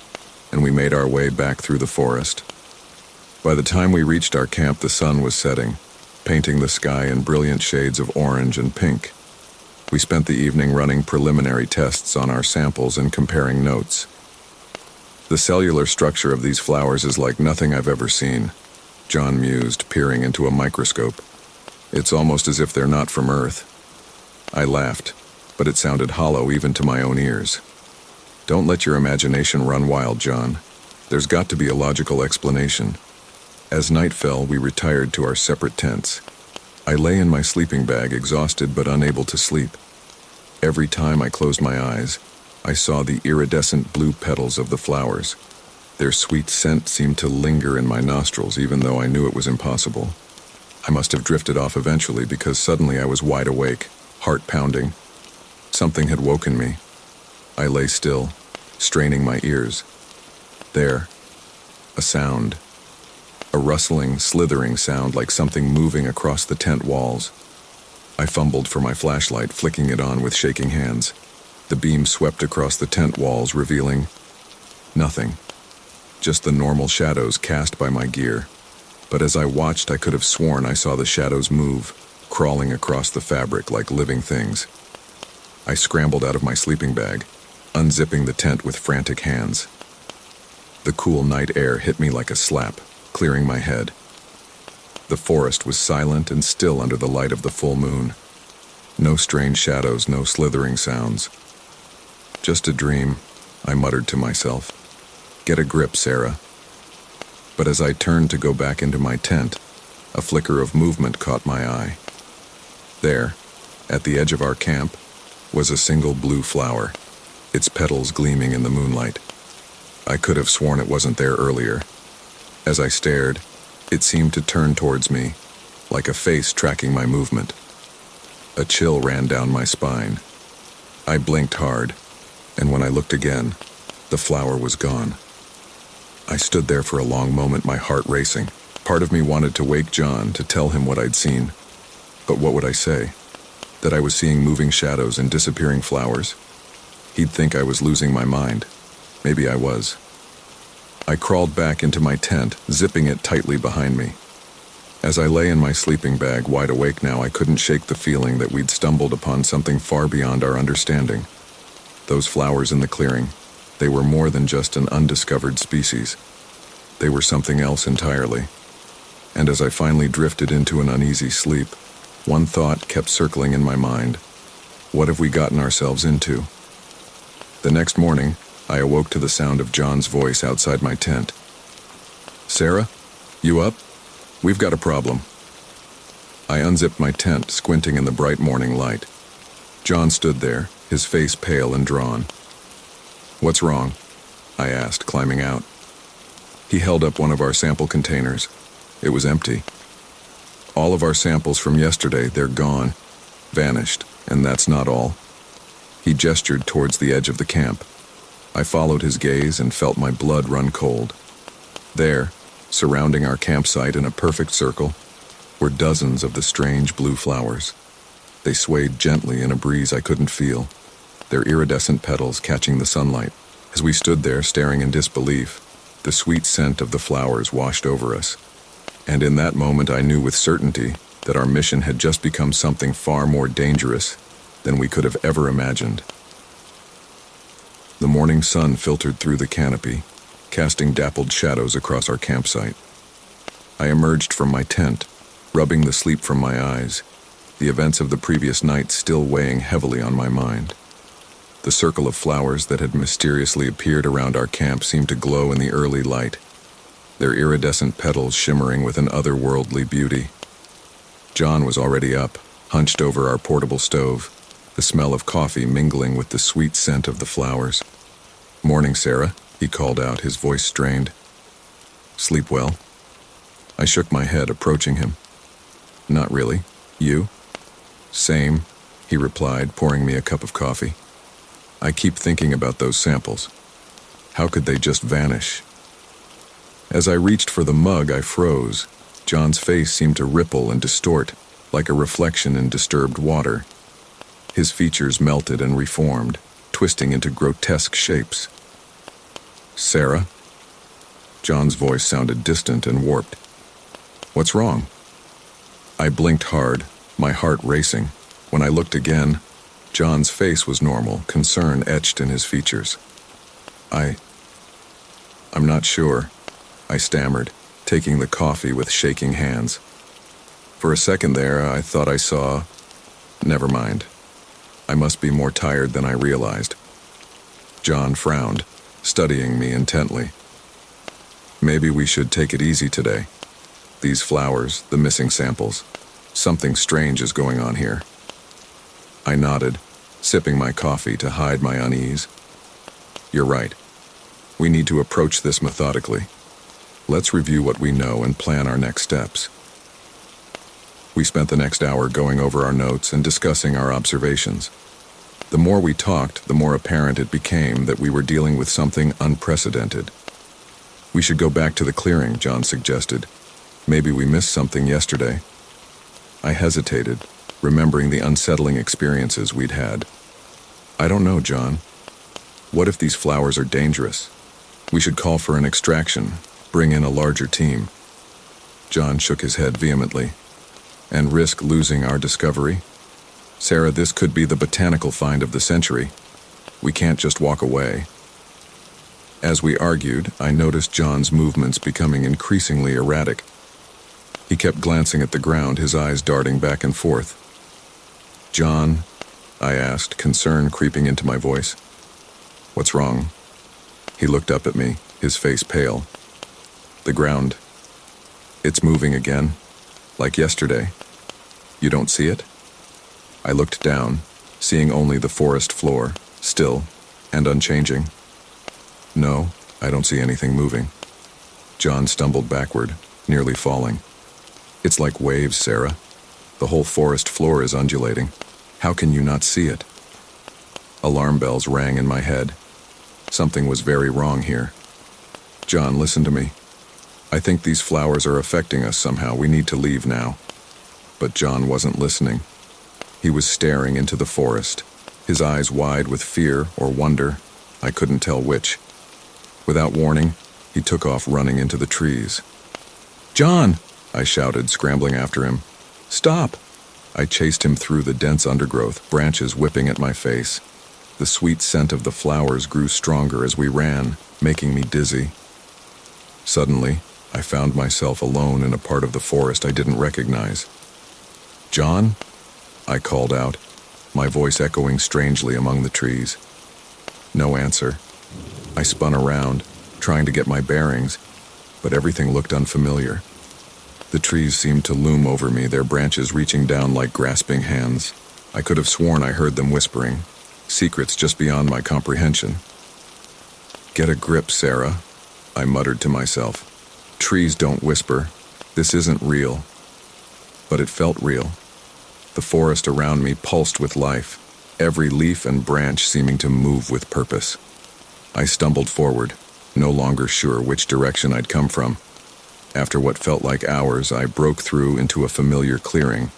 Speaker 1: and we made our way back through the forest. By the time we reached our camp, the sun was setting, painting the sky in brilliant shades of orange and pink. We spent the evening running preliminary tests on our samples and comparing notes. The cellular structure of these flowers is like nothing I've ever seen, John mused, peering into a microscope. It's almost as if they're not from Earth. I laughed, but it sounded hollow even to my own ears. Don't let your imagination run wild, John. There's got to be a logical explanation. As night fell, we retired to our separate tents. I lay in my sleeping bag, exhausted but unable to sleep. Every time I closed my eyes, I saw the iridescent blue petals of the flowers. Their sweet scent seemed to linger in my nostrils, even though I knew it was impossible. I must have drifted off eventually, because suddenly I was wide awake, heart pounding. Something had woken me. I lay still, straining my ears. There, a sound. A rustling, slithering sound like something moving across the tent walls. I fumbled for my flashlight, flicking it on with shaking hands. The beam swept across the tent walls, revealing nothing. Just the normal shadows cast by my gear. But as I watched, I could have sworn I saw the shadows move, crawling across the fabric like living things. I scrambled out of my sleeping bag, unzipping the tent with frantic hands. The cool night air hit me like a slap, clearing my head. The forest was silent and still under the light of the full moon. No strange shadows, no slithering sounds. Just a dream, I muttered to myself. Get a grip, Sarah. But as I turned to go back into my tent, a flicker of movement caught my eye. There, at the edge of our camp, was a single blue flower, its petals gleaming in the moonlight. I could have sworn it wasn't there earlier. As I stared, it seemed to turn towards me, like a face tracking my movement. A chill ran down my spine. I blinked hard, and when I looked again, the flower was gone. I stood there for a long moment, my heart racing. Part of me wanted to wake John, to tell him what I'd seen. But what would I say? That I was seeing moving shadows and disappearing flowers? He'd think I was losing my mind. Maybe I was. I crawled back into my tent, zipping it tightly behind me. As I lay in my sleeping bag, wide awake now, I couldn't shake the feeling that we'd stumbled upon something far beyond our understanding. Those flowers in the clearing, they were more than just an undiscovered species. They were something else entirely. And as I finally drifted into an uneasy sleep, one thought kept circling in my mind. What have we gotten ourselves into? The next morning, I awoke to the sound of John's voice outside my tent. Sarah, you up? We've got a problem. I unzipped my tent, squinting in the bright morning light. John stood there, his face pale and drawn. What's wrong? I asked, climbing out. He held up one of our sample containers. It was empty. All of our samples from yesterday, they're gone, vanished, and that's not all. He gestured towards the edge of the camp. I followed his gaze and felt my blood run cold. There, surrounding our campsite in a perfect circle, were dozens of the strange blue flowers. They swayed gently in a breeze I couldn't feel, their iridescent petals catching the sunlight. As we stood there staring in disbelief, the sweet scent of the flowers washed over us. And in that moment I knew with certainty that our mission had just become something far more dangerous than we could have ever imagined. The morning sun filtered through the canopy, casting dappled shadows across our campsite. I emerged from my tent, rubbing the sleep from my eyes, the events of the previous night still weighing heavily on my mind. The circle of flowers that had mysteriously appeared around our camp seemed to glow in the early light, their iridescent petals shimmering with an otherworldly beauty. John was already up, hunched over our portable stove, the smell of coffee mingling with the sweet scent of the flowers. Morning, Sarah, he called out, his voice strained. Sleep well? I shook my head, approaching him. Not really. You? Same, he replied, pouring me a cup of coffee. I keep thinking about those samples. How could they just vanish? As I reached for the mug, I froze. John's face seemed to ripple and distort, like a reflection in disturbed water. His features melted and reformed, twisting into grotesque shapes. Sarah? John's voice sounded distant and warped. What's wrong? I blinked hard, my heart racing. When I looked again, John's face was normal, concern etched in his features. I'm not sure, I stammered, taking the coffee with shaking hands. For a second there, I thought I saw... Never mind. I must be more tired than I realized. John frowned, studying me intently. Maybe we should take it easy today. These flowers, the missing samples. Something strange is going on here. I nodded, sipping my coffee to hide my unease. You're right. We need to approach this methodically. Let's review what we know and plan our next steps. We spent the next hour going over our notes and discussing our observations. The more we talked, the more apparent it became that we were dealing with something unprecedented. We should go back to the clearing, John suggested. Maybe we missed something yesterday. I hesitated, remembering the unsettling experiences we'd had. I don't know, John. What if these flowers are dangerous? We should call for an extraction, bring in a larger team. John shook his head vehemently. And risk losing our discovery? Sarah, this could be the botanical find of the century. We can't just walk away. As we argued, I noticed John's movements becoming increasingly erratic. He kept glancing at the ground, his eyes darting back and forth. John, I asked, concern creeping into my voice. What's wrong? He looked up at me, his face pale. The ground. It's moving again, like yesterday. You don't see it? I looked down, seeing only the forest floor, still and unchanging. No, I don't see anything moving. John stumbled backward, nearly falling. It's like waves, Sarah. The whole forest floor is undulating. How can you not see it? Alarm bells rang in my head. Something was very wrong here. John, listen to me. I think these flowers are affecting us somehow. We need to leave now. But John wasn't listening. He was staring into the forest, his eyes wide with fear or wonder. I couldn't tell which. Without warning, he took off running into the trees. John! I shouted, scrambling after him. Stop! I chased him through the dense undergrowth, branches whipping at my face. The sweet scent of the flowers grew stronger as we ran, making me dizzy. Suddenly, I found myself alone in a part of the forest I didn't recognize. John? I called out, my voice echoing strangely among the trees. No answer. I spun around, trying to get my bearings, but everything looked unfamiliar. The trees seemed to loom over me, their branches reaching down like grasping hands. I could have sworn I heard them whispering, secrets just beyond my comprehension. Get a grip, Sarah, I muttered to myself. Trees don't whisper. This isn't real. But it felt real. The forest around me pulsed with life, every leaf and branch seeming to move with purpose. I stumbled forward, no longer sure which direction I'd come from. After what felt like hours, I broke through into a familiar clearing,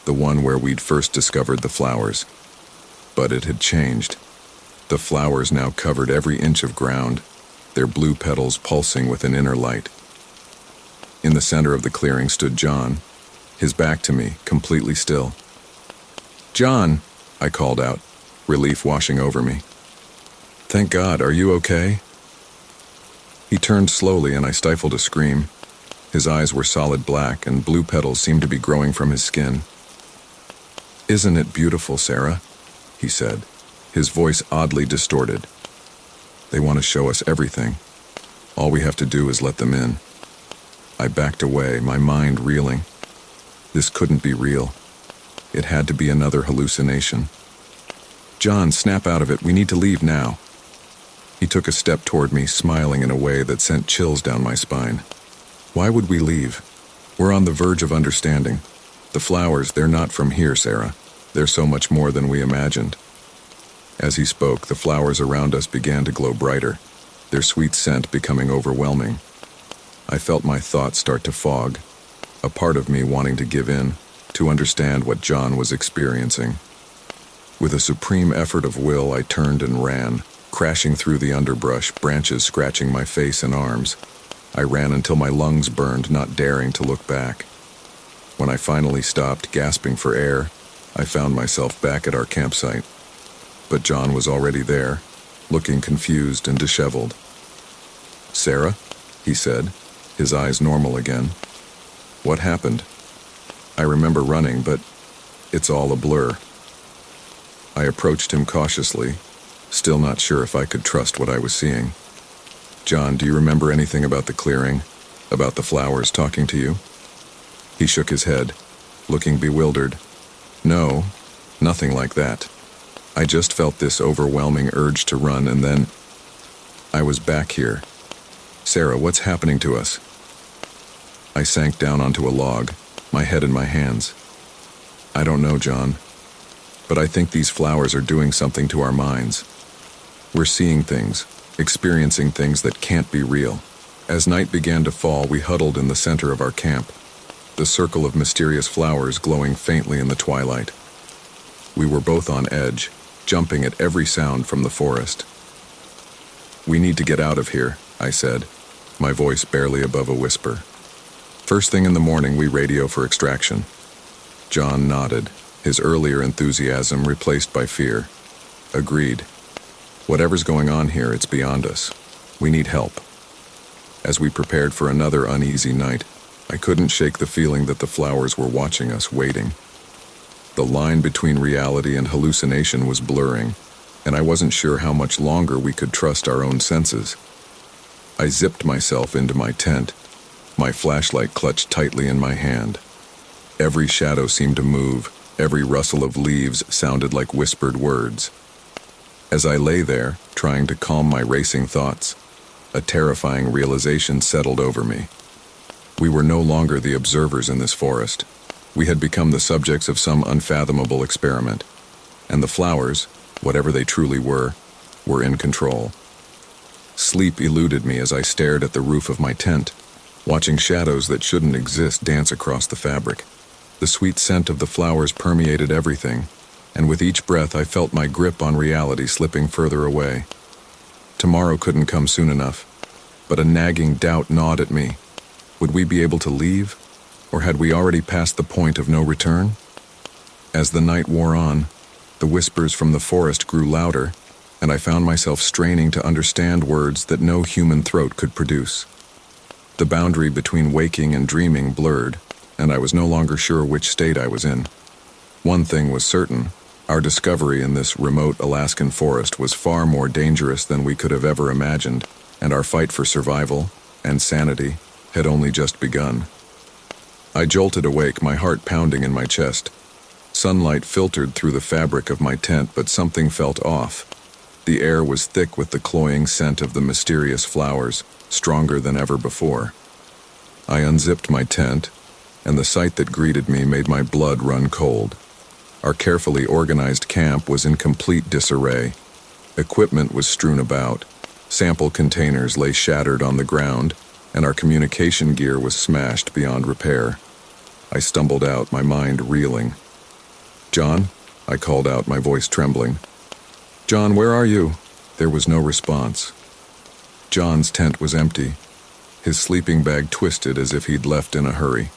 Speaker 1: the one where we'd first discovered the flowers. But it had changed. The flowers now covered every inch of ground, their blue petals pulsing with an inner light. In the center of the clearing stood John, his back to me, completely still. John, I called out, relief washing over me. Thank God, are you okay? He turned slowly and I stifled a scream. His eyes were solid black and blue petals seemed to be growing from his skin. Isn't it beautiful, Sarah? He said, his voice oddly distorted. They want to show us everything. All we have to do is let them in. I backed away, my mind reeling. This couldn't be real. It had to be another hallucination. John, snap out of it. We need to leave now. He took a step toward me, smiling in a way that sent chills down my spine. Why would we leave? We're on the verge of understanding. The flowers, they're not from here, Sarah. They're so much more than we imagined. As he spoke, the flowers around us began to glow brighter, their sweet scent becoming overwhelming. I felt my thoughts start to fog, a part of me wanting to give in, to understand what John was experiencing. With a supreme effort of will, I turned and ran, crashing through the underbrush, branches scratching my face and arms. I ran until my lungs burned, not daring to look back. When I finally stopped, gasping for air, I found myself back at our campsite. But John was already there, looking confused and disheveled. "Sarah?" he said, his eyes normal again. "What happened?" I remember running, but it's all a blur. I approached him cautiously, still not sure if I could trust what I was seeing. "John, do you remember anything about the clearing? About the flowers talking to you?" He shook his head, looking bewildered. "No, nothing like that. I just felt this overwhelming urge to run, and then I was back here. Sarah, what's happening to us?" I sank down onto a log, my head in my hands. "I don't know, John, but I think these flowers are doing something to our minds. We're seeing things, experiencing things that can't be real." As night began to fall, we huddled in the center of our camp, the circle of mysterious flowers glowing faintly in the twilight. We were both on edge, jumping at every sound from the forest. "We need to get out of here," I said, my voice barely above a whisper. "First thing in the morning, we radio for extraction." John nodded, his earlier enthusiasm replaced by fear. "Agreed. Whatever's going on here, it's beyond us. We need help." As we prepared for another uneasy night, I couldn't shake the feeling that the flowers were watching us, waiting. The line between reality and hallucination was blurring, and I wasn't sure how much longer we could trust our own senses. I zipped myself into my tent, my flashlight clutched tightly in my hand. Every shadow seemed to move, every rustle of leaves sounded like whispered words. As I lay there, trying to calm my racing thoughts, a terrifying realization settled over me. We were no longer the observers in this forest. We had become the subjects of some unfathomable experiment, and the flowers, whatever they truly were in control. Sleep eluded me as I stared at the roof of my tent, watching shadows that shouldn't exist dance across the fabric. The sweet scent of the flowers permeated everything, and with each breath I felt my grip on reality slipping further away. Tomorrow couldn't come soon enough, but a nagging doubt gnawed at me. Would we be able to leave, or had we already passed the point of no return? As the night wore on, the whispers from the forest grew louder, and I found myself straining to understand words that no human throat could produce. The boundary between waking and dreaming blurred, and I was no longer sure which state I was in. One thing was certain: our discovery in this remote Alaskan forest was far more dangerous than we could have ever imagined, and our fight for survival and sanity had only just begun. I jolted awake, my heart pounding in my chest. Sunlight filtered through the fabric of my tent, but something felt off. The air was thick with the cloying scent of the mysterious flowers, stronger than ever before. I unzipped my tent, and the sight that greeted me made my blood run cold. Our carefully organized camp was in complete disarray. Equipment was strewn about, sample containers lay shattered on the ground, and our communication gear was smashed beyond repair. I stumbled out, my mind reeling. "John?" I called out, my voice trembling. "John, where are you?" There was no response. John's tent was empty, his sleeping bag twisted as if he'd left in a hurry.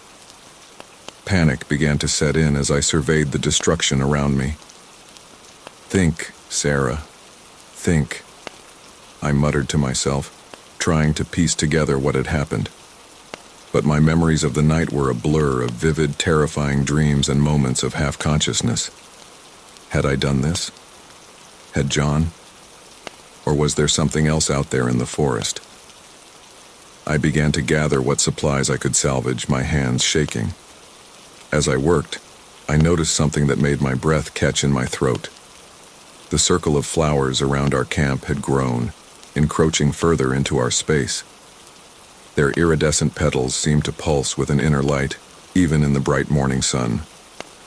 Speaker 1: Panic began to set in as I surveyed the destruction around me. "Think, Sarah, think," I muttered to myself, trying to piece together what had happened. But my memories of the night were a blur of vivid, terrifying dreams and moments of half-consciousness. Had I done this? Had John? Or was there something else out there in the forest? I began to gather what supplies I could salvage, my hands shaking. As I worked, I noticed something that made my breath catch in my throat. The circle of flowers around our camp had grown, encroaching further into our space. Their iridescent petals seemed to pulse with an inner light, even in the bright morning sun.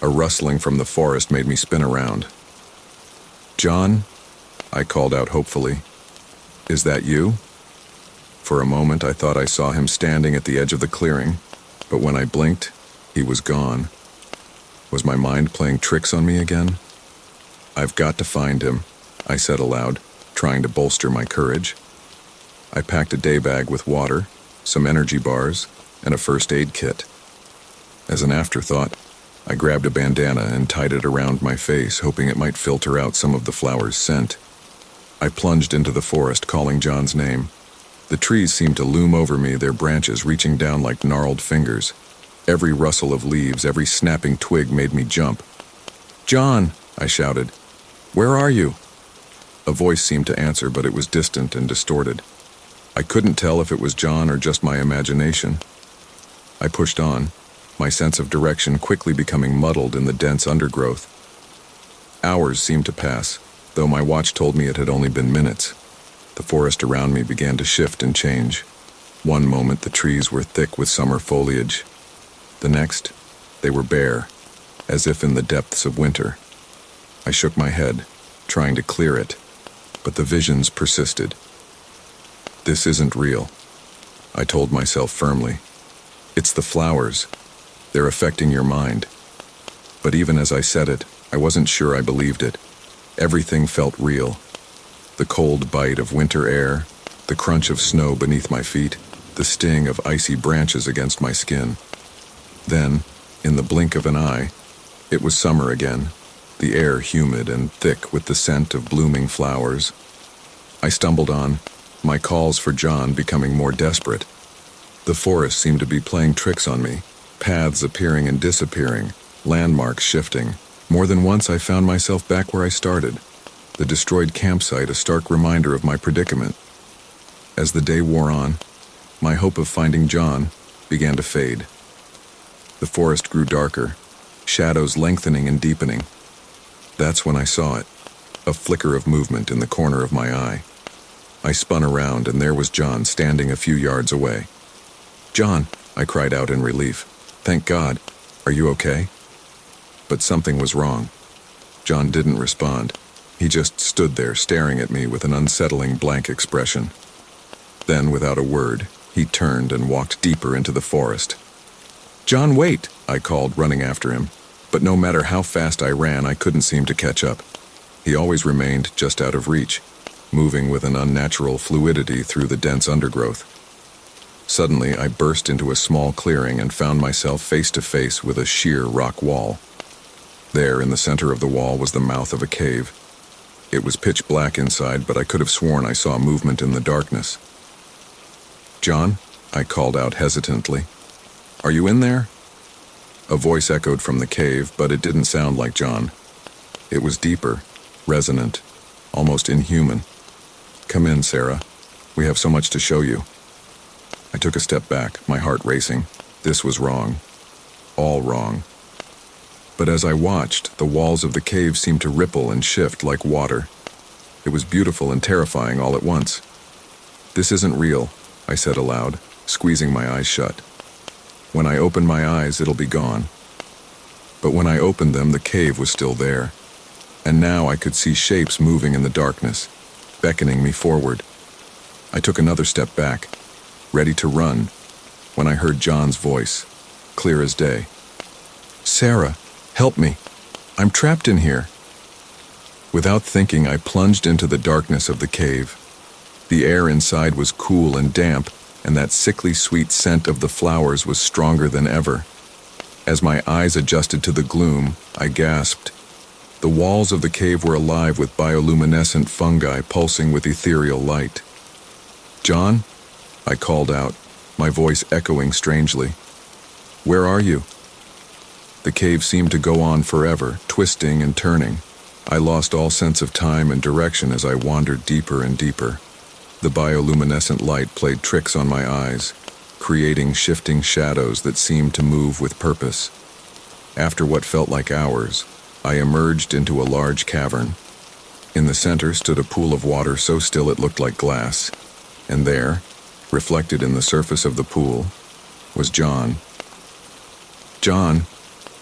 Speaker 1: A rustling from the forest made me spin around. "John?" I called out hopefully. "Is that you?" For a moment I thought I saw him standing at the edge of the clearing, but when I blinked, he was gone. Was my mind playing tricks on me again? "I've got to find him," I said aloud, trying to bolster my courage. I packed a day bag with water, some energy bars, and a first aid kit. As an afterthought, I grabbed a bandana and tied it around my face, hoping it might filter out some of the flower's scent. I plunged into the forest, calling John's name. The trees seemed to loom over me, their branches reaching down like gnarled fingers. Every rustle of leaves, every snapping twig made me jump. "John!" I shouted. "Where are you?" A voice seemed to answer, but it was distant and distorted. I couldn't tell if it was John or just my imagination. I pushed on, my sense of direction quickly becoming muddled in the dense undergrowth. Hours seemed to pass, though my watch told me it had only been minutes. The forest around me began to shift and change. One moment the trees were thick with summer foliage. The next, they were bare, as if in the depths of winter. I shook my head, trying to clear it, but the visions persisted. "This isn't real," I told myself firmly. "It's the flowers. They're affecting your mind." But even as I said it, I wasn't sure I believed it. Everything felt real. The cold bite of winter air, the crunch of snow beneath my feet, the sting of icy branches against my skin. Then, in the blink of an eye, it was summer again, the air humid and thick with the scent of blooming flowers. I stumbled on, my calls for John becoming more desperate. The forest seemed to be playing tricks on me, paths appearing and disappearing, landmarks shifting. More than once I found myself back where I started, the destroyed campsite a stark reminder of my predicament. As the day wore on, my hope of finding John began to fade. The forest grew darker, shadows lengthening and deepening. That's when I saw it, a flicker of movement in the corner of my eye. I spun around and there was John standing a few yards away. "John!" I cried out in relief. "Thank God. Are you okay?" But something was wrong. John didn't respond. He just stood there staring at me with an unsettling blank expression. Then, without a word, he turned and walked deeper into the forest. "John, wait!" I called, running after him. But no matter how fast I ran, I couldn't seem to catch up. He always remained just out of reach, moving with an unnatural fluidity through the dense undergrowth. Suddenly, I burst into a small clearing and found myself face to face with a sheer rock wall. There, in the center of the wall, was the mouth of a cave. It was pitch black inside, but I could have sworn I saw movement in the darkness. "John?" I called out hesitantly. "Are you in there?" A voice echoed from the cave, but it didn't sound like John. It was deeper, resonant, almost inhuman. "Come in, Sarah. We have so much to show you." I took a step back, my heart racing. This was wrong. All wrong. But as I watched, the walls of the cave seemed to ripple and shift like water. It was beautiful and terrifying all at once. "This isn't real," I said aloud, squeezing my eyes shut. "When I open my eyes, it'll be gone." But when I opened them, the cave was still there. And now I could see shapes moving in the darkness, beckoning me forward. I took another step back, ready to run, when I heard John's voice, clear as day. "Sarah, help me. I'm trapped in here." Without thinking, I plunged into the darkness of the cave. The air inside was cool and damp, and that sickly sweet scent of the flowers was stronger than ever. As my eyes adjusted to the gloom, I gasped. The walls of the cave were alive with bioluminescent fungi pulsing with ethereal light. "John?" I called out, my voice echoing strangely. "Where are you?" The cave seemed to go on forever, twisting and turning. I lost all sense of time and direction as I wandered deeper and deeper. The bioluminescent light played tricks on my eyes, creating shifting shadows that seemed to move with purpose. After what felt like hours, I emerged into a large cavern. In the center stood a pool of water so still it looked like glass, and there, reflected in the surface of the pool, was John. "John!"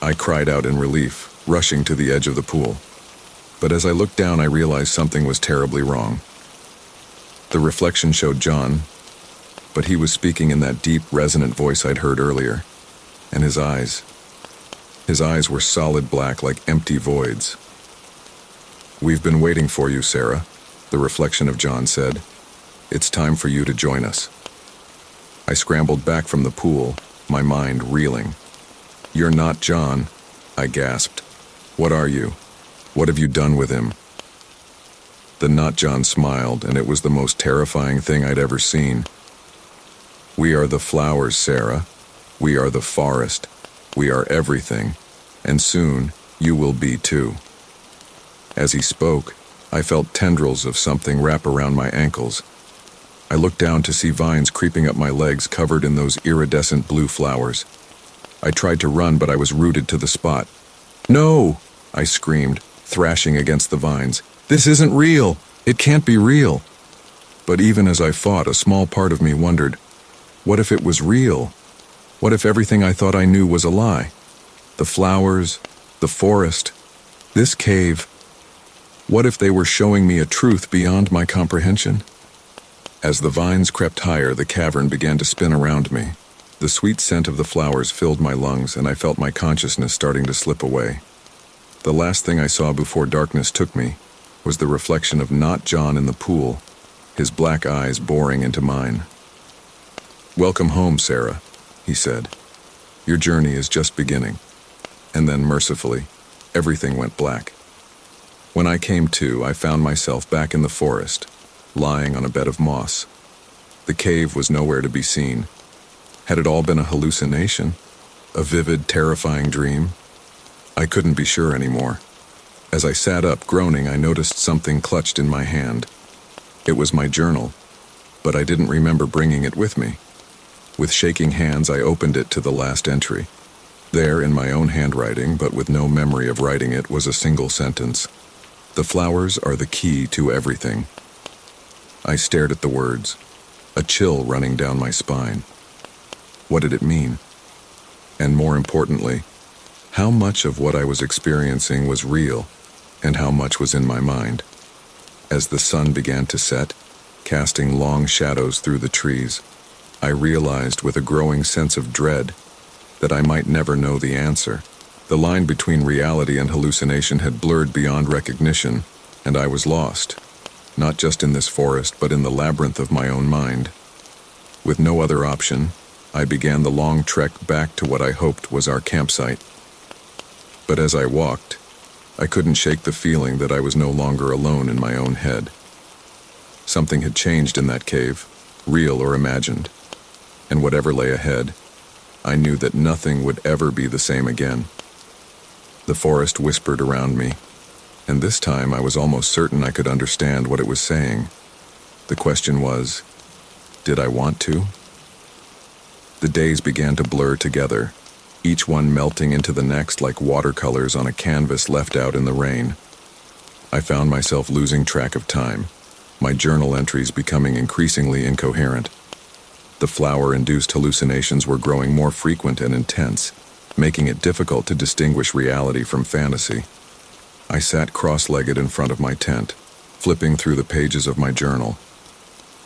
Speaker 1: I cried out in relief, rushing to the edge of the pool. But as I looked down, I realized something was terribly wrong. The reflection showed John, but he was speaking in that deep, resonant voice I'd heard earlier, and his eyes were solid black like empty voids. "We've been waiting for you, Sarah," the reflection of John said. "It's time for you to join us." I scrambled back from the pool, my mind reeling. "You're not John," I gasped. "What are you? What have you done with him?" The not John smiled, and it was the most terrifying thing I'd ever seen. We are the flowers, Sarah. We are the forest. We are everything. And soon, you will be too. As he spoke, I felt tendrils of something wrap around my ankles. I looked down to see vines creeping up my legs covered in those iridescent blue flowers. I tried to run, but I was rooted to the spot. "No!" I screamed, thrashing against the vines. "This isn't real! It can't be real!" But even as I fought, a small part of me wondered, what if it was real? What if everything I thought I knew was a lie? The flowers, the forest, this cave. What if they were showing me a truth beyond my comprehension? As the vines crept higher, the cavern began to spin around me. The sweet scent of the flowers filled my lungs, and I felt my consciousness starting to slip away. The last thing I saw before darkness took me was the reflection of not John in the pool, his black eyes boring into mine. "Welcome home, Sarah," he said. "Your journey is just beginning." And then, mercifully, everything went black. When I came to, I found myself back in the forest, lying on a bed of moss. The cave was nowhere to be seen. Had it all been a hallucination? A vivid, terrifying dream? I couldn't be sure anymore. As I sat up, groaning, I noticed something clutched in my hand. It was my journal, but I didn't remember bringing it with me. With shaking hands, I opened it to the last entry. There, in my own handwriting, but with no memory of writing it, was a single sentence. "The flowers are the key to everything." I stared at the words, a chill running down my spine. What did it mean? And more importantly, how much of what I was experiencing was real, and how much was in my mind? As the sun began to set, casting long shadows through the trees, I realized with a growing sense of dread that I might never know the answer. The line between reality and hallucination had blurred beyond recognition, and I was lost, not just in this forest, but in the labyrinth of my own mind. With no other option, I began the long trek back to what I hoped was our campsite. But as I walked, I couldn't shake the feeling that I was no longer alone in my own head. Something had changed in that cave, real or imagined, and whatever lay ahead, I knew that nothing would ever be the same again. The forest whispered around me, and this time I was almost certain I could understand what it was saying. The question was, did I want to? The days began to blur together, each one melting into the next like watercolors on a canvas left out in the rain. I found myself losing track of time, my journal entries becoming increasingly incoherent. The flower-induced hallucinations were growing more frequent and intense, making it difficult to distinguish reality from fantasy. I sat cross-legged in front of my tent, flipping through the pages of my journal.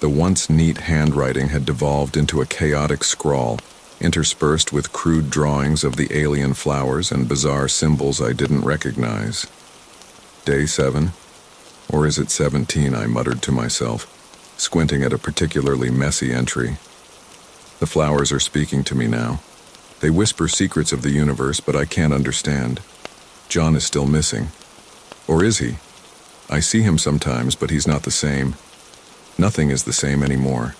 Speaker 1: The once neat handwriting had devolved into a chaotic scrawl, interspersed with crude drawings of the alien flowers and bizarre symbols I didn't recognize. Day 7? Or is it 17, I muttered to myself, squinting at a particularly messy entry. The flowers are speaking to me now. They whisper secrets of the universe, but I can't understand. John is still missing. Or is he? I see him sometimes, but he's not the same. Nothing is the same anymore.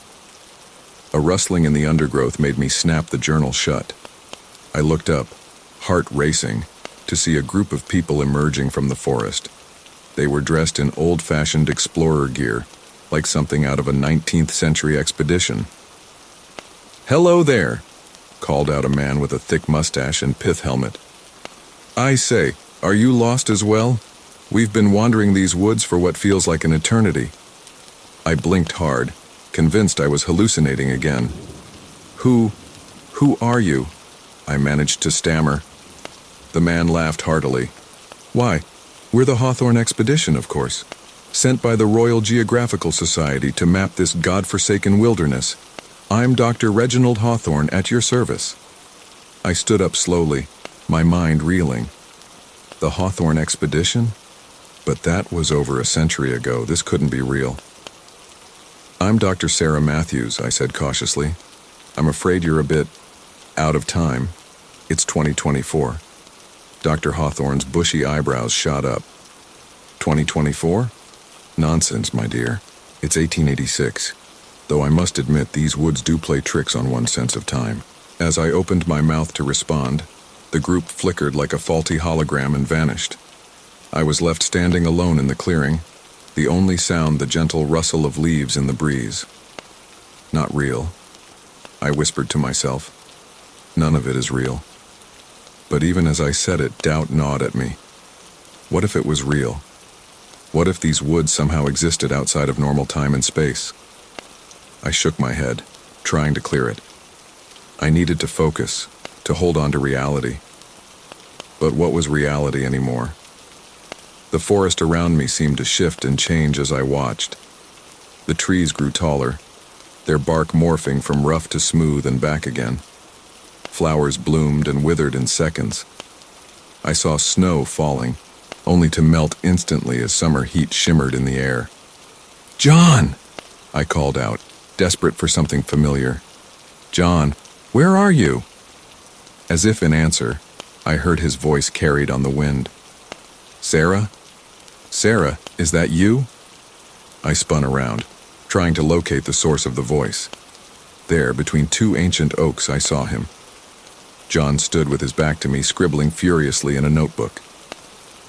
Speaker 1: A rustling in the undergrowth made me snap the journal shut. I looked up, heart racing, to see a group of people emerging from the forest. They were dressed in old-fashioned explorer gear, like something out of a 19th century expedition. "Hello there," called out a man with a thick mustache and pith helmet. "I say, are you lost as well? We've been wandering these woods for what feels like an eternity." I blinked hard, convinced I was hallucinating again. Who are you?" I managed to stammer. The man laughed heartily. "Why, we're the Hawthorne Expedition, of course, sent by the Royal Geographical Society to map this God-forsaken wilderness. I'm Dr. Reginald Hawthorne at your service." I stood up slowly, my mind reeling. The Hawthorne Expedition? But that was over a century ago. This couldn't be real. "I'm Dr. Sarah Matthews," I said cautiously. "I'm afraid you're a bit out of time. It's 2024. Dr. Hawthorne's bushy eyebrows shot up. 2024? Nonsense, my dear. It's 1886. though I must admit these woods do play tricks on one's sense of time. As I opened my mouth to respond, the group flickered like a faulty hologram and vanished. I was left standing alone in the clearing, the only sound the gentle rustle of leaves in the breeze. Not real, I whispered to myself. None of it is real. But even as I said it, doubt gnawed at me. What if it was real? What if these woods somehow existed outside of normal time and space? I shook my head, trying to clear it. I needed to focus, to hold on to reality. But what was reality anymore? The forest around me seemed to shift and change as I watched. The trees grew taller, their bark morphing from rough to smooth and back again. Flowers bloomed and withered in seconds. I saw snow falling, only to melt instantly as summer heat shimmered in the air. "John!" I called out, desperate for something familiar. "John, where are you?" As if in answer, I heard his voice carried on the wind. "Sarah? Sarah, is that you?" I spun around, trying to locate the source of the voice. There, between two ancient oaks, I saw him. John stood with his back to me, scribbling furiously in a notebook.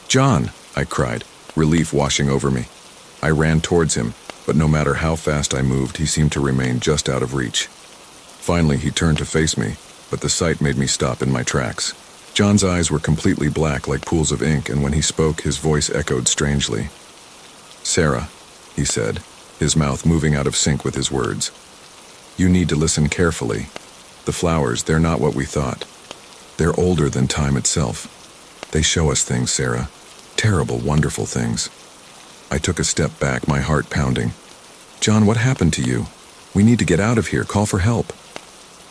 Speaker 1: "John!" I cried, relief washing over me. I ran towards him, but no matter how fast I moved, he seemed to remain just out of reach. Finally, he turned to face me, but the sight made me stop in my tracks. John's eyes were completely black like pools of ink, and when he spoke, his voice echoed strangely. "Sarah," he said, his mouth moving out of sync with his words. "You need to listen carefully. The flowers, they're not what we thought. They're older than time itself. They show us things, Sarah. Terrible, wonderful things." I took a step back, my heart pounding. "John, what happened to you? We need to get out of here. Call for help."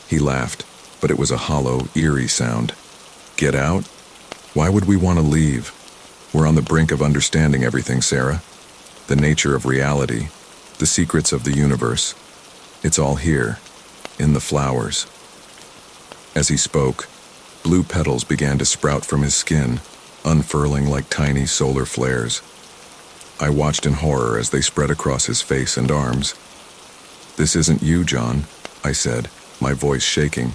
Speaker 1: He laughed, but it was a hollow, eerie sound. "Get out? Why would we want to leave? We're on the brink of understanding everything, Sarah. The nature of reality, the secrets of the universe. It's all here, in the flowers." As he spoke, blue petals began to sprout from his skin, unfurling like tiny solar flares. I watched in horror as they spread across his face and arms. "This isn't you, John," I said, my voice shaking.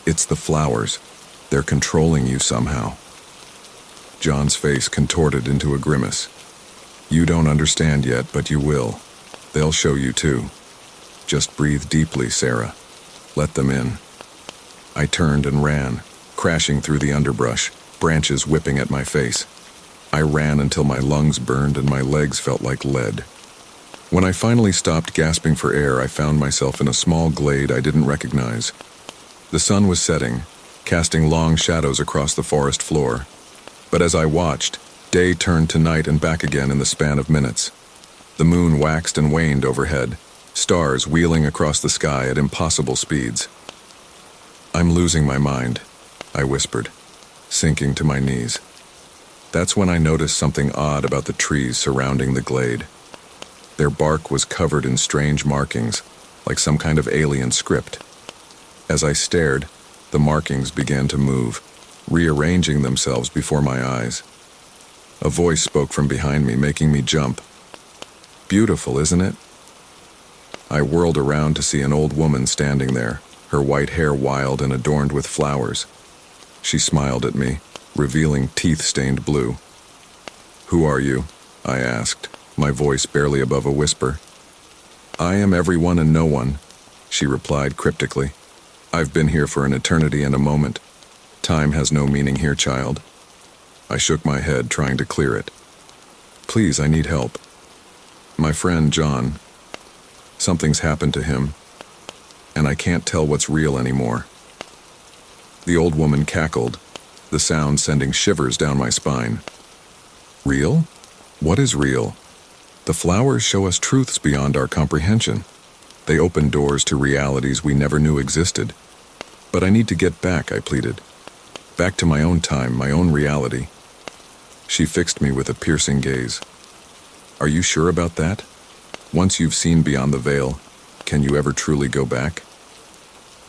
Speaker 1: "It's the flowers. They're controlling you somehow." John's face contorted into a grimace. "You don't understand yet, but you will. They'll show you too. Just breathe deeply, Sarah. Let them in." I turned and ran, crashing through the underbrush, branches whipping at my face. I ran until my lungs burned and my legs felt like lead. When I finally stopped gasping for air, I found myself in a small glade I didn't recognize. The sun was setting, casting long shadows across the forest floor. But as I watched, day turned to night and back again in the span of minutes. The moon waxed and waned overhead, stars wheeling across the sky at impossible speeds. "I'm losing my mind," I whispered, sinking to my knees. That's when I noticed something odd about the trees surrounding the glade. Their bark was covered in strange markings, like some kind of alien script. As I stared, the markings began to move, rearranging themselves before my eyes. A voice spoke from behind me, making me jump. "Beautiful, isn't it?" I whirled around to see an old woman standing there, her white hair wild and adorned with flowers. She smiled at me, revealing teeth-stained blue. "Who are you?" I asked, my voice barely above a whisper. "I am everyone and no one," she replied cryptically. "I've been here for an eternity and a moment. Time has no meaning here, child." I shook my head, trying to clear it. "Please, I need help. My friend, John, something's happened to him, and I can't tell what's real anymore." The old woman cackled, the sound sending shivers down my spine. "Real? What is real? The flowers show us truths beyond our comprehension. They open doors to realities we never knew existed. But I need to get back," I pleaded. "Back to my own time, my own reality." She fixed me with a piercing gaze. "Are you sure about that? Once you've seen beyond the veil, can you ever truly go back?"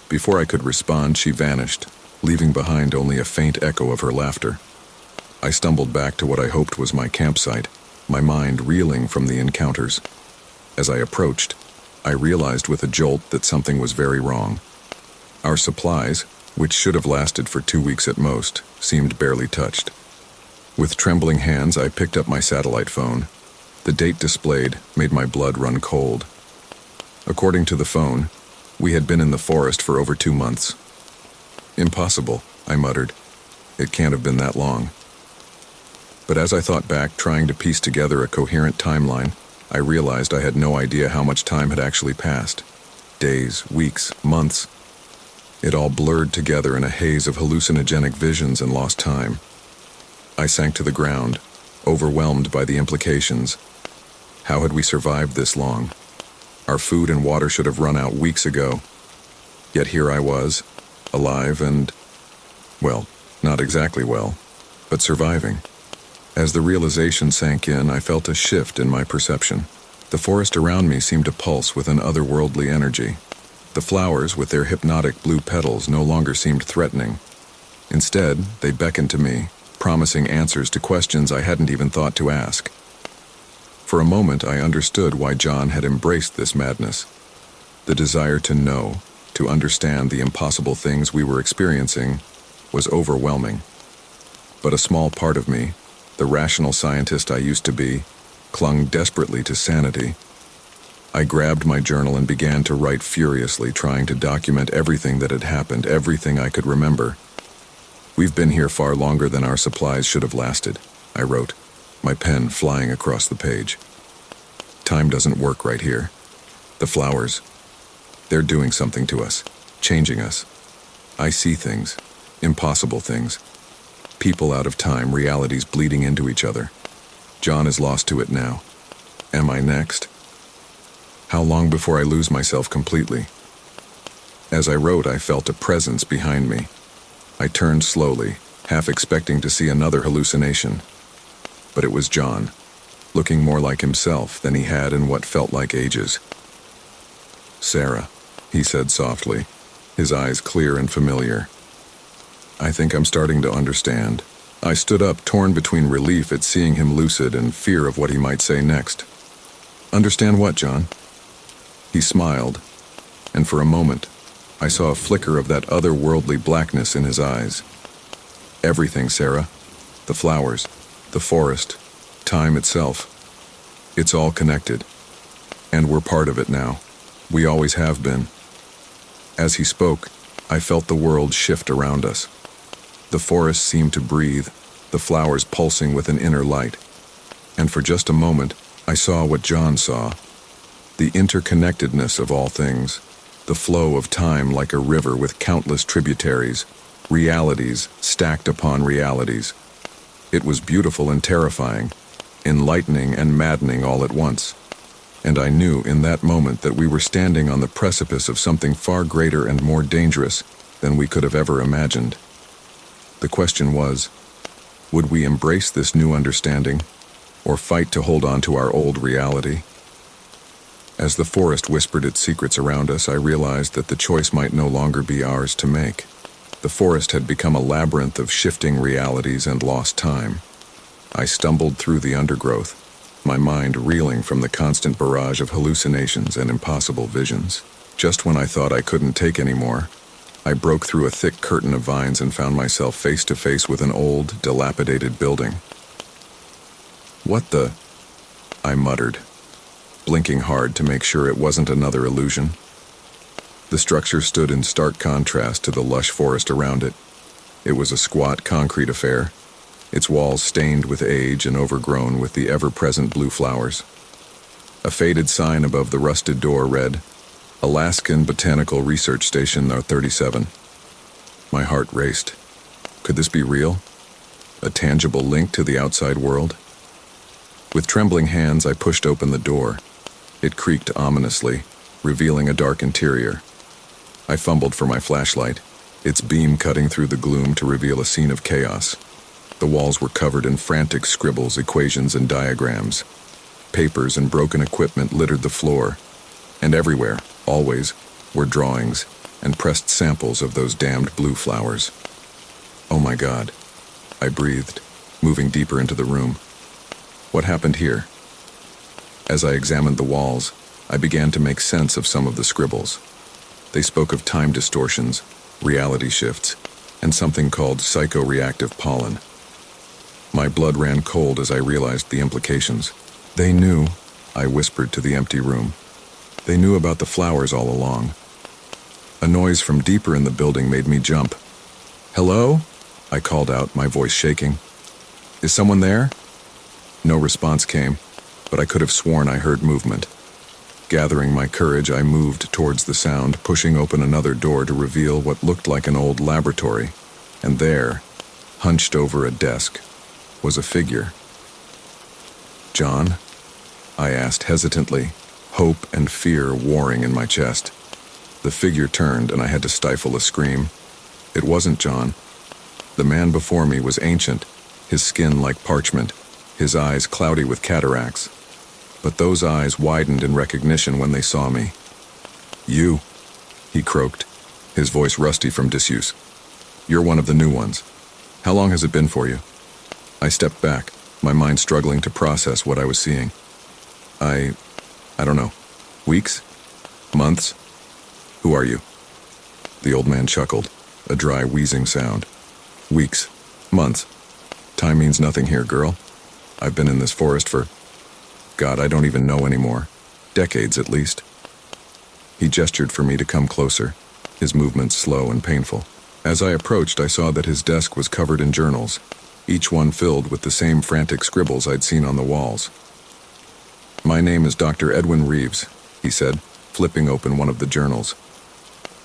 Speaker 1: Before I could respond, she vanished, leaving behind only a faint echo of her laughter. I stumbled back to what I hoped was my campsite, my mind reeling from the encounters. As I approached, I realized with a jolt that something was very wrong. Our supplies, which should have lasted for 2 weeks at most, seemed barely touched. With trembling hands, I picked up my satellite phone. The date displayed made my blood run cold. According to the phone, we had been in the forest for over 2 months. Impossible, I muttered. It can't have been that long. But as I thought back, trying to piece together a coherent timeline, I realized I had no idea how much time had actually passed. Days, weeks, months. It all blurred together in a haze of hallucinogenic visions and lost time. I sank to the ground, overwhelmed by the implications. How had we survived this long? Our food and water should have run out weeks ago. Yet here I was, alive and, well, not exactly well, but surviving. As the realization sank in, I felt a shift in my perception. The forest around me seemed to pulse with an otherworldly energy. The flowers, with their hypnotic blue petals, no longer seemed threatening. Instead, they beckoned to me, promising answers to questions I hadn't even thought to ask. For a moment, I understood why John had embraced this madness. The desire to know, to understand the impossible things we were experiencing, was overwhelming. But a small part of me, the rational scientist I used to be, clung desperately to sanity. I grabbed my journal and began to write furiously, trying to document everything that had happened, everything I could remember. "We've been here far longer than our supplies should have lasted," I wrote, my pen flying across the page. "Time doesn't work right here. The flowers, they're doing something to us, changing us. I see things, impossible things. People out of time, realities bleeding into each other. John is lost to it now. Am I next? How long before I lose myself completely?" As I wrote, I felt a presence behind me. I turned slowly, half expecting to see another hallucination. But it was John, looking more like himself than he had in what felt like ages. "Sarah," he said softly, his eyes clear and familiar. "I think I'm starting to understand." I stood up, torn between relief at seeing him lucid and fear of what he might say next. "Understand what, John?" He smiled, and for a moment, I saw a flicker of that otherworldly blackness in his eyes. "Everything, Sarah. The flowers, the forest, time itself. It's all connected. And we're part of it now. We always have been." As he spoke, I felt the world shift around us. The forest seemed to breathe, the flowers pulsing with an inner light. And for just a moment, I saw what John saw. The interconnectedness of all things. The flow of time like a river with countless tributaries, realities stacked upon realities. It was beautiful and terrifying, enlightening and maddening all at once. And I knew in that moment that we were standing on the precipice of something far greater and more dangerous than we could have ever imagined. The question was, would we embrace this new understanding, or fight to hold on to our old reality? As the forest whispered its secrets around us, I realized that the choice might no longer be ours to make. The forest had become a labyrinth of shifting realities and lost time. I stumbled through the undergrowth, my mind reeling from the constant barrage of hallucinations and impossible visions. Just when I thought I couldn't take any more, I broke through a thick curtain of vines and found myself face to face with an old, dilapidated building. "What the?" I muttered, blinking hard to make sure it wasn't another illusion. The structure stood in stark contrast to the lush forest around it. It was a squat concrete affair, its walls stained with age and overgrown with the ever-present blue flowers. A faded sign above the rusted door read, "Alaskan Botanical Research Station No. 37. My heart raced. Could this be real? A tangible link to the outside world? With trembling hands, I pushed open the door. It creaked ominously, revealing a dark interior. I fumbled for my flashlight, its beam cutting through the gloom to reveal a scene of chaos. The walls were covered in frantic scribbles, equations, and diagrams. Papers and broken equipment littered the floor, and everywhere, always, were drawings and pressed samples of those damned blue flowers. "Oh my God," I breathed, moving deeper into the room. What happened here? As I examined the walls, I began to make sense of some of the scribbles. They spoke of time distortions, reality shifts, and something called psychoreactive pollen. My blood ran cold as I realized the implications. They knew, I whispered to the empty room. They knew about the flowers all along. A noise from deeper in the building made me jump. "Hello?" I called out, my voice shaking. "Is someone there?" No response came, but I could have sworn I heard movement. Gathering my courage, I moved towards the sound, pushing open another door to reveal what looked like an old laboratory. And there, hunched over a desk, was a figure. "John?" I asked hesitantly, hope and fear warring in my chest. The figure turned and I had to stifle a scream. It wasn't John. The man before me was ancient, his skin like parchment, his eyes cloudy with cataracts. But those eyes widened in recognition when they saw me. "You," he croaked, his voice rusty from disuse. "You're one of the new ones. How long has it been for you?" I stepped back, my mind struggling to process what I was seeing. I don't know. Weeks? Months? Who are you?" The old man chuckled, a dry, wheezing sound. "Weeks. Months. Time means nothing here, girl. I've been in this forest for... God, I don't even know anymore. Decades, at least." He gestured for me to come closer, his movements slow and painful. As I approached, I saw that his desk was covered in journals, each one filled with the same frantic scribbles I'd seen on the walls. "My name is Dr. Edwin Reeves," he said, flipping open one of the journals.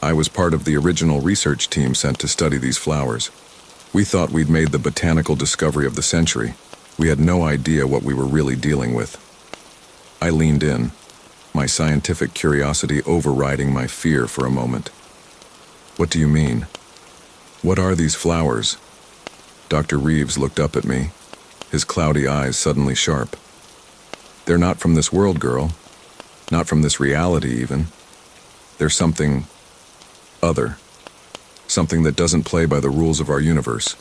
Speaker 1: "I was part of the original research team sent to study these flowers. We thought we'd made the botanical discovery of the century. We had no idea what we were really dealing with." I leaned in, my scientific curiosity overriding my fear for a moment. "What do you mean? What are these flowers?" Dr. Reeves looked up at me, his cloudy eyes suddenly sharp. "They're not from this world, girl. Not from this reality, even. They're something other. Something that doesn't play by the rules of our universe."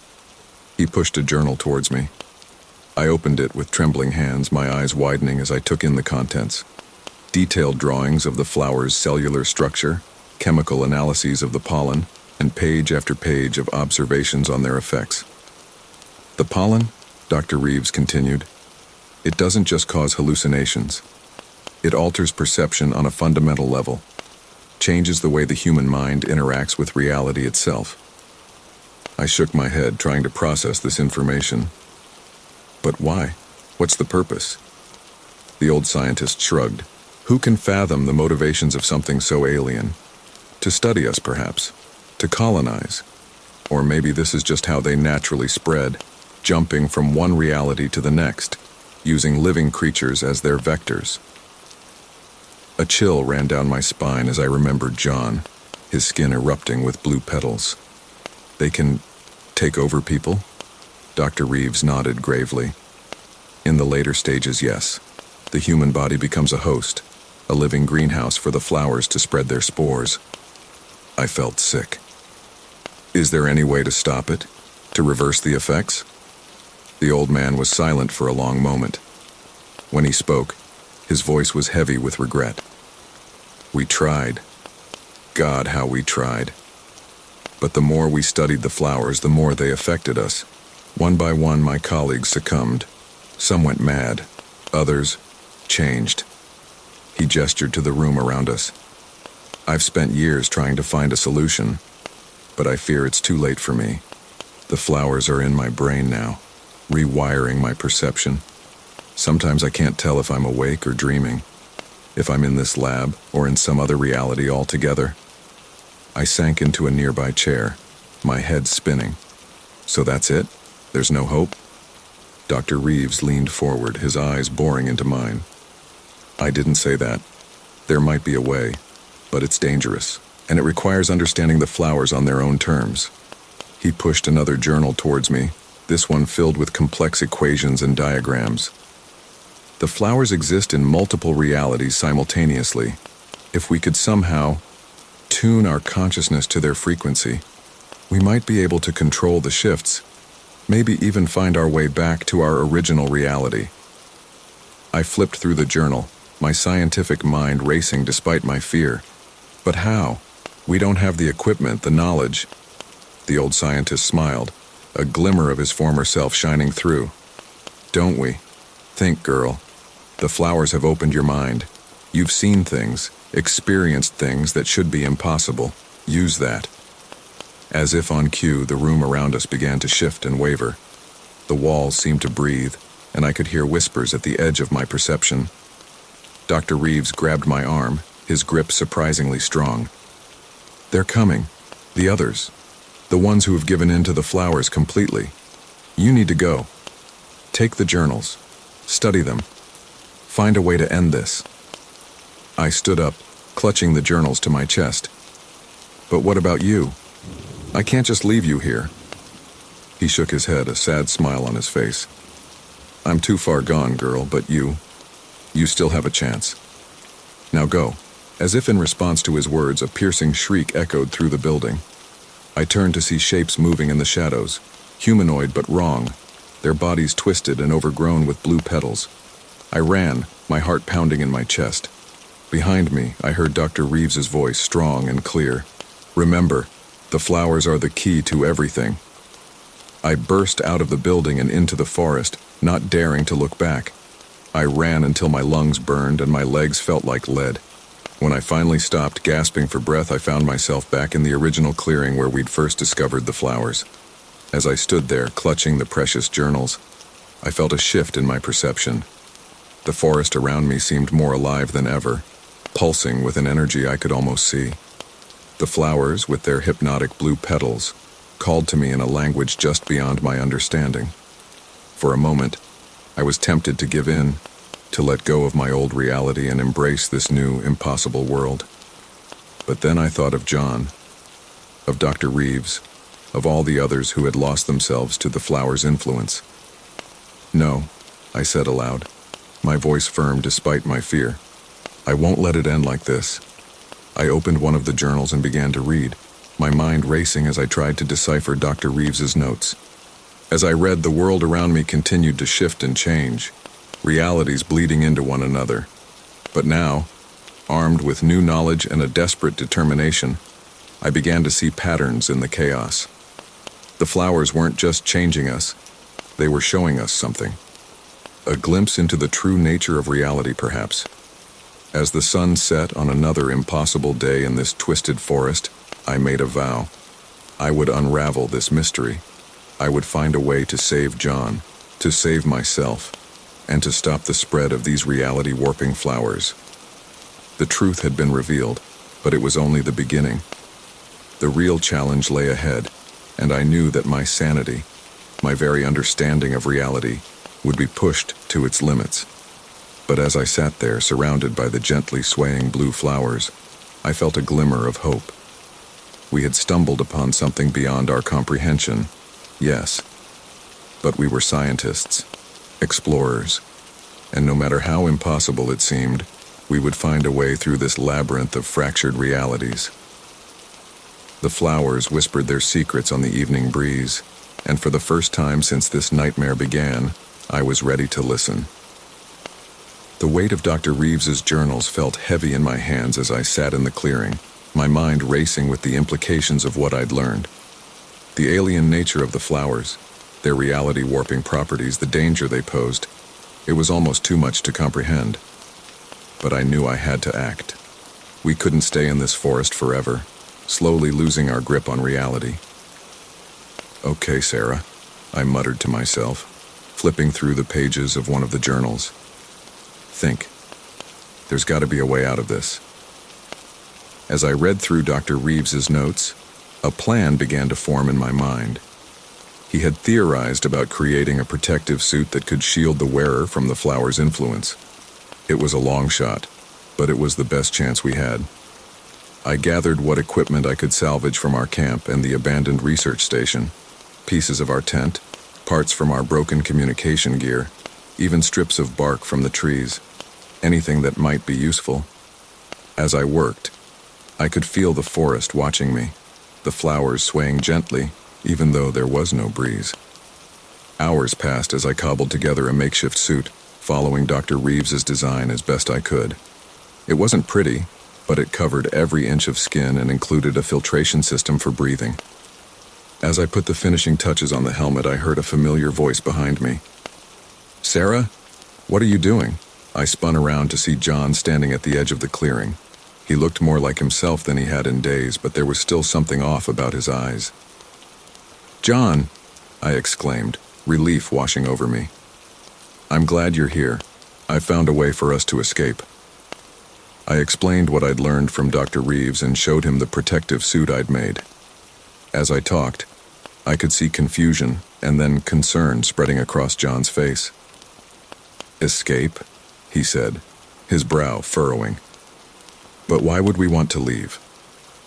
Speaker 1: He pushed a journal towards me. I opened it with trembling hands, my eyes widening as I took in the contents. Detailed drawings of the flower's cellular structure, chemical analyses of the pollen, and page after page of observations on their effects. "The pollen," Dr. Reeves continued, "it doesn't just cause hallucinations. It alters perception on a fundamental level, changes the way the human mind interacts with reality itself." I shook my head, trying to process this information. "But why? What's the purpose?" The old scientist shrugged. "Who can fathom the motivations of something so alien? To study us, perhaps. To colonize. Or maybe this is just how they naturally spread, jumping from one reality to the next, using living creatures as their vectors." A chill ran down my spine as I remembered John, his skin erupting with blue petals. "They can take over people?" Dr. Reeves nodded gravely. "In the later stages, yes. The human body becomes a host, a living greenhouse for the flowers to spread their spores." I felt sick. "Is there any way to stop it? To reverse the effects?" The old man was silent for a long moment. When he spoke, his voice was heavy with regret. "We tried. God, how we tried. But the more we studied the flowers, the more they affected us. One by one, my colleagues succumbed. Some went mad. Others changed." He gestured to the room around us. "I've spent years trying to find a solution, but I fear it's too late for me. The flowers are in my brain now, rewiring my perception. Sometimes I can't tell if I'm awake or dreaming, if I'm in this lab or in some other reality altogether." I sank into a nearby chair, my head spinning. "So that's it? There's no hope?" Dr. Reeves leaned forward, his eyes boring into mine. "I didn't say that. There might be a way, but it's dangerous, and it requires understanding the flowers on their own terms." He pushed another journal towards me, this one filled with complex equations and diagrams. "The flowers exist in multiple realities simultaneously. If we could somehow tune our consciousness to their frequency, we might be able to control the shifts, maybe even find our way back to our original reality." I flipped through the journal, my scientific mind racing despite my fear. But how? We don't have the equipment, the knowledge. The old scientist smiled, a glimmer of his former self shining through. Don't we? Think, girl. The flowers have opened your mind. You've seen things, experienced things that should be impossible. Use that. As if on cue, the room around us began to shift and waver. The walls seemed to breathe, and I could hear whispers at the edge of my perception. Dr. Reeves grabbed my arm, his grip surprisingly strong. They're coming. The others. The ones who have given in to the flowers completely. You need to go. Take the journals. Study them. Find a way to end this. I stood up, clutching the journals to my chest. But what about you? I can't just leave you here. He shook his head, a sad smile on his face. I'm too far gone, girl, but you still have a chance. Now go. As if in response to his words, a piercing shriek echoed through the building. I turned to see shapes moving in the shadows, humanoid but wrong, their bodies twisted and overgrown with blue petals. I ran, my heart pounding in my chest. Behind me, I heard Dr. Reeves's voice, strong and clear. Remember, the flowers are the key to everything. I burst out of the building and into the forest, not daring to look back. I ran until my lungs burned and my legs felt like lead. When I finally stopped, gasping for breath, I found myself back in the original clearing where we'd first discovered the flowers. As I stood there, clutching the precious journals, I felt a shift in my perception. The forest around me seemed more alive than ever, pulsing with an energy I could almost see. The flowers, with their hypnotic blue petals, called to me in a language just beyond my understanding. For a moment, I was tempted to give in, to let go of my old reality and embrace this new, impossible world. But then I thought of John, of Dr. Reeves, of all the others who had lost themselves to the flower's influence. No, I said aloud, my voice firm despite my fear. I won't let it end like this. I opened one of the journals and began to read, my mind racing as I tried to decipher Dr. Reeves's notes. As I read, the world around me continued to shift and change, realities bleeding into one another. But now, armed with new knowledge and a desperate determination, I began to see patterns in the chaos. The flowers weren't just changing us, they were showing us something. A glimpse into the true nature of reality, perhaps. As the sun set on another impossible day in this twisted forest, I made a vow. I would unravel this mystery. I would find a way to save John, to save myself, and to stop the spread of these reality-warping flowers. The truth had been revealed, but it was only the beginning. The real challenge lay ahead, and I knew that my sanity, my very understanding of reality, would be pushed to its limits. But as I sat there, surrounded by the gently swaying blue flowers, I felt a glimmer of hope. We had stumbled upon something beyond our comprehension, yes, but we were scientists, explorers, and no matter how impossible it seemed, we would find a way through this labyrinth of fractured realities. The flowers whispered their secrets on the evening breeze, and for the first time since this nightmare began, I was ready to listen. The weight of Dr. Reeves's journals felt heavy in my hands as I sat in the clearing, my mind racing with the implications of what I'd learned. The alien nature of the flowers, their reality-warping properties, the danger they posed, it was almost too much to comprehend. But I knew I had to act. We couldn't stay in this forest forever, slowly losing our grip on reality. Okay, Sarah, I muttered to myself, flipping through the pages of one of the journals. Think. There's got to be a way out of this. As I read through Dr. Reeves's notes, a plan began to form in my mind. He had theorized about creating a protective suit that could shield the wearer from the flower's influence. It was a long shot, but it was the best chance we had. I gathered what equipment I could salvage from our camp and the abandoned research station, pieces of our tent, parts from our broken communication gear, even strips of bark from the trees, anything that might be useful. As I worked, I could feel the forest watching me, the flowers swaying gently, even though there was no breeze. Hours passed as I cobbled together a makeshift suit, following Dr. Reeves's design as best I could. It wasn't pretty, but it covered every inch of skin and included a filtration system for breathing. As I put the finishing touches on the helmet, I heard a familiar voice behind me. "Sarah? What are you doing?" I spun around to see John standing at the edge of the clearing. He looked more like himself than he had in days, but there was still something off about his eyes. "John!" I exclaimed, relief washing over me. "I'm glad you're here. I found a way for us to escape." I explained what I'd learned from Dr. Reeves and showed him the protective suit I'd made. As I talked, I could see confusion and then concern spreading across John's face. "Escape?" he said, his brow furrowing. "But why would we want to leave?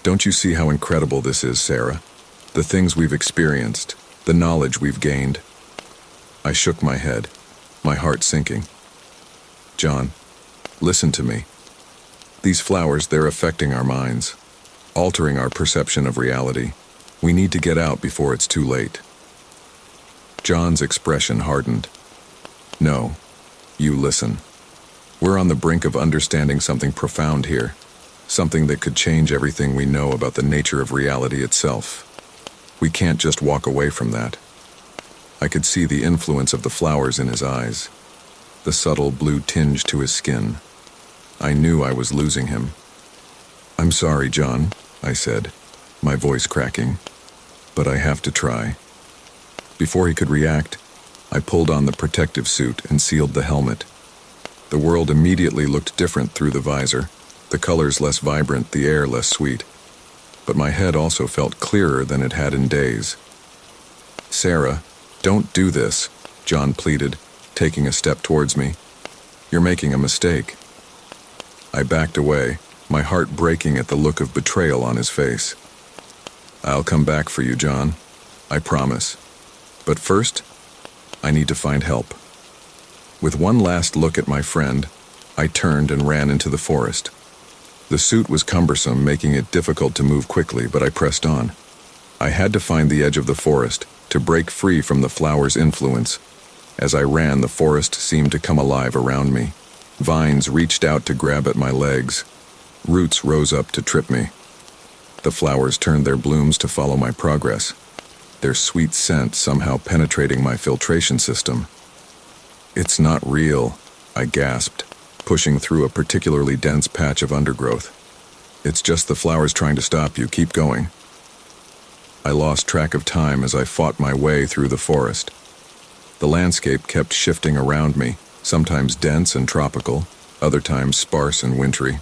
Speaker 1: Don't you see how incredible this is, Sarah? The things we've experienced, the knowledge we've gained." I shook my head, my heart sinking. "John, listen to me. These flowers, they're affecting our minds, altering our perception of reality. We need to get out before it's too late." John's expression hardened. "No, you listen. We're on the brink of understanding something profound here, something that could change everything we know about the nature of reality itself. We can't just walk away from that." I could see the influence of the flowers in his eyes, the subtle blue tinge to his skin. I knew I was losing him. "I'm sorry, John," I said, my voice cracking, "but I have to try." Before he could react, I pulled on the protective suit and sealed the helmet. The world immediately looked different through the visor, the colors less vibrant, the air less sweet. But my head also felt clearer than it had in days. "Sarah, don't do this," John pleaded, taking a step towards me. "You're making a mistake." I backed away, my heart breaking at the look of betrayal on his face. "I'll come back for you, John. I promise. But first, I need to find help." With one last look at my friend, I turned and ran into the forest. The suit was cumbersome, making it difficult to move quickly, but I pressed on. I had to find the edge of the forest, to break free from the flowers' influence. As I ran, the forest seemed to come alive around me. Vines reached out to grab at my legs. Roots rose up to trip me. The flowers turned their blooms to follow my progress, their sweet scent somehow penetrating my filtration system. "It's not real," I gasped, pushing through a particularly dense patch of undergrowth. "It's just the flowers trying to stop you. Keep going." I lost track of time as I fought my way through the forest. The landscape kept shifting around me, sometimes dense and tropical, other times sparse and wintry.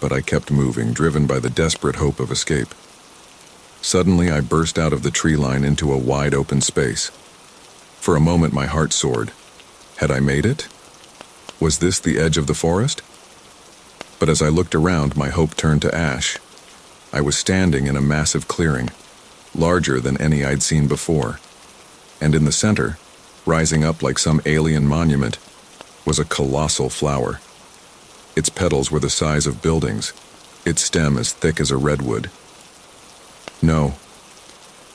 Speaker 1: But I kept moving, driven by the desperate hope of escape. Suddenly, I burst out of the tree line into a wide open space. For a moment, my heart soared. Had I made it? Was this the edge of the forest? But as I looked around, my hope turned to ash. I was standing in a massive clearing, larger than any I'd seen before. And in the center, rising up like some alien monument, was a colossal flower. Its petals were the size of buildings, its stem as thick as a redwood. "No,"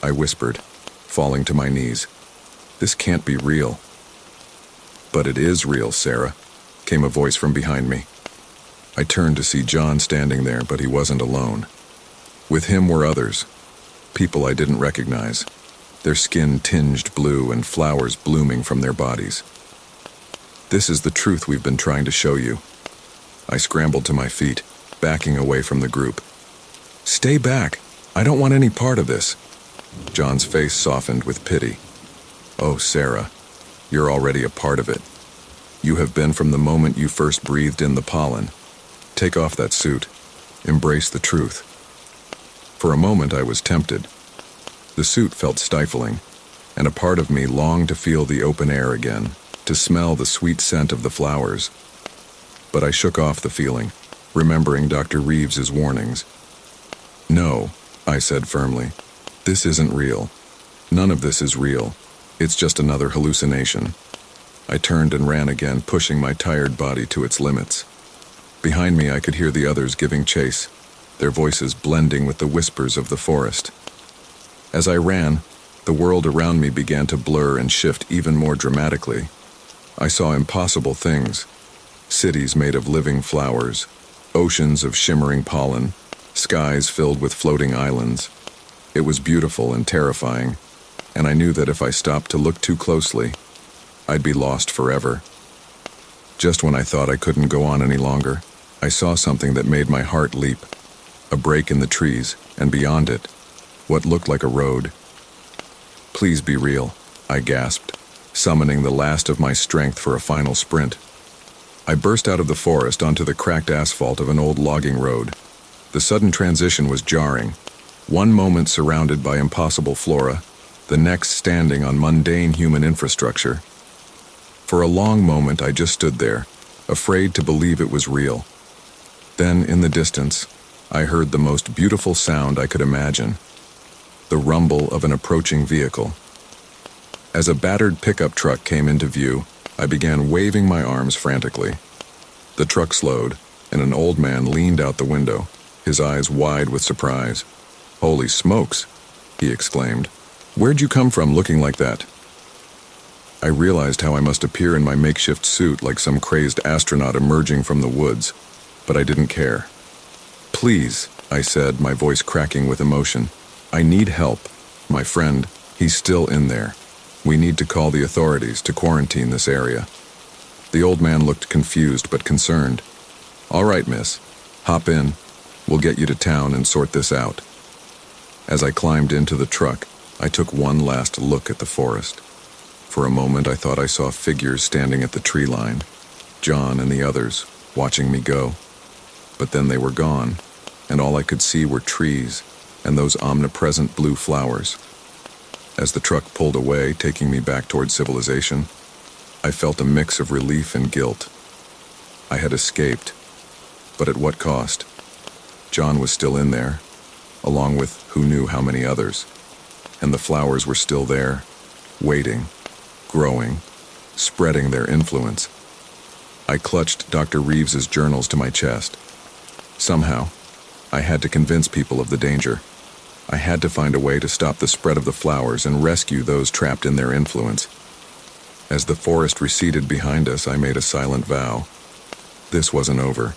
Speaker 1: I whispered, falling to my knees. "This can't be real." "But it is real, Sarah," came a voice from behind me. I turned to see John standing there, but he wasn't alone. With him were others, people I didn't recognize, their skin tinged blue and flowers blooming from their bodies. "This is the truth we've been trying to show you." I scrambled to my feet, backing away from the group. "Stay back! I don't want any part of this." John's face softened with pity. "Oh, Sarah, you're already a part of it. You have been from the moment you first breathed in the pollen. Take off that suit. Embrace the truth." For a moment I was tempted. The suit felt stifling, and a part of me longed to feel the open air again, to smell the sweet scent of the flowers. But I shook off the feeling, remembering Dr. Reeves's warnings. "No," I said firmly. "This isn't real. None of this is real. It's just another hallucination." I turned and ran again, pushing my tired body to its limits. Behind me I could hear the others giving chase, their voices blending with the whispers of the forest. As I ran, the world around me began to blur and shift even more dramatically. I saw impossible things. Cities made of living flowers, oceans of shimmering pollen, skies filled with floating islands. It was beautiful and terrifying, and I knew that if I stopped to look too closely, I'd be lost forever. Just when I thought I couldn't go on any longer, I saw something that made my heart leap. A break in the trees, and beyond it, what looked like a road. "Please be real," I gasped, summoning the last of my strength for a final sprint. I burst out of the forest onto the cracked asphalt of an old logging road. The sudden transition was jarring. One moment surrounded by impossible flora, the next standing on mundane human infrastructure. For a long moment I just stood there, afraid to believe it was real. Then, in the distance, I heard the most beautiful sound I could imagine. The rumble of an approaching vehicle. As a battered pickup truck came into view, I began waving my arms frantically. The truck slowed, and an old man leaned out the window, his eyes wide with surprise. "Holy smokes," he exclaimed. "Where'd you come from looking like that?" I realized how I must appear in my makeshift suit like some crazed astronaut emerging from the woods, but I didn't care. "Please," I said, my voice cracking with emotion. "I need help. My friend, he's still in there. We need to call the authorities to quarantine this area." The old man looked confused but concerned. "All right, miss. Hop in. We'll get you to town and sort this out." As I climbed into the truck, I took one last look at the forest. For a moment I thought I saw figures standing at the tree line, John and the others, watching me go. But then they were gone, and all I could see were trees and those omnipresent blue flowers. As the truck pulled away, taking me back toward civilization, I felt a mix of relief and guilt. I had escaped, but at what cost? John was still in there, along with who knew how many others, and the flowers were still there, waiting, growing, spreading their influence. I clutched Dr. Reeves's journals to my chest. Somehow, I had to convince people of the danger. I had to find a way to stop the spread of the flowers and rescue those trapped in their influence. As the forest receded behind us, I made a silent vow. This wasn't over.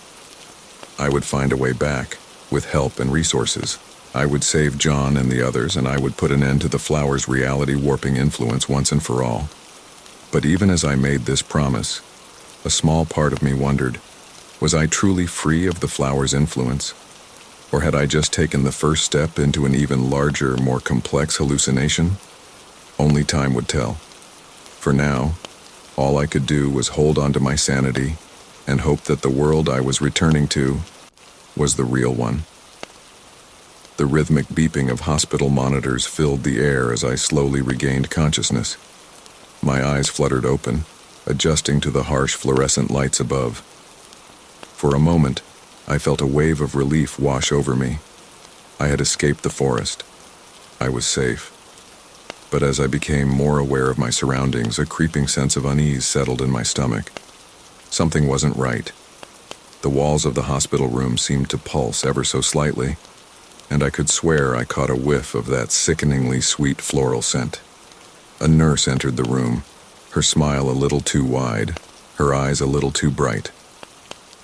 Speaker 1: I would find a way back, with help and resources. I would save John and the others, and I would put an end to the flowers' reality-warping influence once and for all. But even as I made this promise, a small part of me wondered, was I truly free of the flowers' influence? Or had I just taken the first step into an even larger, more complex hallucination? Only time would tell. For now, all I could do was hold on to my sanity and hope that the world I was returning to was the real one. The rhythmic beeping of hospital monitors filled the air as I slowly regained consciousness. My eyes fluttered open, adjusting to the harsh fluorescent lights above. For a moment, I felt a wave of relief wash over me. I had escaped the forest. I was safe. But as I became more aware of my surroundings, a creeping sense of unease settled in my stomach. Something wasn't right. The walls of the hospital room seemed to pulse ever so slightly, and I could swear I caught a whiff of that sickeningly sweet floral scent. A nurse entered the room, her smile a little too wide, her eyes a little too bright.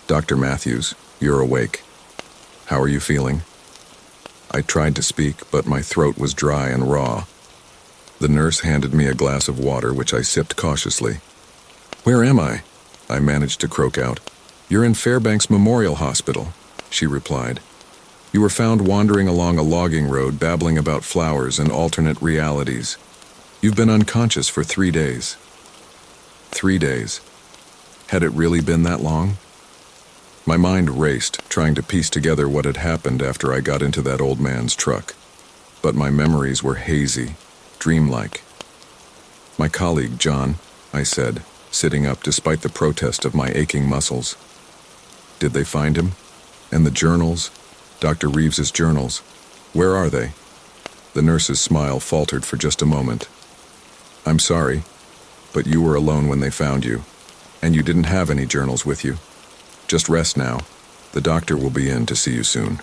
Speaker 1: "Dr. Matthews, you're awake. How are you feeling?" I tried to speak, but my throat was dry and raw. The nurse handed me a glass of water, which I sipped cautiously. "Where am I?" I managed to croak out. "You're in Fairbanks Memorial Hospital," she replied. "You were found wandering along a logging road, babbling about flowers and alternate realities. You've been unconscious for 3 days." 3 days. Had it really been that long? My mind raced, trying to piece together what had happened after I got into that old man's truck. But my memories were hazy, dreamlike. "My colleague, John," I said, sitting up despite the protest of my aching muscles. "Did they find him? And the journals? Dr. Reeves's journals? Where are they?" The nurse's smile faltered for just a moment. "I'm sorry, but you were alone when they found you, and you didn't have any journals with you. Just rest now. The doctor will be in to see you soon."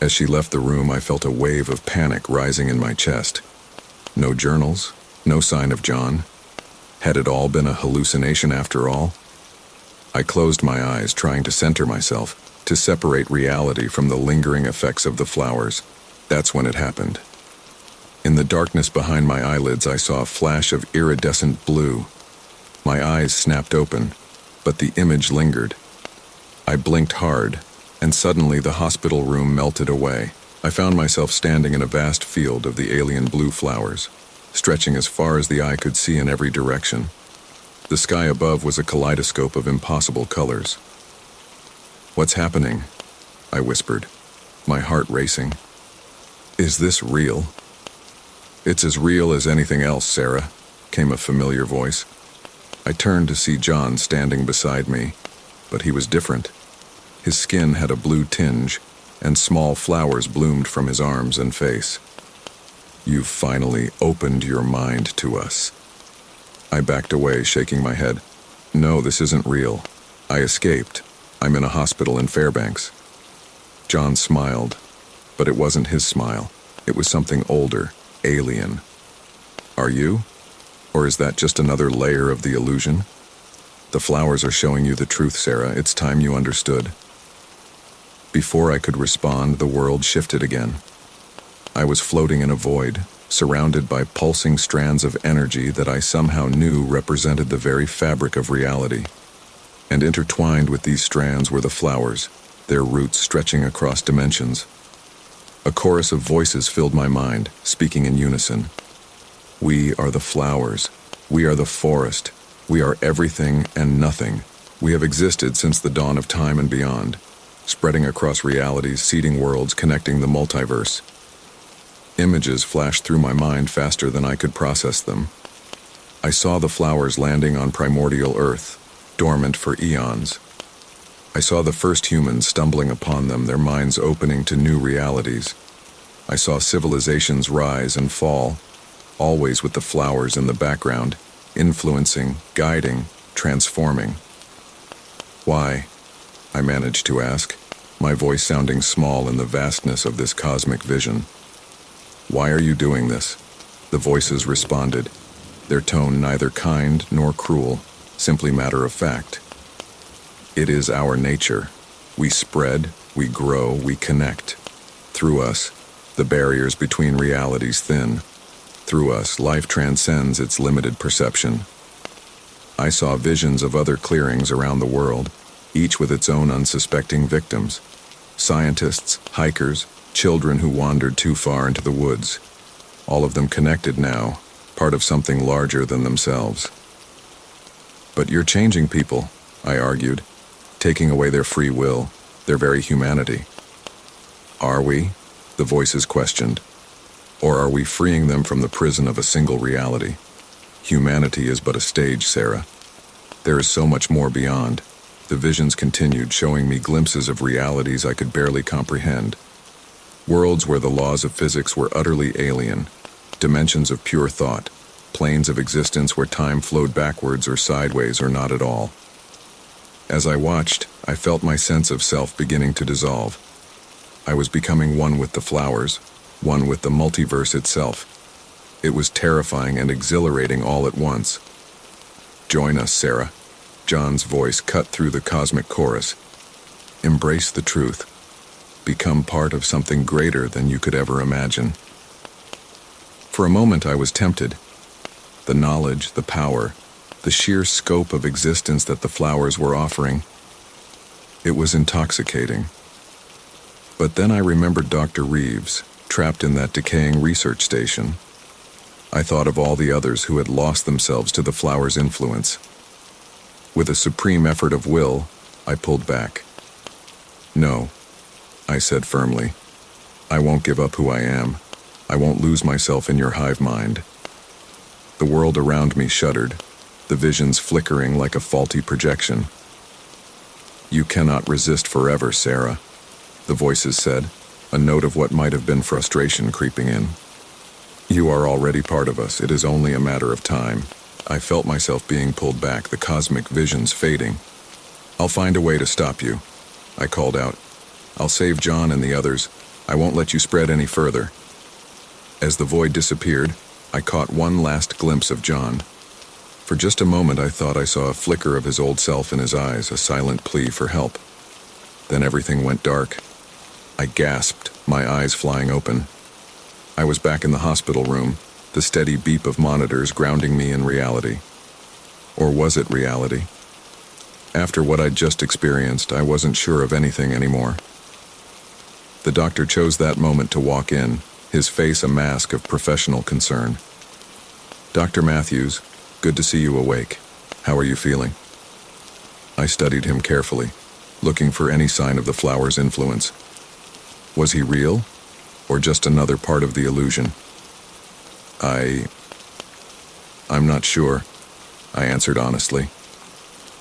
Speaker 1: As she left the room, I felt a wave of panic rising in my chest. No journals, no sign of John. Had it all been a hallucination after all? I closed my eyes, trying to center myself, to separate reality from the lingering effects of the flowers. That's when it happened. In the darkness behind my eyelids, I saw a flash of iridescent blue. My eyes snapped open, but the image lingered. I blinked hard, and suddenly the hospital room melted away. I found myself standing in a vast field of the alien blue flowers, stretching as far as the eye could see in every direction. The sky above was a kaleidoscope of impossible colors. "What's happening?" I whispered, my heart racing. "Is this real?" "It's as real as anything else, Sarah," came a familiar voice. I turned to see John standing beside me, but he was different. His skin had a blue tinge, and small flowers bloomed from his arms and face. "You've finally opened your mind to us." I backed away, shaking my head. "No, this isn't real. I escaped. I'm in a hospital in Fairbanks." John smiled, but it wasn't his smile. It was something older, alien. "Are you? Or is that just another layer of the illusion?" "The flowers are showing you the truth, Sarah. It's time you understood." Before I could respond, the world shifted again. I was floating in a void, surrounded by pulsing strands of energy that I somehow knew represented the very fabric of reality. And intertwined with these strands were the flowers, their roots stretching across dimensions. A chorus of voices filled my mind, speaking in unison. "We are the flowers. We are the forest. We are everything and nothing. We have existed since the dawn of time and beyond, spreading across realities, seeding worlds, connecting the multiverse." Images flashed through my mind faster than I could process them. I saw the flowers landing on primordial Earth, dormant for eons. I saw the first humans stumbling upon them, their minds opening to new realities. I saw civilizations rise and fall, always with the flowers in the background, influencing, guiding, transforming. "Why?" I managed to ask, my voice sounding small in the vastness of this cosmic vision. "Why are you doing this?" The voices responded, their tone neither kind nor cruel, simply matter of fact. "It is our nature. We spread, we grow, we connect. Through us, the barriers between realities thin. Through us, life transcends its limited perception." I saw visions of other clearings around the world, each with its own unsuspecting victims. Scientists, hikers, children who wandered too far into the woods. All of them connected now, part of something larger than themselves. "But you're changing people," I argued, taking away their free will, their very humanity. "Are we?" the voices questioned. "Or are we freeing them from the prison of a single reality? Humanity is but a stage, Sarah. There is so much more beyond." The visions continued, showing me glimpses of realities I could barely comprehend. Worlds where the laws of physics were utterly alien, dimensions of pure thought, planes of existence where time flowed backwards or sideways or not at all. As I watched, I felt my sense of self beginning to dissolve. I was becoming one with the flowers, one with the multiverse itself. It was terrifying and exhilarating all at once. "Join us, Sarah." John's voice cut through the cosmic chorus. "Embrace the truth. Become part of something greater than you could ever imagine." For a moment I was tempted. The knowledge, the power, the sheer scope of existence that the flowers were offering. It was intoxicating. But then I remembered Dr. Reeves, trapped in that decaying research station. I thought of all the others who had lost themselves to the flowers' influence. With a supreme effort of will, I pulled back. "No," I said firmly. "I won't give up who I am. I won't lose myself in your hive mind." The world around me shuddered, the visions flickering like a faulty projection. "You cannot resist forever, Sarah," the voices said, a note of what might have been frustration creeping in. "You are already part of us. It is only a matter of time." I felt myself being pulled back, the cosmic visions fading. "I'll find a way to stop you," I called out. "I'll save John and the others. I won't let you spread any further." As the void disappeared, I caught one last glimpse of John. For just a moment I thought I saw a flicker of his old self in his eyes, a silent plea for help. Then everything went dark. I gasped, my eyes flying open. I was back in the hospital room, the steady beep of monitors grounding me in reality. Or was it reality? After what I'd just experienced, I wasn't sure of anything anymore. The doctor chose that moment to walk in, his face a mask of professional concern. "Dr. Matthews, good to see you awake. How are you feeling?" I studied him carefully, looking for any sign of the flower's influence. Was he real, or just another part of the illusion? I'm not sure, I answered honestly.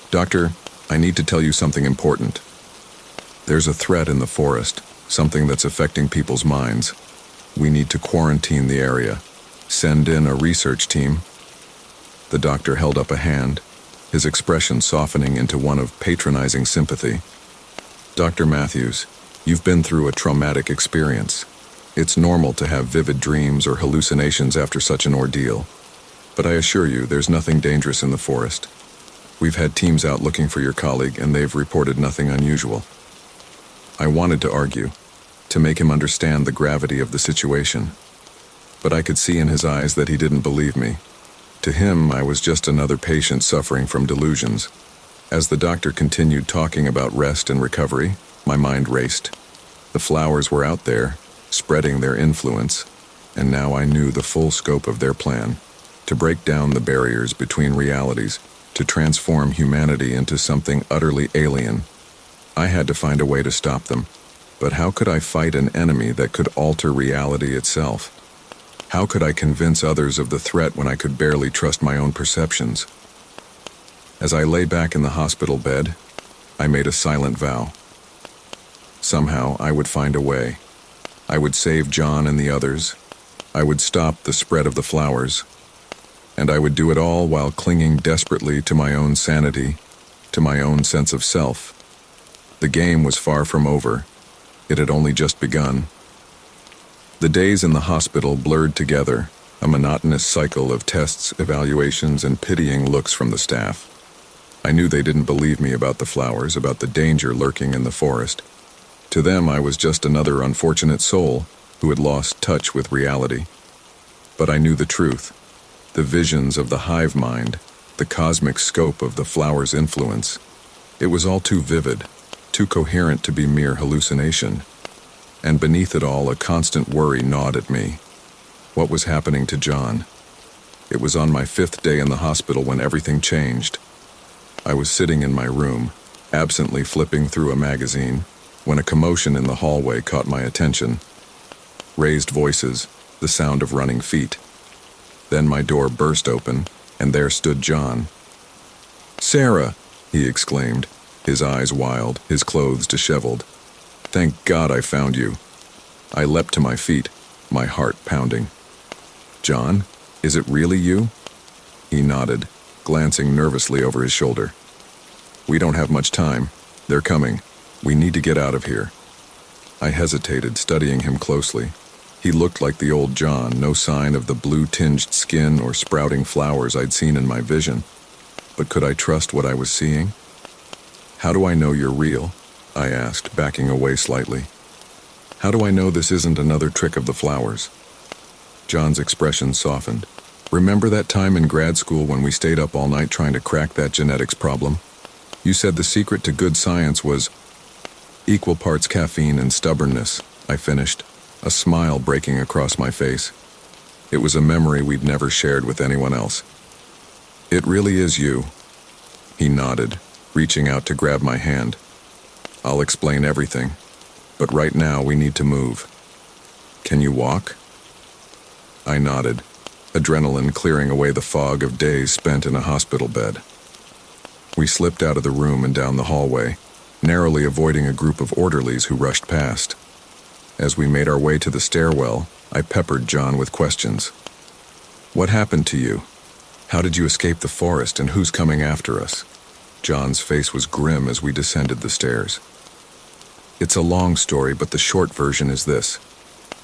Speaker 1: "Doctor, I need to tell you something important. There's a threat in the forest, something that's affecting people's minds. We need to quarantine the area. Send in a research team." The doctor held up a hand, his expression softening into one of patronizing sympathy. "Dr. Matthews, you've been through a traumatic experience. It's normal to have vivid dreams or hallucinations after such an ordeal. But I assure you, there's nothing dangerous in the forest. We've had teams out looking for your colleague, and they've reported nothing unusual." I wanted to argue, to make him understand the gravity of the situation. But I could see in his eyes that he didn't believe me. To him, I was just another patient suffering from delusions. As the doctor continued talking about rest and recovery, my mind raced. The flowers were out there, spreading their influence, and now I knew the full scope of their plan, to break down the barriers between realities, to transform humanity into something utterly alien. I had to find a way to stop them. But how could I fight an enemy that could alter reality itself? How could I convince others of the threat when I could barely trust my own perceptions? As I lay back in the hospital bed, I made a silent vow. Somehow I would find a way. I would save John and the others. I would stop the spread of the flowers. And I would do it all while clinging desperately to my own sanity, to my own sense of self. The game was far from over. It had only just begun. The days in the hospital blurred together, a monotonous cycle of tests, evaluations, and pitying looks from the staff. I knew they didn't believe me about the flowers, about the danger lurking in the forest. To them, I was just another unfortunate soul who had lost touch with reality. But I knew the truth, the visions of the hive mind, the cosmic scope of the flower's influence. It was all too vivid, too coherent to be mere hallucination. And beneath it all, a constant worry gnawed at me. What was happening to John? It was on my 5th day in the hospital when everything changed. I was sitting in my room, absently flipping through a magazine, when a commotion in the hallway caught my attention. Raised voices, the sound of running feet. Then my door burst open, and there stood John. "Sarah!" he exclaimed, his eyes wild, his clothes disheveled. "Thank God I found you." I leapt to my feet, my heart pounding. "John, is it really you?" He nodded, glancing nervously over his shoulder. "We don't have much time. They're coming. We need to get out of here." I hesitated, studying him closely. He looked like the old John, no sign of the blue-tinged skin or sprouting flowers I'd seen in my vision. But could I trust what I was seeing? "How do I know you're real?" I asked, backing away slightly. "How do I know this isn't another trick of the flowers?" John's expression softened. "Remember that time in grad school when we stayed up all night trying to crack that genetics problem? You said the secret to good science was equal parts caffeine and stubbornness," I finished, a smile breaking across my face. It was a memory we'd never shared with anyone else. "It really is you." He nodded, reaching out to grab my hand. "I'll explain everything, but right now we need to move. Can you walk?" I nodded, adrenaline clearing away the fog of days spent in a hospital bed. We slipped out of the room and down the hallway, narrowly avoiding a group of orderlies who rushed past. As we made our way to the stairwell, I peppered John with questions. "What happened to you? How did you escape the forest, and who's coming after us?" John's face was grim as we descended the stairs. "It's a long story, but the short version is this.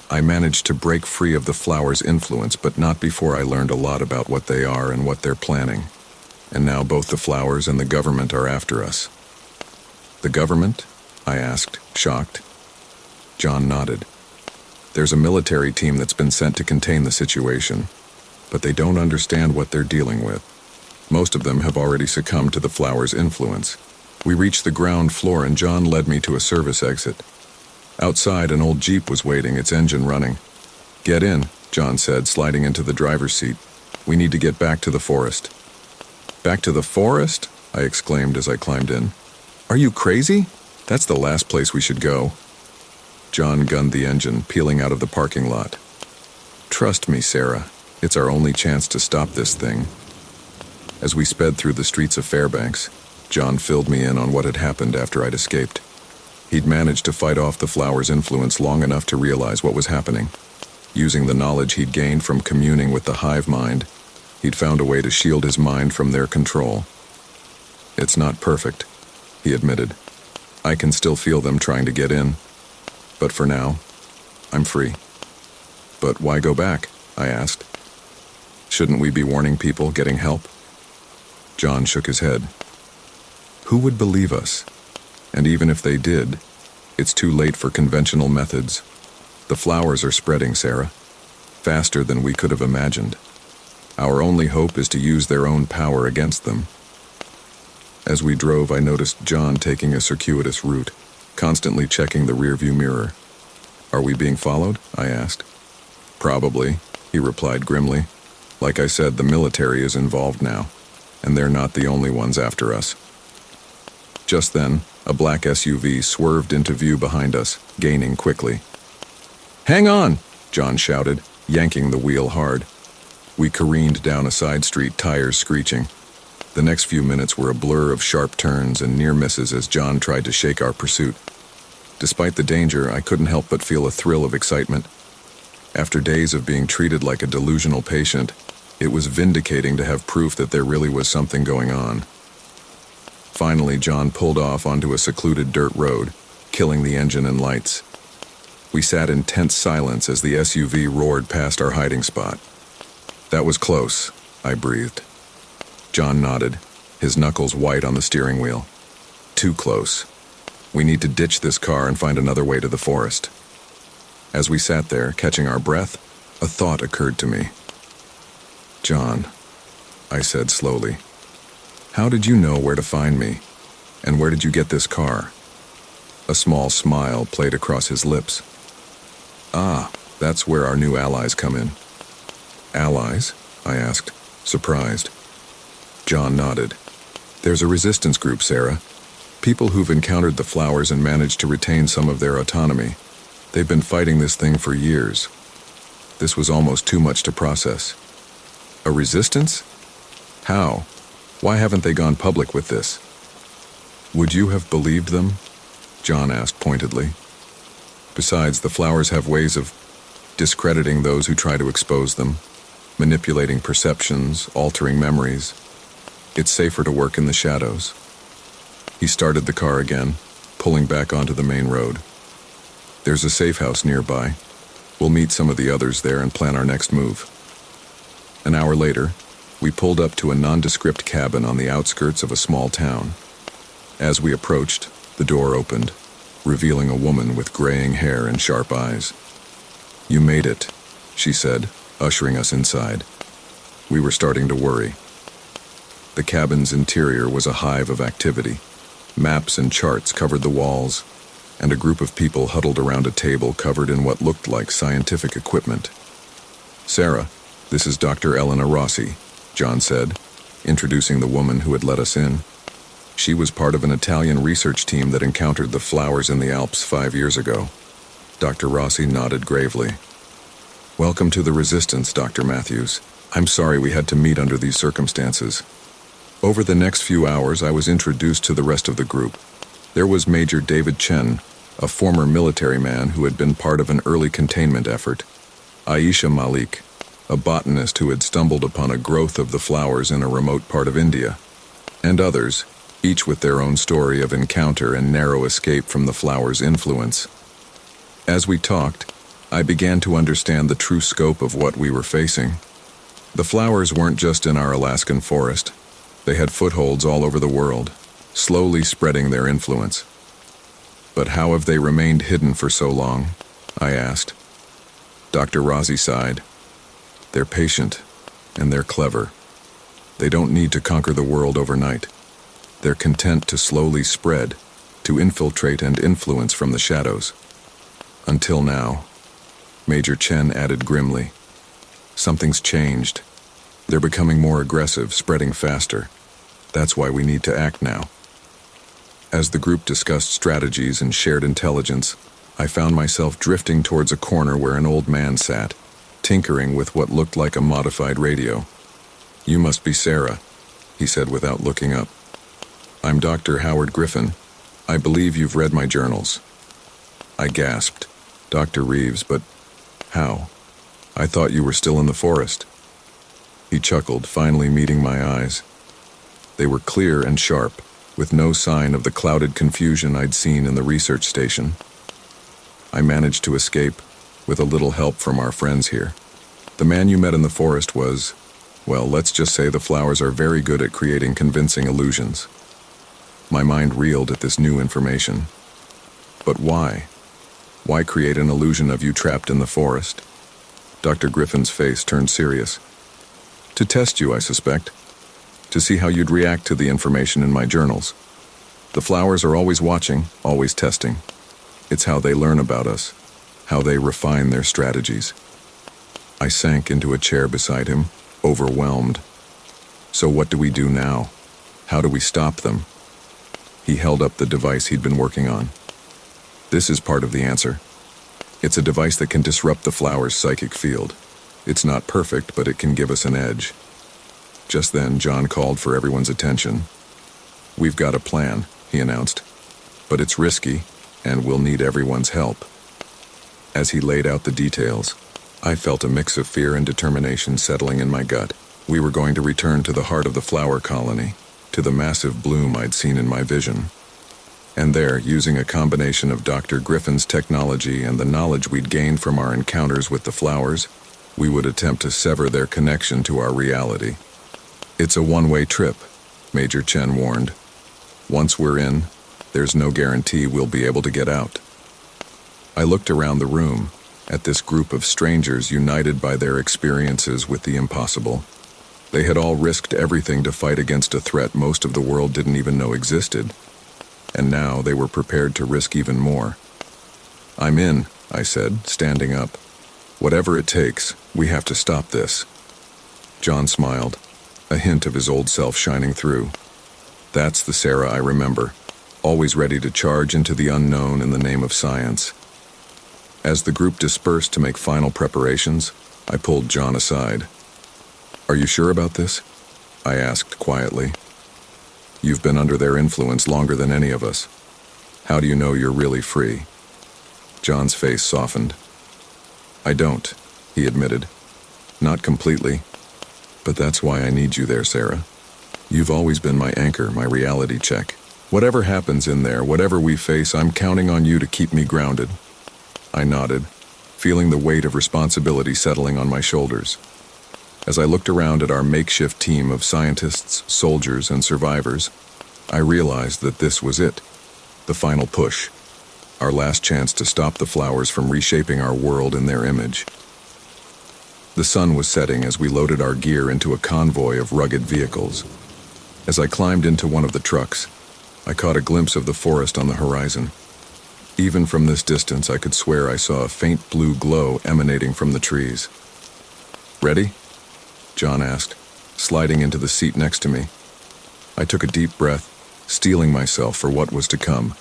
Speaker 1: I managed to break free of the flower's influence, but not before I learned a lot about what they are and what they're planning. and now both the flowers and the government are after us. The government? I asked, shocked. John nodded. There's a military team that's been sent to contain the situation, but they don't understand what they're dealing with. Most of them have already succumbed to the flowers' influence. We reached the ground floor and John led me to a service exit. Outside, an old Jeep was waiting, its engine running. Get in, John said, sliding into the driver's seat. We need to get back to the forest. Back to the forest? I exclaimed as I climbed in. Are you crazy? That's the last place we should go. John gunned the engine, peeling out of the parking lot. Trust me, Sarah. It's our only chance to stop this thing. As we sped through the streets of Fairbanks, John filled me in on what had happened after I'd escaped. He'd managed to fight off the flowers' influence long enough to realize what was happening. Using the knowledge he'd gained from communing with the hive mind, he'd found a way to shield his mind from their control. It's not perfect, he admitted. I can still feel them trying to get in. But for now, I'm free. But why go back? I asked. Shouldn't we be warning people, getting help? John shook his head. Who would believe us? And even if they did, it's too late for conventional methods. The flowers are spreading, Sarah, faster than we could have imagined. Our only hope is to use their own power against them. As we drove, I noticed John taking a circuitous route, constantly checking the rearview mirror. Are we being followed? I asked. Probably, he replied grimly. Like I said, the military is involved now, and they're not the only ones after us. Just then, a black SUV swerved into view behind us, gaining quickly. Hang on, John shouted, yanking the wheel hard. We careened down a side street, tires screeching. The next few minutes were a blur of sharp turns and near misses as John tried to shake our pursuit. Despite the danger, I couldn't help but feel a thrill of excitement. After days of being treated like a delusional patient, it was vindicating to have proof that there really was something going on. Finally, John pulled off onto a secluded dirt road, killing the engine and lights. We sat in tense silence as the SUV roared past our hiding spot. That was close, I breathed. John nodded, his knuckles white on the steering wheel. Too close. We need to ditch this car and find another way to the forest. As we sat there, catching our breath, a thought occurred to me. John, I said slowly, how did you know where to find me? And where did you get this car? A small smile played across his lips. Ah, that's where our new allies come in. Allies? I asked, surprised. John nodded. There's a resistance group, Sarah. People who've encountered the flowers and managed to retain some of their autonomy. They've been fighting this thing for years. This was almost too much to process. A resistance? How? Why haven't they gone public with this? Would you have believed them? John asked pointedly. Besides, the flowers have ways of discrediting those who try to expose them, manipulating perceptions, altering memories. It's safer to work in the shadows. He started the car again, pulling back onto the main road. There's a safe house nearby. We'll meet some of the others there and plan our next move. An hour later, we pulled up to a nondescript cabin on the outskirts of a small town. As we approached, the door opened, revealing a woman with graying hair and sharp eyes. You made it, she said, ushering us inside. We were starting to worry. The cabin's interior was a hive of activity. Maps and charts covered the walls, and a group of people huddled around a table covered in what looked like scientific equipment. Sarah, this is Dr. Elena Rossi, John said, introducing the woman who had let us in. She was part of an Italian research team that encountered the flowers in the Alps 5 years ago. Dr. Rossi nodded gravely. Welcome to the Resistance, Dr. Matthews. I'm sorry we had to meet under these circumstances. Over the next few hours, I was introduced to the rest of the group. There was Major David Chen, a former military man who had been part of an early containment effort. Aisha Malik, a botanist who had stumbled upon a growth of the flowers in a remote part of India. And others, each with their own story of encounter and narrow escape from the flowers' influence. As we talked, I began to understand the true scope of what we were facing. The flowers weren't just in our Alaskan forest. They had footholds all over the world, slowly spreading their influence. But how have they remained hidden for so long? I asked. Dr. Razi sighed. They're patient, and they're clever. They don't need to conquer the world overnight. They're content to slowly spread, to infiltrate and influence from the shadows. Until now, Major Chen added grimly. Something's changed. They're becoming more aggressive, spreading faster. That's why we need to act now. As the group discussed strategies and shared intelligence, I found myself drifting towards a corner where an old man sat, tinkering with what looked like a modified radio. You must be Sarah, he said without looking up. I'm Dr. Howard Griffin. I believe you've read my journals. I gasped. Dr. Reeves, but how? I thought you were still in the forest. He chuckled, finally meeting my eyes. They were clear and sharp, with no sign of the clouded confusion I'd seen in the research station. I managed to escape, with a little help from our friends here. The man you met in the forest was, well, let's just say the flowers are very good at creating convincing illusions. My mind reeled at this new information. But why? Why create an illusion of you trapped in the forest? Dr. Griffin's face turned serious. To test you, I suspect. To see how you'd react to the information in my journals. The flowers are always watching, always testing. It's how they learn about us, how they refine their strategies. I sank into a chair beside him, overwhelmed. So what do we do now? How do we stop them? He held up the device he'd been working on. This is part of the answer. It's a device that can disrupt the flower's psychic field. It's not perfect, but it can give us an edge. Just then, John called for everyone's attention. We've got a plan, he announced. But it's risky, and we'll need everyone's help. As he laid out the details, I felt a mix of fear and determination settling in my gut. We were going to return to the heart of the flower colony, to the massive bloom I'd seen in my vision. And there, using a combination of Dr. Griffin's technology and the knowledge we'd gained from our encounters with the flowers, we would attempt to sever their connection to our reality. It's a one-way trip, Major Chen warned. Once we're in, there's no guarantee we'll be able to get out. I looked around the room, at this group of strangers united by their experiences with the impossible. They had all risked everything to fight against a threat most of the world didn't even know existed. And now they were prepared to risk even more. I'm in, I said, standing up. Whatever it takes, we have to stop this. John smiled, a hint of his old self shining through. That's the Sarah I remember, always ready to charge into the unknown in the name of science. As the group dispersed to make final preparations, I pulled John aside. Are you sure about this? I asked quietly. You've been under their influence longer than any of us. How do you know you're really free? John's face softened. I don't, he admitted. Not completely. But that's why I need you there, Sarah. You've always been my anchor, my reality check. Whatever happens in there, whatever we face, I'm counting on you to keep me grounded. I nodded, feeling the weight of responsibility settling on my shoulders. As I looked around at our makeshift team of scientists, soldiers, and survivors, I realized that this was it, the final push, our last chance to stop the flowers from reshaping our world in their image. The sun was setting as we loaded our gear into a convoy of rugged vehicles. As I climbed into one of the trucks, I caught a glimpse of the forest on the horizon. Even from this distance, I could swear I saw a faint blue glow emanating from the trees. Ready? John asked, sliding into the seat next to me. I took a deep breath, steeling myself for what was to come.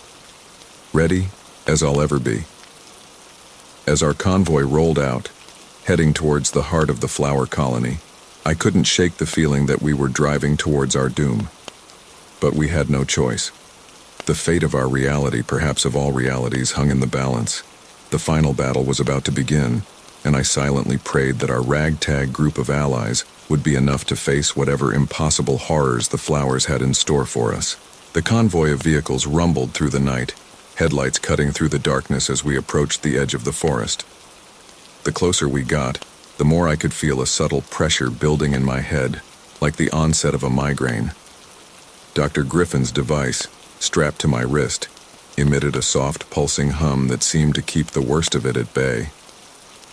Speaker 1: Ready as I'll ever be. As our convoy rolled out, heading towards the heart of the flower colony, I couldn't shake the feeling that we were driving towards our doom. But we had no choice. The fate of our reality, perhaps of all realities, hung in the balance. The final battle was about to begin, and I silently prayed that our ragtag group of allies would be enough to face whatever impossible horrors the flowers had in store for us. The convoy of vehicles rumbled through the night, headlights cutting through the darkness as we approached the edge of the forest. The closer we got, the more I could feel a subtle pressure building in my head, like the onset of a migraine. Dr. Griffin's device, strapped to my wrist, emitted a soft pulsing hum that seemed to keep the worst of it at bay.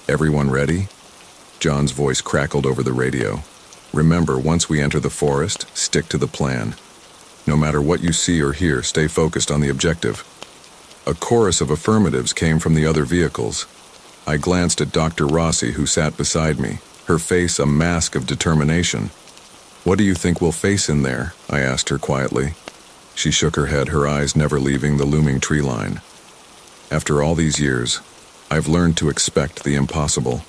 Speaker 1: "Everyone ready?" John's voice crackled over the radio. "Remember, once we enter the forest, stick to the plan. No matter what you see or hear, stay focused on the objective." A chorus of affirmatives came from the other vehicles. I glanced at Dr. Rossi, who sat beside me, her face a mask of determination. "What do you think we'll face in there?" I asked her quietly. She shook her head, her eyes never leaving the looming tree line. "After all these years, I've learned to expect the impossible.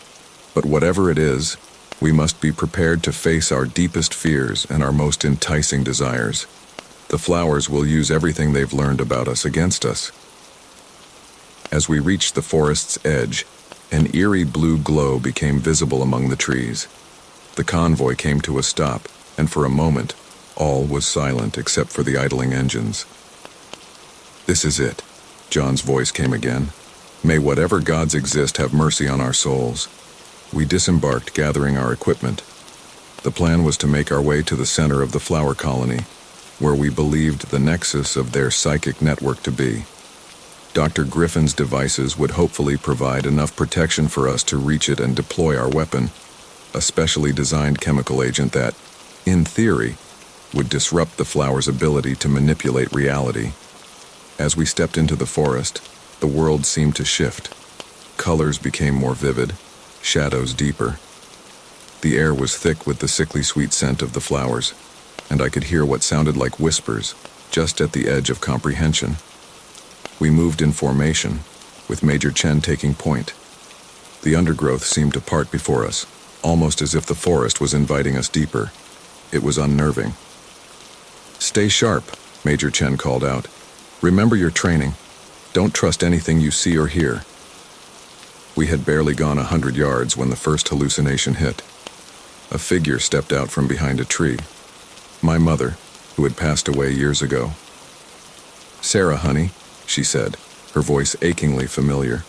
Speaker 1: But whatever it is, we must be prepared to face our deepest fears and our most enticing desires. The flowers will use everything they've learned about us against us." As we reached the forest's edge, an eerie blue glow became visible among the trees. The convoy came to a stop, and for a moment, all was silent except for the idling engines. "This is it," John's voice came again. "May whatever gods exist have mercy on our souls." We disembarked, gathering our equipment. The plan was to make our way to the center of the flower colony, where we believed the nexus of their psychic network to be. Dr. Griffin's devices would hopefully provide enough protection for us to reach it and deploy our weapon, a specially designed chemical agent that, in theory, would disrupt the flower's ability to manipulate reality. As we stepped into the forest, the world seemed to shift. Colors became more vivid, shadows deeper. The air was thick with the sickly sweet scent of the flowers, and I could hear what sounded like whispers, just at the edge of comprehension. We moved in formation, with Major Chen taking point. The undergrowth seemed to part before us, almost as if the forest was inviting us deeper. It was unnerving. "Stay sharp," Major Chen called out. "Remember your training. Don't trust anything you see or hear." We had barely gone 100 yards when the first hallucination hit. A figure stepped out from behind a tree. My mother, who had passed away years ago. "Sarah, honey," she said, her voice achingly familiar.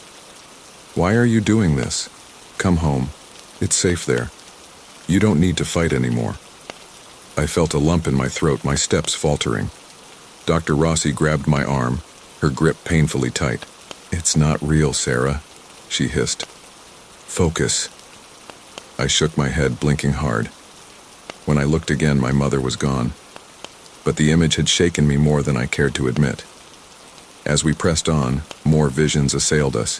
Speaker 1: "Why are you doing this? Come home. It's safe there. You don't need to fight anymore." I felt a lump in my throat, my steps faltering. Dr. Rossi grabbed my arm, her grip painfully tight. "It's not real, Sarah," she hissed. "Focus." I shook my head, blinking hard. When I looked again, my mother was gone. But the image had shaken me more than I cared to admit. As we pressed on, more visions assailed us.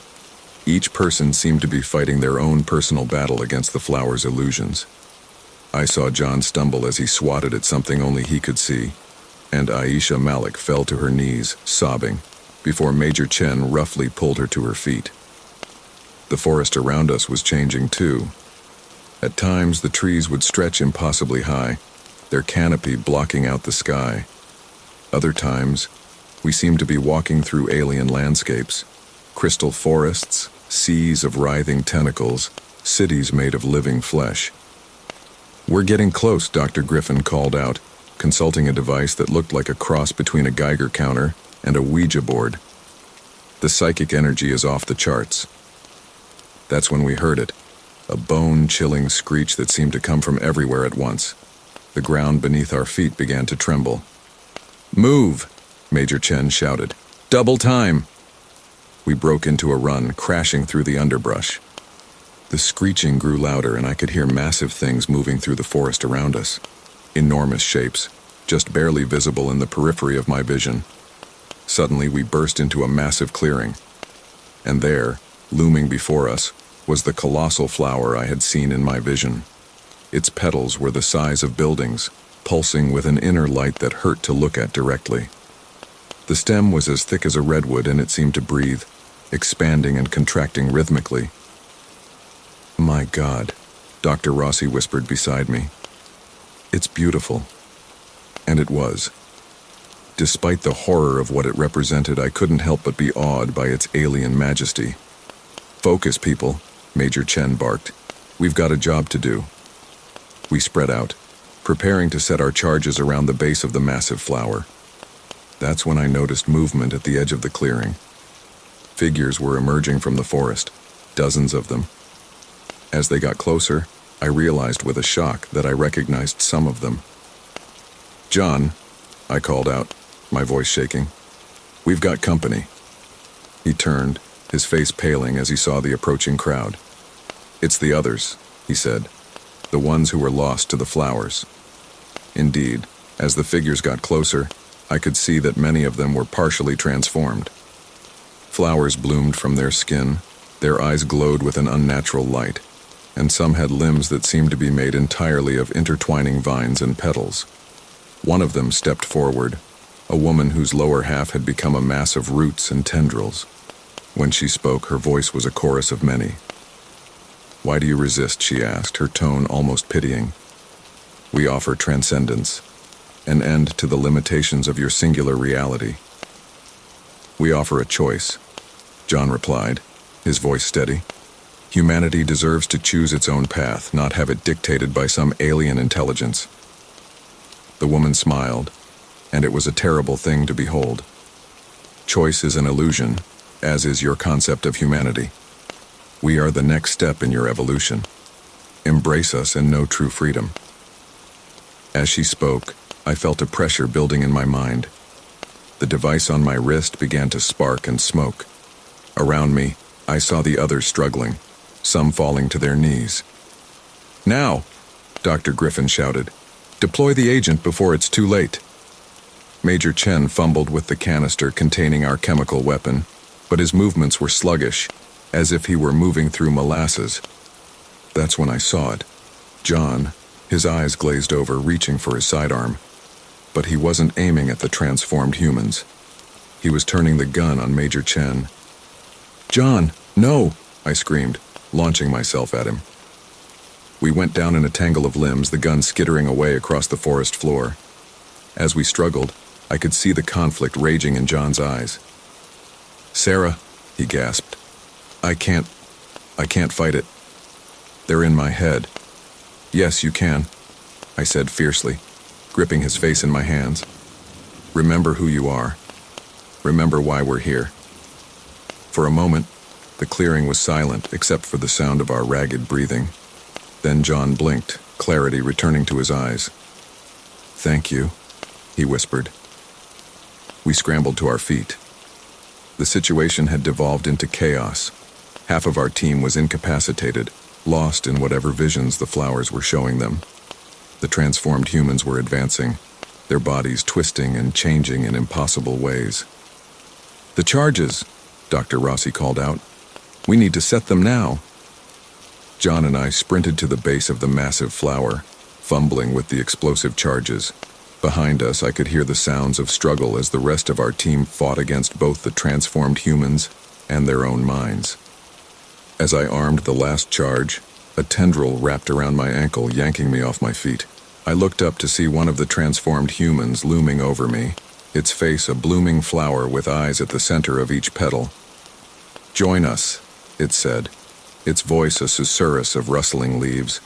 Speaker 1: Each person seemed to be fighting their own personal battle against the flower's illusions. I saw John stumble as he swatted at something only he could see, and Aisha Malik fell to her knees, sobbing, before Major Chen roughly pulled her to her feet. The forest around us was changing too. At times, the trees would stretch impossibly high, their canopy blocking out the sky. Other times, we seemed to be walking through alien landscapes, crystal forests, seas of writhing tentacles, cities made of living flesh. "We're getting close," Dr. Griffin called out, consulting a device that looked like a cross between a Geiger counter and a Ouija board. "The psychic energy is off the charts." That's when we heard it, a bone-chilling screech that seemed to come from everywhere at once. The ground beneath our feet began to tremble. "Move!" Major Chen shouted. "Double time!" We broke into a run, crashing through the underbrush. The screeching grew louder, and I could hear massive things moving through the forest around us. Enormous shapes, just barely visible in the periphery of my vision. Suddenly, we burst into a massive clearing. And there, looming before us, was the colossal flower I had seen in my vision. Its petals were the size of buildings, pulsing with an inner light that hurt to look at directly. The stem was as thick as a redwood, and it seemed to breathe, expanding and contracting rhythmically. "My God," Dr. Rossi whispered beside me. "It's beautiful." And it was. Despite the horror of what it represented, I couldn't help but be awed by its alien majesty. "Focus, people," Major Chen barked. "We've got a job to do." We spread out, preparing to set our charges around the base of the massive flower. That's when I noticed movement at the edge of the clearing. Figures were emerging from the forest, dozens of them. As they got closer, I realized with a shock that I recognized some of them. "John," I called out, my voice shaking. "We've got company." He turned, his face paling as he saw the approaching crowd. "It's the others," he said, "the ones who were lost to the flowers." Indeed, as the figures got closer, I could see that many of them were partially transformed. Flowers bloomed from their skin, their eyes glowed with an unnatural light, and some had limbs that seemed to be made entirely of intertwining vines and petals. One of them stepped forward, a woman whose lower half had become a mass of roots and tendrils. When she spoke, her voice was a chorus of many. "Why do you resist?" she asked, her tone almost pitying. "We offer transcendence, an end to the limitations of your singular reality." "We offer a choice," John replied, his voice steady. "Humanity deserves to choose its own path, not have it dictated by some alien intelligence." The woman smiled, and it was a terrible thing to behold. "Choice is an illusion, as is your concept of humanity. We are the next step in your evolution. Embrace us and know true freedom." As she spoke, I felt a pressure building in my mind. The device on my wrist began to spark and smoke. Around me, I saw the others struggling, some falling to their knees. "Now!" Dr. Griffin shouted. "Deploy the agent before it's too late." Major Chen fumbled with the canister containing our chemical weapon, but his movements were sluggish, as if he were moving through molasses. That's when I saw it. John, his eyes glazed over, reaching for his sidearm. But he wasn't aiming at the transformed humans. He was turning the gun on Major Chen. "John, no!" I screamed, launching myself at him. We went down in a tangle of limbs, the gun skittering away across the forest floor. As we struggled, I could see the conflict raging in John's eyes. "Sarah," he gasped, I can't fight it. They're in my head." "Yes, you can," I said fiercely, gripping his face in my hands. "Remember who you are. Remember why we're here." For a moment, the clearing was silent except for the sound of our ragged breathing. Then John blinked, clarity returning to his eyes. "Thank you," he whispered. We scrambled to our feet. The situation had devolved into chaos. Half of our team was incapacitated, lost in whatever visions the flowers were showing them. The transformed humans were advancing, their bodies twisting and changing in impossible ways. "The charges!" Dr. Rossi called out. "We need to set them now." John and I sprinted to the base of the massive flower, fumbling with the explosive charges. Behind us, I could hear the sounds of struggle as the rest of our team fought against both the transformed humans and their own minds. As I armed the last charge, a tendril wrapped around my ankle, yanking me off my feet. I looked up to see one of the transformed humans looming over me, its face a blooming flower with eyes at the center of each petal. "Join us," it said, its voice a susurrus of rustling leaves.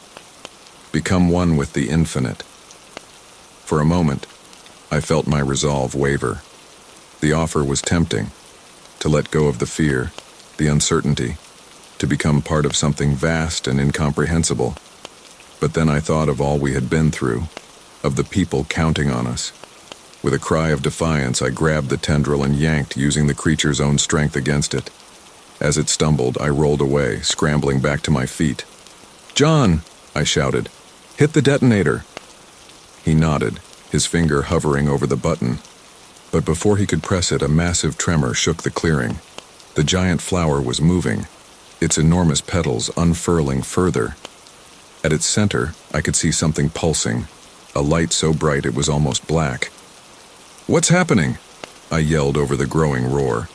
Speaker 1: "Become one with the infinite." For a moment, I felt my resolve waver. The offer was tempting, to let go of the fear, the uncertainty, to become part of something vast and incomprehensible. But then I thought of all we had been through, of the people counting on us. With a cry of defiance, I grabbed the tendril and yanked, using the creature's own strength against it. As it stumbled, I rolled away, scrambling back to my feet. "John!" I shouted. "Hit the detonator!" He nodded, his finger hovering over the button. But before he could press it, a massive tremor shook the clearing. The giant flower was moving, its enormous petals unfurling further. At its center, I could see something pulsing, a light so bright it was almost black. "What's happening?" I yelled over the growing roar.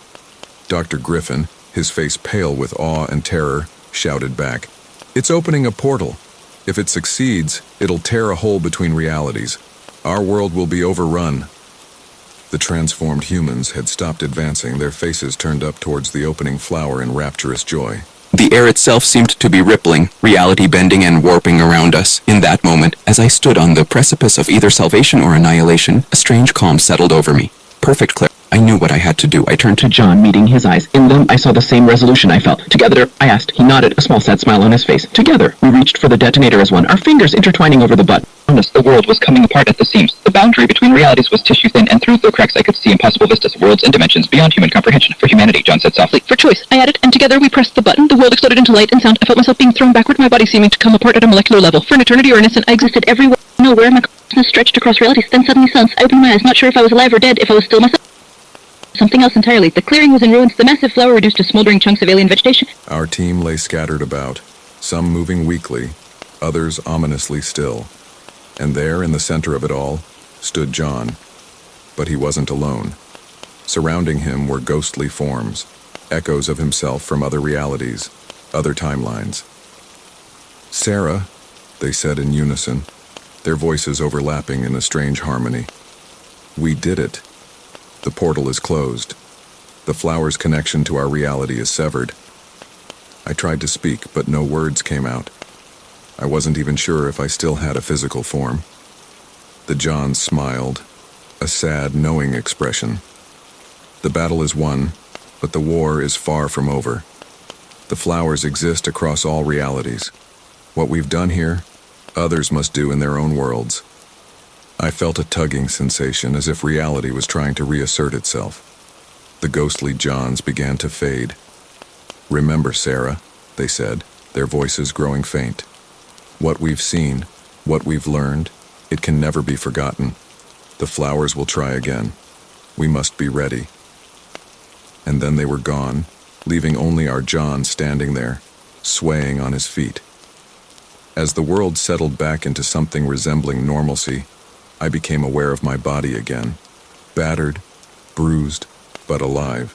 Speaker 1: Dr. Griffin, his face pale with awe and terror, shouted back, "It's opening a portal. If it succeeds, it'll tear a hole between realities. Our world will be overrun." The transformed humans had stopped advancing, their faces turned up towards the opening flower in rapturous joy.
Speaker 2: The air itself seemed to be rippling, reality bending and warping around us. In that moment, as I stood on the precipice of either salvation or annihilation, a strange calm settled over me. Perfect, Claire. I knew what I had to do. I turned to
Speaker 3: John, meeting his eyes. In them, I saw the same resolution I felt. Together, I asked. He nodded, a small sad smile on his face. Together, we reached for the detonator as one, our fingers intertwining over the button. Around us, the world was coming apart at the seams. The boundary between realities was tissue thin, and through the cracks I could see impossible vistas, worlds and dimensions beyond human comprehension. For humanity, John said softly.
Speaker 4: For choice, I added, and together we pressed the button. The world exploded into light and sound. I felt myself being thrown backward, my body seeming to come apart at a molecular level. For an eternity or an instant, I existed everywhere, nowhere. My consciousness stretched across realities. Then suddenly silence. I opened my eyes, not sure if I was alive or dead, if I was still myself. Something else entirely. The clearing was in ruins, the massive flower reduced to smoldering chunks of alien vegetation.
Speaker 1: Our team lay scattered about, some moving weakly, others ominously still. And there, in the center of it all, stood John. But he wasn't alone. Surrounding him were ghostly forms, echoes of himself from other realities, other timelines. "Sarah," they said in unison, their voices overlapping in a strange harmony. "We did it. The portal is closed. The flower's connection to our reality is severed." I tried to speak, but no words came out. I wasn't even sure if I still had a physical form. The Johns smiled, a sad, knowing expression. The battle is won, but the war is far from over. The flowers exist across all realities. What we've done here, others must do in their own worlds. I felt a tugging sensation, as if reality was trying to reassert itself. The ghostly Johns began to fade. "Remember, Sarah," they said, their voices growing faint. "What we've seen, what we've learned, it can never be forgotten. The flowers will try again. We must be ready." And then they were gone, leaving only our John standing there, swaying on his feet. As the world settled back into something resembling normalcy, I became aware of my body again, battered, bruised, but alive.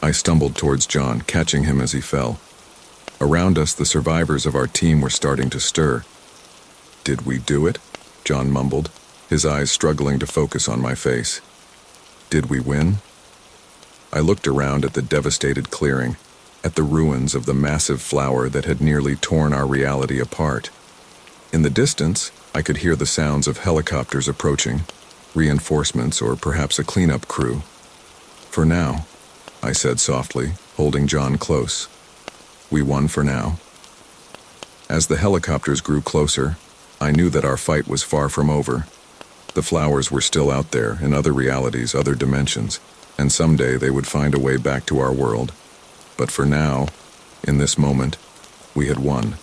Speaker 1: I stumbled towards John, catching him as he fell. Around us, the survivors of our team were starting to stir. "Did we do it?" John mumbled, his eyes struggling to focus on my face. "Did we win?" I looked around at the devastated clearing, at the ruins of the massive flower that had nearly torn our reality apart. In the distance, I could hear the sounds of helicopters approaching, reinforcements or perhaps a cleanup crew. "For now," I said softly, holding John close. "We won for now." As the helicopters grew closer, I knew that our fight was far from over. The flowers were still out there, in other realities, other dimensions, and someday they would find a way back to our world. But for now, in this moment, we had won.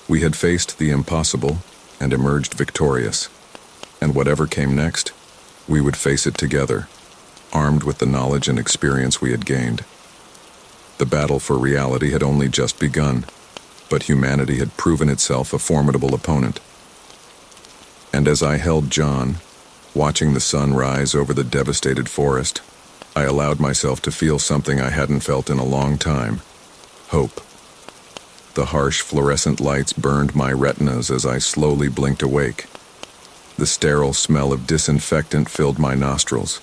Speaker 1: We had faced the impossible and emerged victorious. And whatever came next, we would face it together, armed with the knowledge and experience we had gained. The battle for reality had only just begun, but humanity had proven itself a formidable opponent. And as I held John, watching the sun rise over the devastated forest, I allowed myself to feel something I hadn't felt in a long time: hope. The harsh fluorescent lights burned my retinas as I slowly blinked awake. The sterile smell of disinfectant filled my nostrils,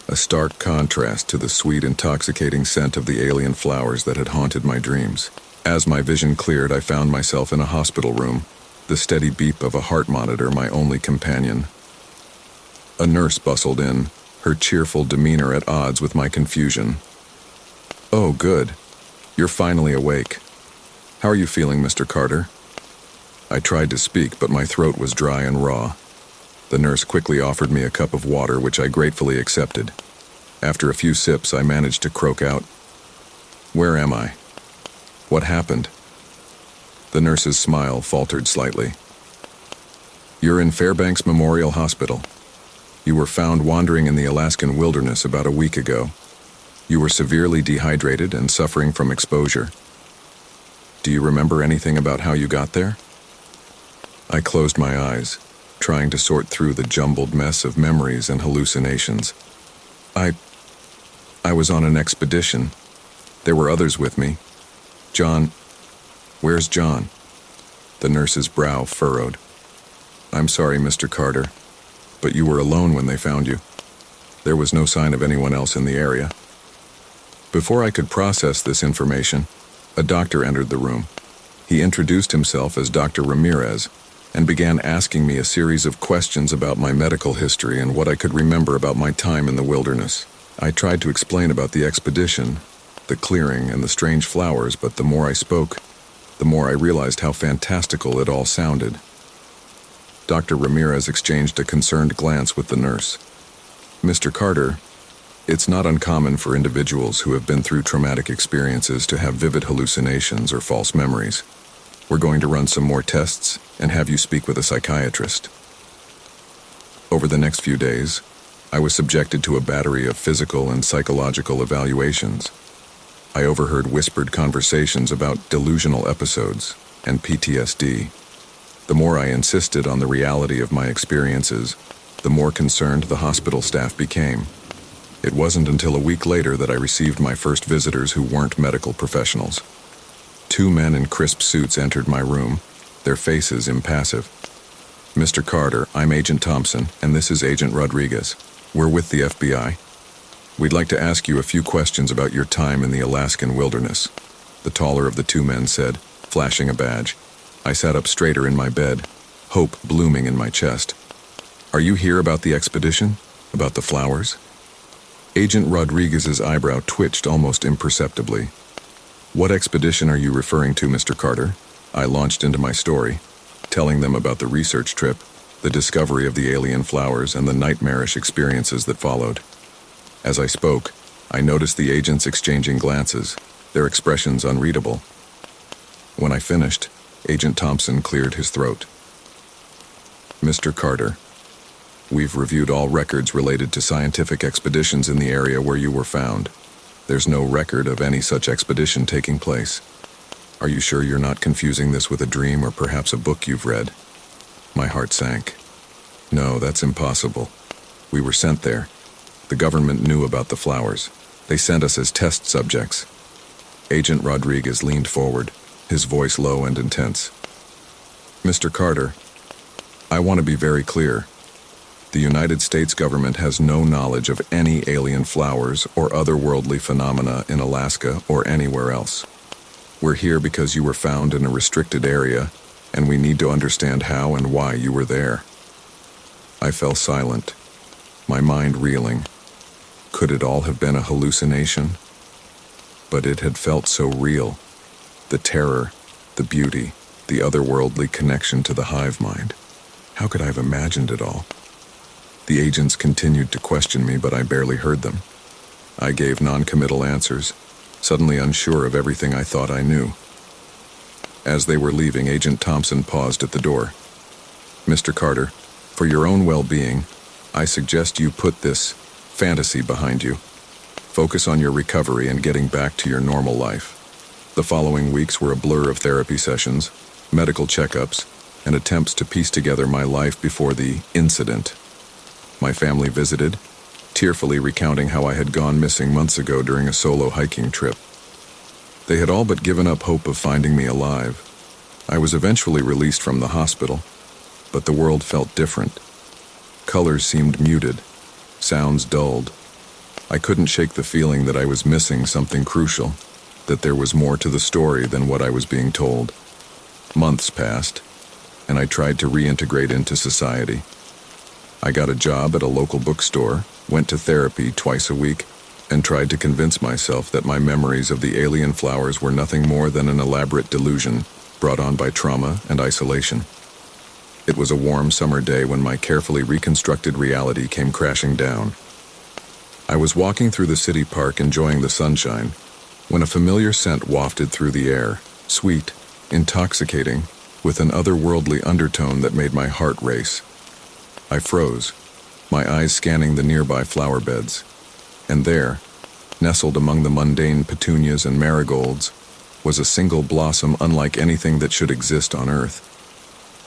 Speaker 1: a stark contrast to the sweet, intoxicating scent of the alien flowers that had haunted my dreams. As my vision cleared, I found myself in a hospital room, the steady beep of a heart monitor my only companion. A nurse bustled in, her cheerful demeanor at odds with my confusion. "Oh, good. You're finally awake. How are you feeling, Mr. Carter?" I tried to speak, but my throat was dry and raw. The nurse quickly offered me a cup of water, which I gratefully accepted. After a few sips, I managed to croak out, "Where am I? What happened?" The nurse's smile faltered slightly. "You're in Fairbanks Memorial Hospital. You were found wandering in the Alaskan wilderness about a week ago. You were severely dehydrated and suffering from exposure. Do you remember anything about how you got there?" I closed my eyes, trying to sort through the jumbled mess of memories and hallucinations. I was on an expedition. There were others with me. John... Where's John?" The nurse's brow furrowed. "I'm sorry, Mr. Carter, but you were alone when they found you. There was no sign of anyone else in the area." Before I could process this information, a doctor entered the room. He introduced himself as Dr. Ramirez, and began asking me a series of questions about my medical history and what I could remember about my time in the wilderness. I tried to explain about the expedition, the clearing, and the strange flowers, but the more I spoke, the more I realized how fantastical it all sounded. Dr. Ramirez exchanged a concerned glance with the nurse. "Mr. Carter, it's not uncommon for individuals who have been through traumatic experiences to have vivid hallucinations or false memories. We're going to run some more tests and have you speak with a psychiatrist." Over the next few days, I was subjected to a battery of physical and psychological evaluations. I overheard whispered conversations about delusional episodes and PTSD. The more I insisted on the reality of my experiences, the more concerned the hospital staff became. It wasn't until a week later that I received my first visitors who weren't medical professionals. 2 men in crisp suits entered my room, their faces impassive. "Mr. Carter, I'm Agent Thompson, and this is Agent Rodriguez. We're with the FBI. We'd like to ask you a few questions about your time in the Alaskan wilderness," the taller of the 2 men said, flashing a badge. I sat up straighter in my bed, hope blooming in my chest. "Are you here about the expedition? About the flowers?" Agent Rodriguez's eyebrow twitched almost imperceptibly. "What expedition are you referring to, Mr. Carter?" I launched into my story, telling them about the research trip, the discovery of the alien flowers, and the nightmarish experiences that followed. As I spoke, I noticed the agents exchanging glances, their expressions unreadable. When I finished, Agent Thompson cleared his throat. "Mr. Carter, we've reviewed all records related to scientific expeditions in the area where you were found. There's no record of any such expedition taking place. Are you sure you're not confusing this with a dream or perhaps a book you've read?" My heart sank. "No, that's impossible. We were sent there. The government knew about the flowers. They sent us as test subjects." Agent Rodriguez leaned forward, his voice low and intense. "Mr. Carter, I want to be very clear. The United States government has no knowledge of any alien flowers or otherworldly phenomena in Alaska or anywhere else. We're here because you were found in a restricted area, and we need to understand how and why you were there." I fell silent, my mind reeling. Could it all have been a hallucination? But it had felt so real. The terror, the beauty, the otherworldly connection to the hive mind. How could I have imagined it all? The agents continued to question me, but I barely heard them. I gave non-committal answers, suddenly unsure of everything I thought I knew. As they were leaving, Agent Thompson paused at the door. "Mr. Carter, for your own well-being, I suggest you put this fantasy behind you. Focus on your recovery and getting back to your normal life." The following weeks were a blur of therapy sessions, medical checkups, and attempts to piece together my life before the incident. My family visited, tearfully recounting how I had gone missing months ago during a solo hiking trip. They had all but given up hope of finding me alive. I was eventually released from the hospital, but the world felt different. Colors seemed muted, sounds dulled. I couldn't shake the feeling that I was missing something crucial, that there was more to the story than what I was being told. Months passed, and I tried to reintegrate into society. I got a job at a local bookstore, went to therapy twice a week, and tried to convince myself that my memories of the alien flowers were nothing more than an elaborate delusion brought on by trauma and isolation. It was a warm summer day when my carefully reconstructed reality came crashing down. I was walking through the city park enjoying the sunshine, when a familiar scent wafted through the air, sweet, intoxicating, with an otherworldly undertone that made my heart race. I froze, my eyes scanning the nearby flower beds. And there, nestled among the mundane petunias and marigolds, was a single blossom unlike anything that should exist on Earth.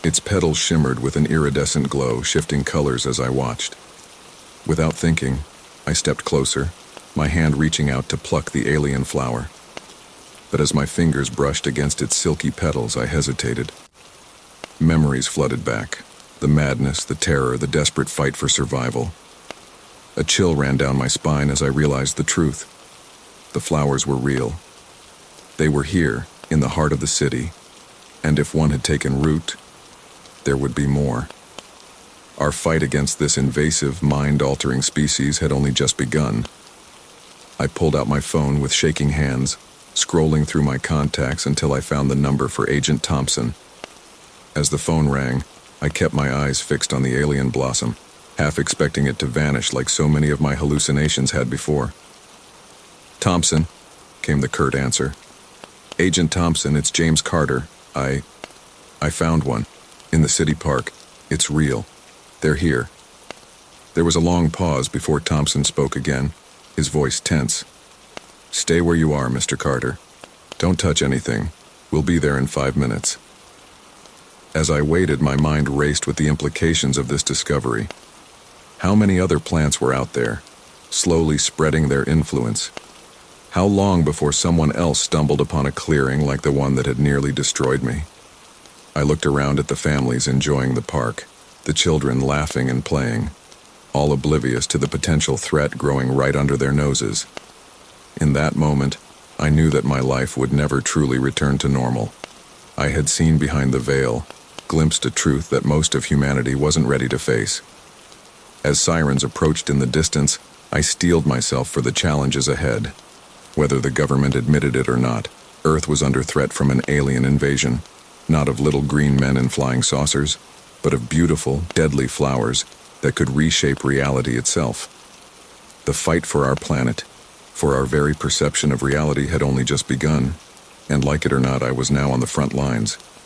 Speaker 1: Its petals shimmered with an iridescent glow, shifting colors as I watched. Without thinking, I stepped closer, my hand reaching out to pluck the alien flower. But as my fingers brushed against its silky petals, I hesitated. Memories flooded back. The madness, the terror, the desperate fight for survival. A chill ran down my spine as I realized the truth. The flowers were real. They were here, in the heart of the city, and if one had taken root, there would be more. Our fight against this invasive, mind-altering species had only just begun. I pulled out my phone with shaking hands, scrolling through my contacts until I found the number for Agent Thompson. As the phone rang, I kept my eyes fixed on the alien blossom, half expecting it to vanish like so many of my hallucinations had before. "Thompson," came the curt answer. "Agent Thompson, it's James Carter. I found one. In the city park. It's real. They're here." There was a long pause before Thompson spoke again, his voice tense. "Stay where you are, Mr. Carter. Don't touch anything. We'll be there in 5 minutes." As I waited, my mind raced with the implications of this discovery. How many other plants were out there, slowly spreading their influence? How long before someone else stumbled upon a clearing like the one that had nearly destroyed me? I looked around at the families enjoying the park, the children laughing and playing, all oblivious to the potential threat growing right under their noses. In that moment, I knew that my life would never truly return to normal. I had seen behind the veil, glimpsed a truth that most of humanity wasn't ready to face. As sirens approached in the distance, I steeled myself for the challenges ahead. Whether the government admitted it or not, Earth was under threat from an alien invasion, not of little green men in flying saucers, but of beautiful, deadly flowers that could reshape reality itself. The fight for our planet, for our very perception of reality, had only just begun, and like it or not, I was now on the front lines.